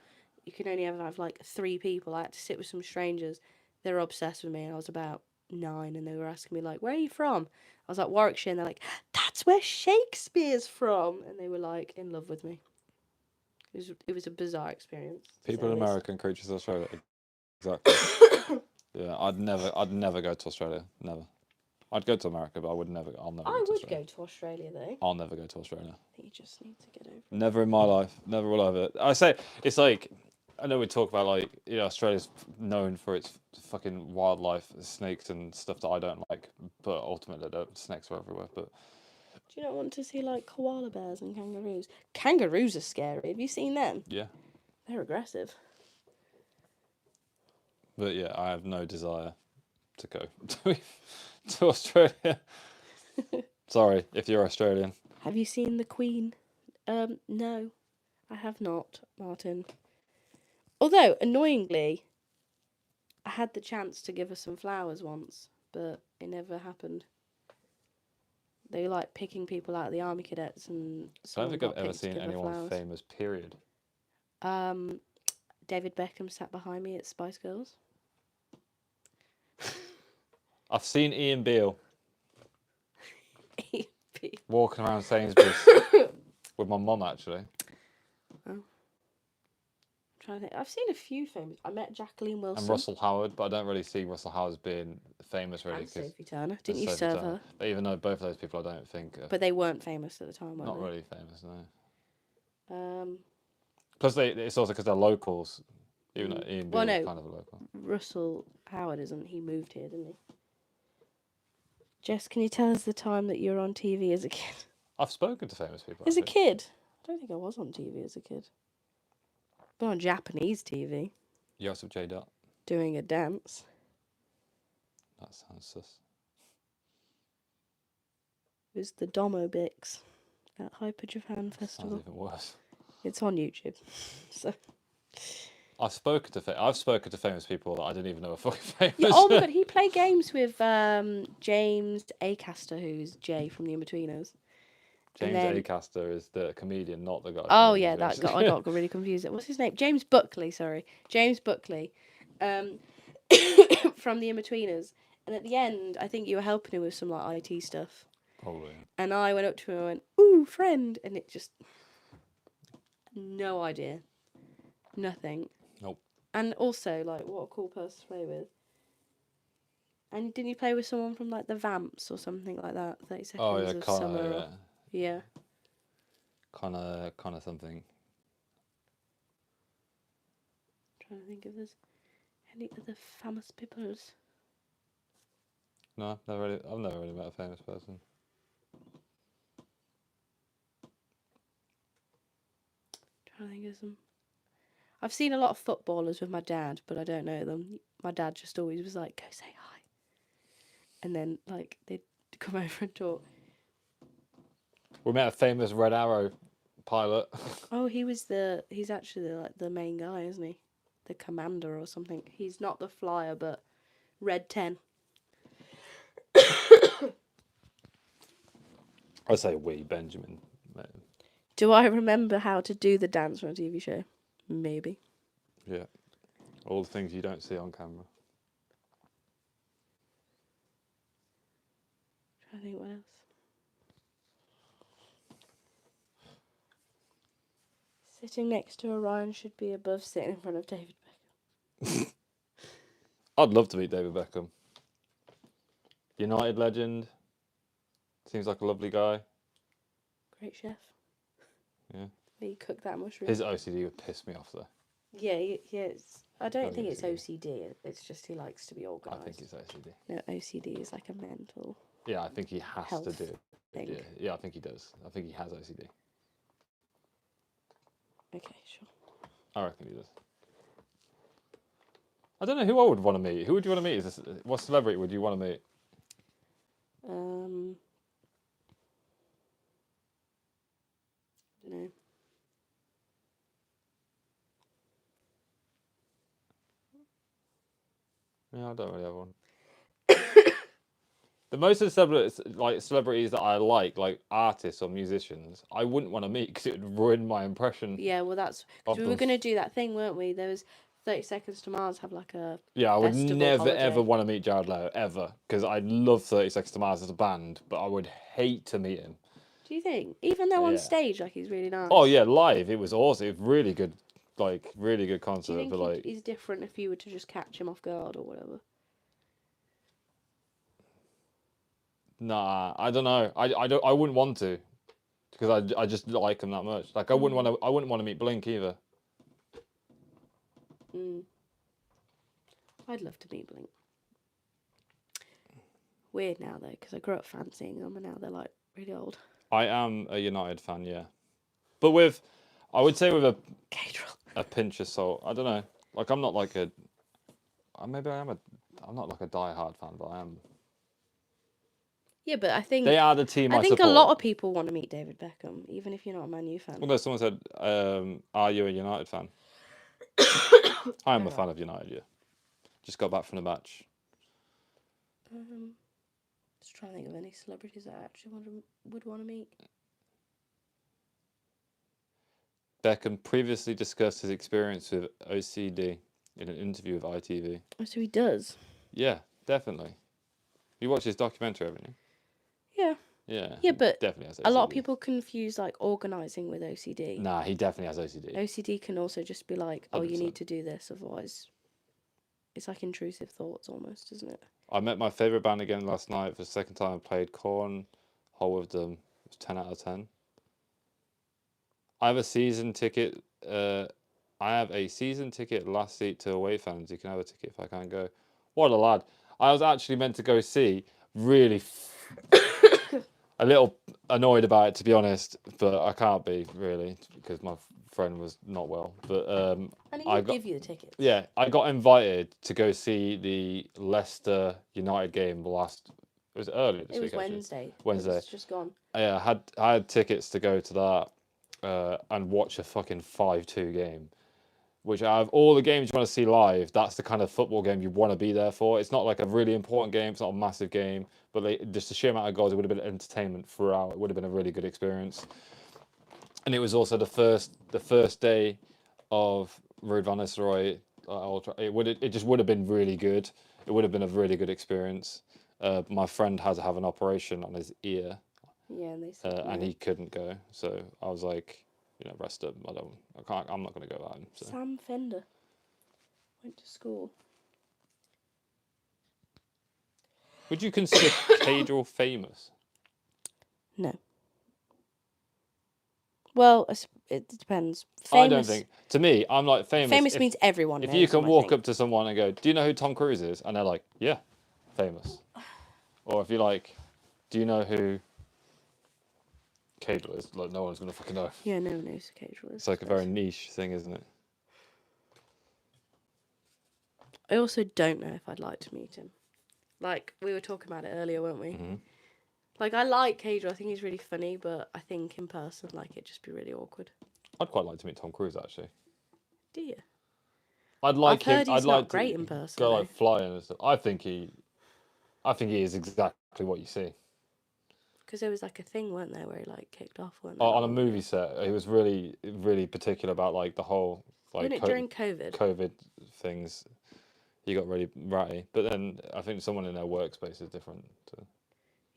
You can only ever have like 3 people. I had to sit with some strangers. They were obsessed with me, and I was about 9, and they were asking me like, "Where are you from?" I was like, "Warwickshire," and they're like, "That's where Shakespeare's from," and they were like in love with me. It was a bizarre experience. People in America and creatures of Australia. Exactly. Yeah, I'd never go to Australia. Never. I'd go to America, but I'll never I go to would Australia. go to Australia though. I'll never go to Australia. I think you just need to get over it. Never in my life. Never will I ever. I say it's like I know we talk about like Australia's known for its fucking wildlife, snakes and stuff that I don't like, but ultimately snakes are everywhere. But Do you not want to see like koala bears and kangaroos? Kangaroos are scary. Have you seen them? yeah. They're aggressive. But yeah, I have no desire to go to Australia. Sorry if you're Australian. Have you seen the Queen? No, I have not, Martin. Although, annoyingly, I had the chance to give her some flowers once, but it never happened. They were like picking people out of the army cadets, and I don't think I've ever seen anyone flowers. famous. Period. David Beckham sat behind me at Spice Girls. I've seen Ian Beale EP. walking around Sainsbury's with my mum actually. Oh. I'm trying to think. I've seen a few famous. I met Jacqueline Wilson. And Russell Howard, but I don't really see Russell Howard as being famous really. And Sophie Turner. Didn't you Sophie serve Turner. her? But even though both of those people I don't think are But they weren't famous at the time, were not they? really famous, no. Um, Plus it's also because they're locals, even though Ian Beale is kind of a local. Russell Howard isn't. He moved here, didn't he? Jess, can you tell us the time that you were on TV as a kid? I've spoken to famous people. As a kid? I don't think I was on TV as a kid. But on Japanese TV. Joseph J. Dot. Doing a dance. That sounds sus. It was the Domobix at Hyper Japan Festival. Sounds even worse. It's on YouTube. So. I've spoken to famous people that I didn't even know were fucking famous. Yeah, oh my god, he played games with James Acaster, who's Jay from The Inbetweeners. James Acaster is the comedian, not the guy. Oh yeah, that guy. I got really confused. What's his name? James Buckley. Sorry, James Buckley, from The Inbetweeners. And at the end, I think you were helping him with some like IT stuff. Probably. And I went up to him and went, "Ooh, friend," and it just no idea, nothing. Nope. And also, like, what a cool person to play with. And didn't you play with someone from like the Vamps or something like that? 30 Seconds of Summer. Kinda, Yeah. Kind of something. Trying to think if there's any other famous peoples. No, I've never really met a famous person. Trying to think of some. I've seen a lot of footballers with my dad, but I don't know them. My dad just always was like, "Go say hi," and then like they'd come over and talk. We met a famous Red Arrow pilot. Oh, he's actually the main guy, isn't he? The commander or something. He's not the flyer, but Red 10. I say we, Benjamin. Do I remember how to do the dance from a TV show? Maybe. Yeah. All the things you don't see on camera. trying to think what else. Sitting next to Orion should be above sitting in front of David Beckham. I'd love to meet David Beckham. United legend. Seems like a lovely guy. Great chef. Yeah. He cooked that mushroom. His OCD would piss me off though. Yeah, I don't think it's OCD. OCD. It's just he likes to be organised. I think it's OCD. No, OCD is like a mental. Yeah, I think he has to Health do it. thing. Yeah, I think he does. I think he has OCD. Okay, sure. I reckon he does. I don't know who I would want to meet. Who would you want to meet? What celebrity would you want to meet? I don't know. Yeah, I don't really have one. The most of the celebrities that I like artists or musicians, I wouldn't want to meet because it would ruin my impression. Yeah, well, that's because we were going to do that thing, weren't we? There was 30 Seconds to Mars have like a Yeah, I would festival never holiday. ever want to meet Jared Leto ever because I love 30 Seconds to Mars as a band, but I would hate to meet him. Do you think? Even though on Yeah. stage, like, he's really nice. Oh yeah, live it was awesome. It was really good, really good Do concert. you think But like, he's different if you were to just catch him off guard or whatever? nah, I don't know. I wouldn't want to because I just like him that much. Like I wouldn't want to meet Blink either. I'd love to meet Blink. Weird now though, because I grew up fancying them, and now they're like really old. I am a United fan, yeah, but I would say with a pinch of salt. I don't know. Like I'm not like maybe I am I'm not like a die-hard fan, but I am. Yeah, but I think They are the team I think support. a lot of people want to meet David Beckham, even if you're not a Man U fan. Well, no, someone said, "Are you a United fan?" I am a fan of United. Yeah, just got back from the match. Just trying to think of any celebrities that I actually would want to meet. Beckham previously discussed his experience with OCD in an interview with ITV. Oh, so he does? Yeah, definitely. You watched his documentary, haven't you? Yeah. Yeah. Yeah, but definitely has OCD. a lot of people confuse like organising with OCD. Nah, he definitely has OCD. OCD can also just be like, oh, 100%. you need to do this, otherwise it's like intrusive thoughts almost, isn't it? I met my favourite band again last night for the second time. I played Corn, whole with them. It was 10 out of 10. I have a season ticket. Last seat to away fans. You can have a ticket if I can't go. What a lad! I was actually meant to go see. Really, a little annoyed about it, to be honest, but I can't be really because my friend was not well. But I give you the tickets. Yeah, I got invited to go see the Leicester United game last. It was earlier this week. It was Wednesday. Wednesday. It's just gone. Yeah, I had tickets to go to that and watch a fucking 5-2 game. Which out of all the games you want to see live, that's the kind of football game you want to be there for. It's not like a really important game. It's not a massive game, but just the sheer amount of goals, it would have been entertainment throughout. It would have been a really good experience. And it was also the first day of Ruud van Nistelrooy Ultra. It just would have been really good. It would have been a really good experience. My friend had to have an operation on his ear. Yeah, and they said and he couldn't go. So I was like, rest him. I'm not going to go without him. So. Sam Fender went to school. Would you consider Cadrell famous? No. Well, it depends. I don't think. To me, I'm like famous. Famous means everyone knows. If you can walk up to someone and go, "Do you know who Tom Cruise is?" and they're like, "Yeah, famous," or if you're like, "Do you know who Cadrell is?" Like, no one's gonna fucking know. Yeah, no one knows who Cadrell is. It's like a very niche thing, isn't it? I also don't know if I'd like to meet him. Like, we were talking about it earlier, weren't we? Mm-hmm. Like, I like Cadrell. I think he's really funny, but I think in person, like, it'd just be really awkward. I'd quite like to meet Tom Cruise, actually. Do you? I'd like I've heard him. he's I'd not like great to in person. go like flying and stuff. I think he is exactly what you see. Because there was like a thing, weren't there, where he like kicked off, weren't Oh, there? on a movie set, he was really, really particular about like the whole like Wasn't it during COVID? COVID things. He got really ratty, but then I think someone in their workspace is different.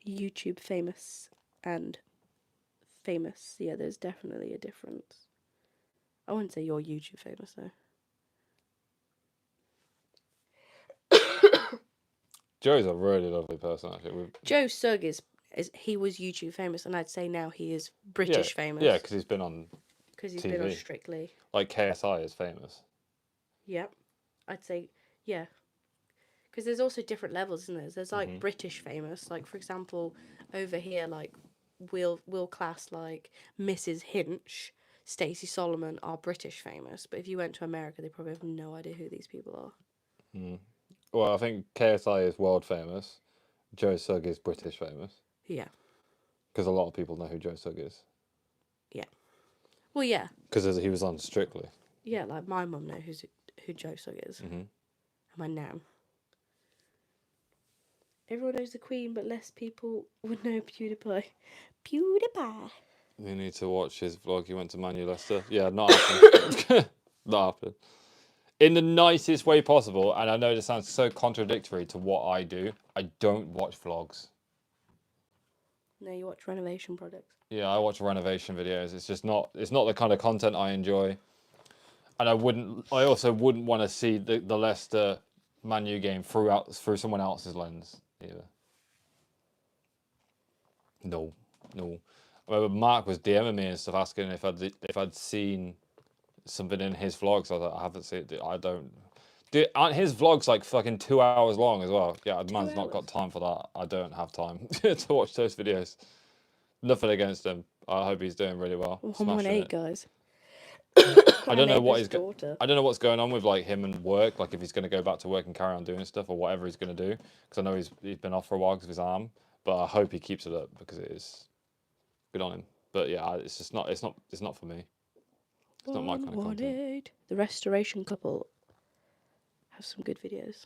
YouTube famous and famous. Yeah, there's definitely a difference. I wouldn't say you're YouTube famous though. Joe's a really lovely person, actually. Joe Sugg is he was YouTube famous, and I'd say now he is British famous. Yeah, because he's been on because he's TV. been on Strictly. Like KSI is famous. Yep, I'd say yeah. Because there's also different levels, isn't there? There's like British famous, like for example, over here, like we'll class like Mrs. Hinch, Stacey Solomon are British famous, but if you went to America, they probably have no idea who these people are. Well, I think KSI is world famous. Joe Sugg is British famous. Yeah. Because a lot of people know who Joe Sugg is. Yeah. Well, yeah. Because he was on Strictly. Yeah, like my mum knows who Joe Sugg is. Mm-hmm. And my nan. Everyone knows the Queen, but less people would know PewDiePie. PewDiePie. You need to watch his vlog. He went to Man U Leicester. Yeah, not happening. Not happening. In the nicest way possible, and I know this sounds so contradictory to what I do, I don't watch vlogs. No, you watch renovation projects. Yeah, I watch renovation videos. It's just not. It's not the kind of content I enjoy, and I also wouldn't want to see the Leicester Man U game through someone else's lens either. No. Well, Mark was DMing me and stuff, asking if I'd seen something in his vlogs. I was like, I haven't seen it. I don't. Aren't his vlogs like fucking 2 hours long as well? Yeah, the man's not got time for that. I don't have time to watch those videos. Nothing against him. I hope he's doing really well. 118 guys. I don't know what I don't know what's going on with like him and work. Like if he's going to go back to work and carry on doing stuff or whatever he's going to do. Because I know he's been off for a while because of his arm. But I hope he keeps it up because it is good on him. But yeah, it's just not. It's not for me. It's not my kind of content. The restoration couple have some good videos.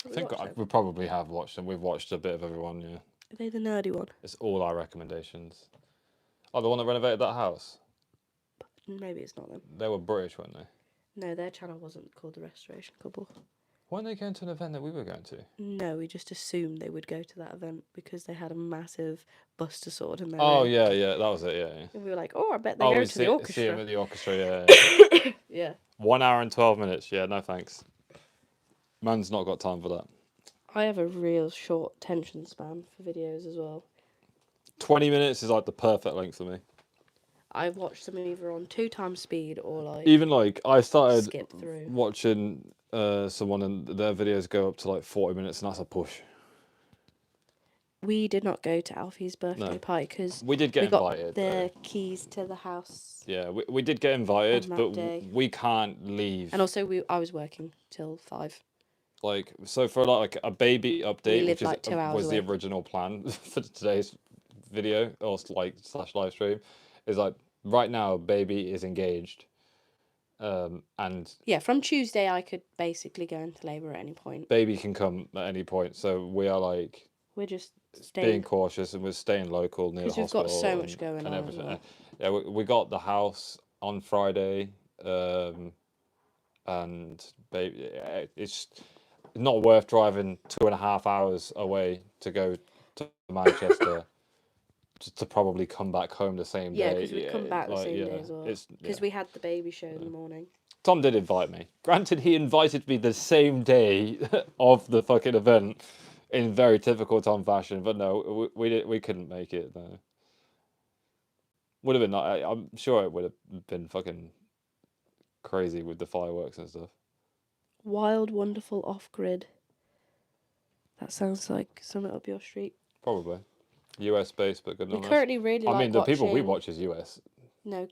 I think we probably have watched them. We've watched a bit of everyone. Yeah. Are they the nerdy one? It's all our recommendations. Oh, the one that renovated that house. Maybe it's not them. They were British, weren't they? No, their channel wasn't called the restoration couple. Weren't they going to an event that we were going to? No, we just assumed they would go to that event because they had a massive Buster sword in their Oh room. yeah, that was it. Yeah. And we were like, oh, I bet they go to the orchestra. See him at the orchestra. Yeah. Yeah. 1 hour and 12 minutes. Yeah, no thanks. Man's not got time for that. I have a real short attention span for videos as well. 20 minutes is like the perfect length for me. I watch them either on 2 times speed or like even like I started skip through. watching someone and their videos go up to like 40 minutes and that's a push. We did not go to Alfie's birthday party because we did get invited. Got the keys to the house. Yeah, we did get invited, but day. We can't leave. And also I was working till 5. Like so for like a baby update, which like 2 hours was away. the original plan for today's video or like / live stream, is like right now baby is engaged. And yeah, from Tuesday I could basically go into labour at any point. Baby can come at any point, so we are like we're just being cautious and we're staying local near the hospital. Because we've got so much going on. Everything. Well. Yeah, we got the house on Friday, and baby, it's not worth driving 2.5 hours away to go to Manchester. To probably come back home the same day. Yeah, because we come back the same day as well. Because we had the baby show in the morning. Tom did invite me. Granted, he invited me the same day of the fucking event in very typical Tom fashion, but no, we couldn't make it. No. Would have been. I'm sure it would have been fucking crazy with the fireworks and stuff. Wild, wonderful, off-grid. That sounds like something up your street. Probably. US based, but good enough. We currently really like I mean, the people we watch is US. No,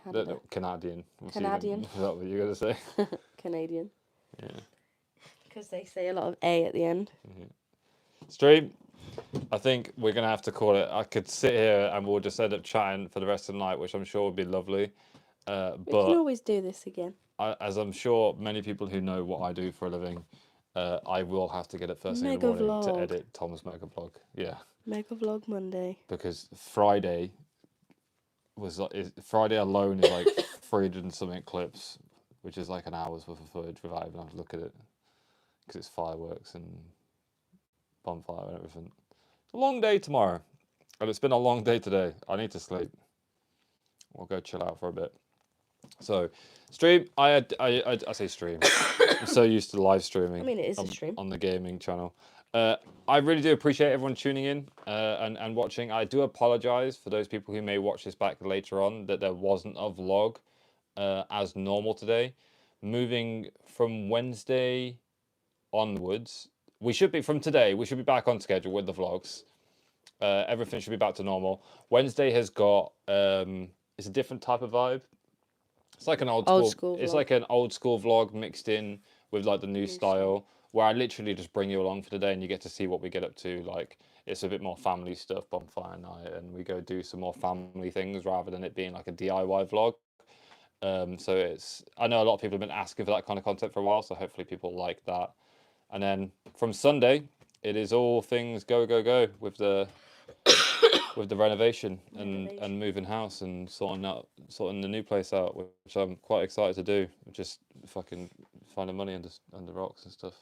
Canada. No, Canadian. Canadian. Is that what you're going to say? Canadian. Yeah. Because they say a lot of A at the end. Mm-hmm. Stream, I think we're going to have to call it. I could sit here and we'll just end up chatting for the rest of the night, which I'm sure would be lovely. We can always do this again. As I'm sure many people who know what I do for a living, I will have to get it first thing in the morning to edit Tom's mega vlog. Yeah. Mega vlog Monday. Because Friday alone is like 300 and something clips, which is like an hour's worth of footage without even having to look at it, because it's fireworks and bonfire and everything. a long day tomorrow. And it's been a long day today. I need to sleep. We'll go chill out for a bit. So, stream. I say stream. I'm so used to live streaming. I mean, it is a stream. On the gaming channel. I really do appreciate everyone tuning in and watching. I do apologize for those people who may watch this back later on that there wasn't a vlog as normal today. Moving from Wednesday onwards, we should be back on schedule with the vlogs. Everything should be back to normal. Wednesday has got it's a different type of vibe. It's like an old school it's vlog. like an old school vlog mixed in with like the new style, where I literally just bring you along for the day and you get to see what we get up to. Like, it's a bit more family stuff, bonfire night, and we go do some more family things rather than it being like a DIY vlog. So I know a lot of people have been asking for that kind of content for a while, so hopefully people like that. And then from Sunday, it is all things go with the renovation and moving house and sorting the new place out, which I'm quite excited to do. Just fucking finding money under rocks and stuff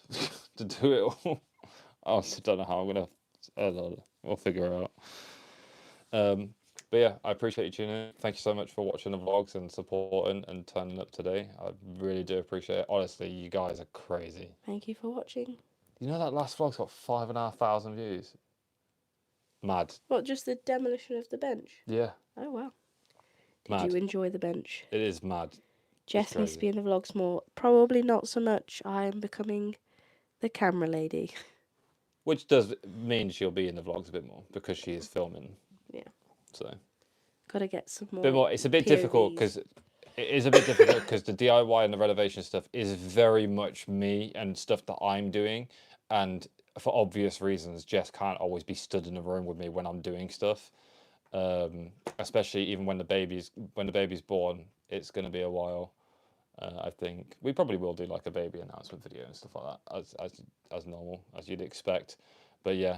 to do it all. I also don't know how I'm gonna. I don't know. We'll figure it out. But yeah, I appreciate you tuning in. Thank you so much for watching the vlogs and supporting and turning up today. I really do appreciate it. Honestly, you guys are crazy. Thank you for watching. You know that last vlog's got 5,500 views. Mad. What, just the demolition of the bench? Yeah. Oh, wow. Did Mad. you enjoy the bench? It is mad. Jess needs to be in the vlogs more. Probably not so much. I am becoming the camera lady. Which does mean she'll be in the vlogs a bit more because she is filming. Yeah. So. Gotta get some more. Bit more. It's a bit difficult because the DIY and the renovation stuff is very much me and stuff that I'm doing, and for obvious reasons, Jess can't always be stood in the room with me when I'm doing stuff. Especially even when the baby's born, it's going to be a while. I think we probably will do like a baby announcement video and stuff like that, as normal, as you'd expect. But yeah,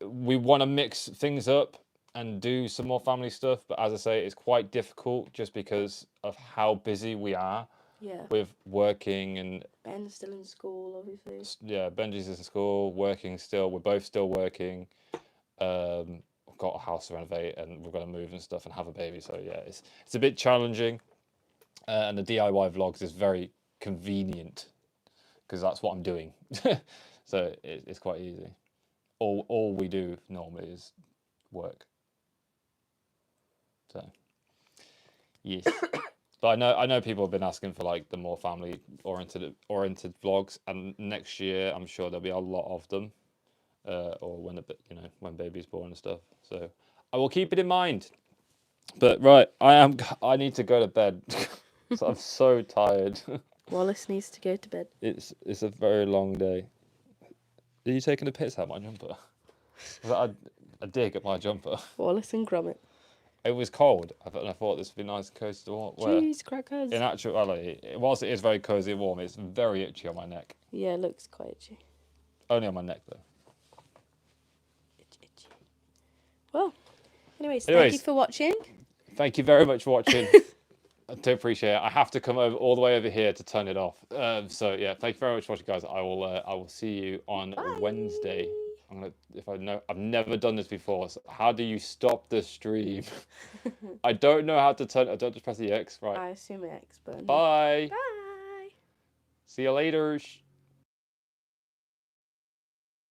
we want to mix things up and do some more family stuff. But as I say, it's quite difficult just because of how busy we are. Yeah. With working and Ben's still in school, obviously. Yeah, Benji's in school, working still. We're both still working. We've got a house to renovate and we're going to move and stuff and have a baby. So yeah, it's a bit challenging. And the DIY vlogs is very convenient because that's what I'm doing. So it's quite easy. All we do normally is work. So yes. But I know people have been asking for like the more family oriented vlogs, and next year I'm sure there'll be a lot of them, or when baby's born and stuff. So I will keep it in mind. But right, I need to go to bed. So I'm so tired. Wallace needs to go to bed. It's a very long day. Are you taking a piss at my jumper? Was that a dig at my jumper? Wallace and Gromit. It was cold, and I thought this would be nice and cozy to wear. Jeez, crackers. In actuality, whilst it is very cozy and warm, it's very itchy on my neck. Yeah, it looks quite itchy. Only on my neck, though. Itchy. Well, anyways, thank you for watching. Thank you very much for watching. I do appreciate it. I have to come all the way over here to turn it off. So yeah, thank you very much for watching, guys. I will see you on Wednesday. I've never done this before. So how do you stop the stream? I don't know how to turn. I don't just press the X, right? I assume the X button. Bye. Bye. See you later.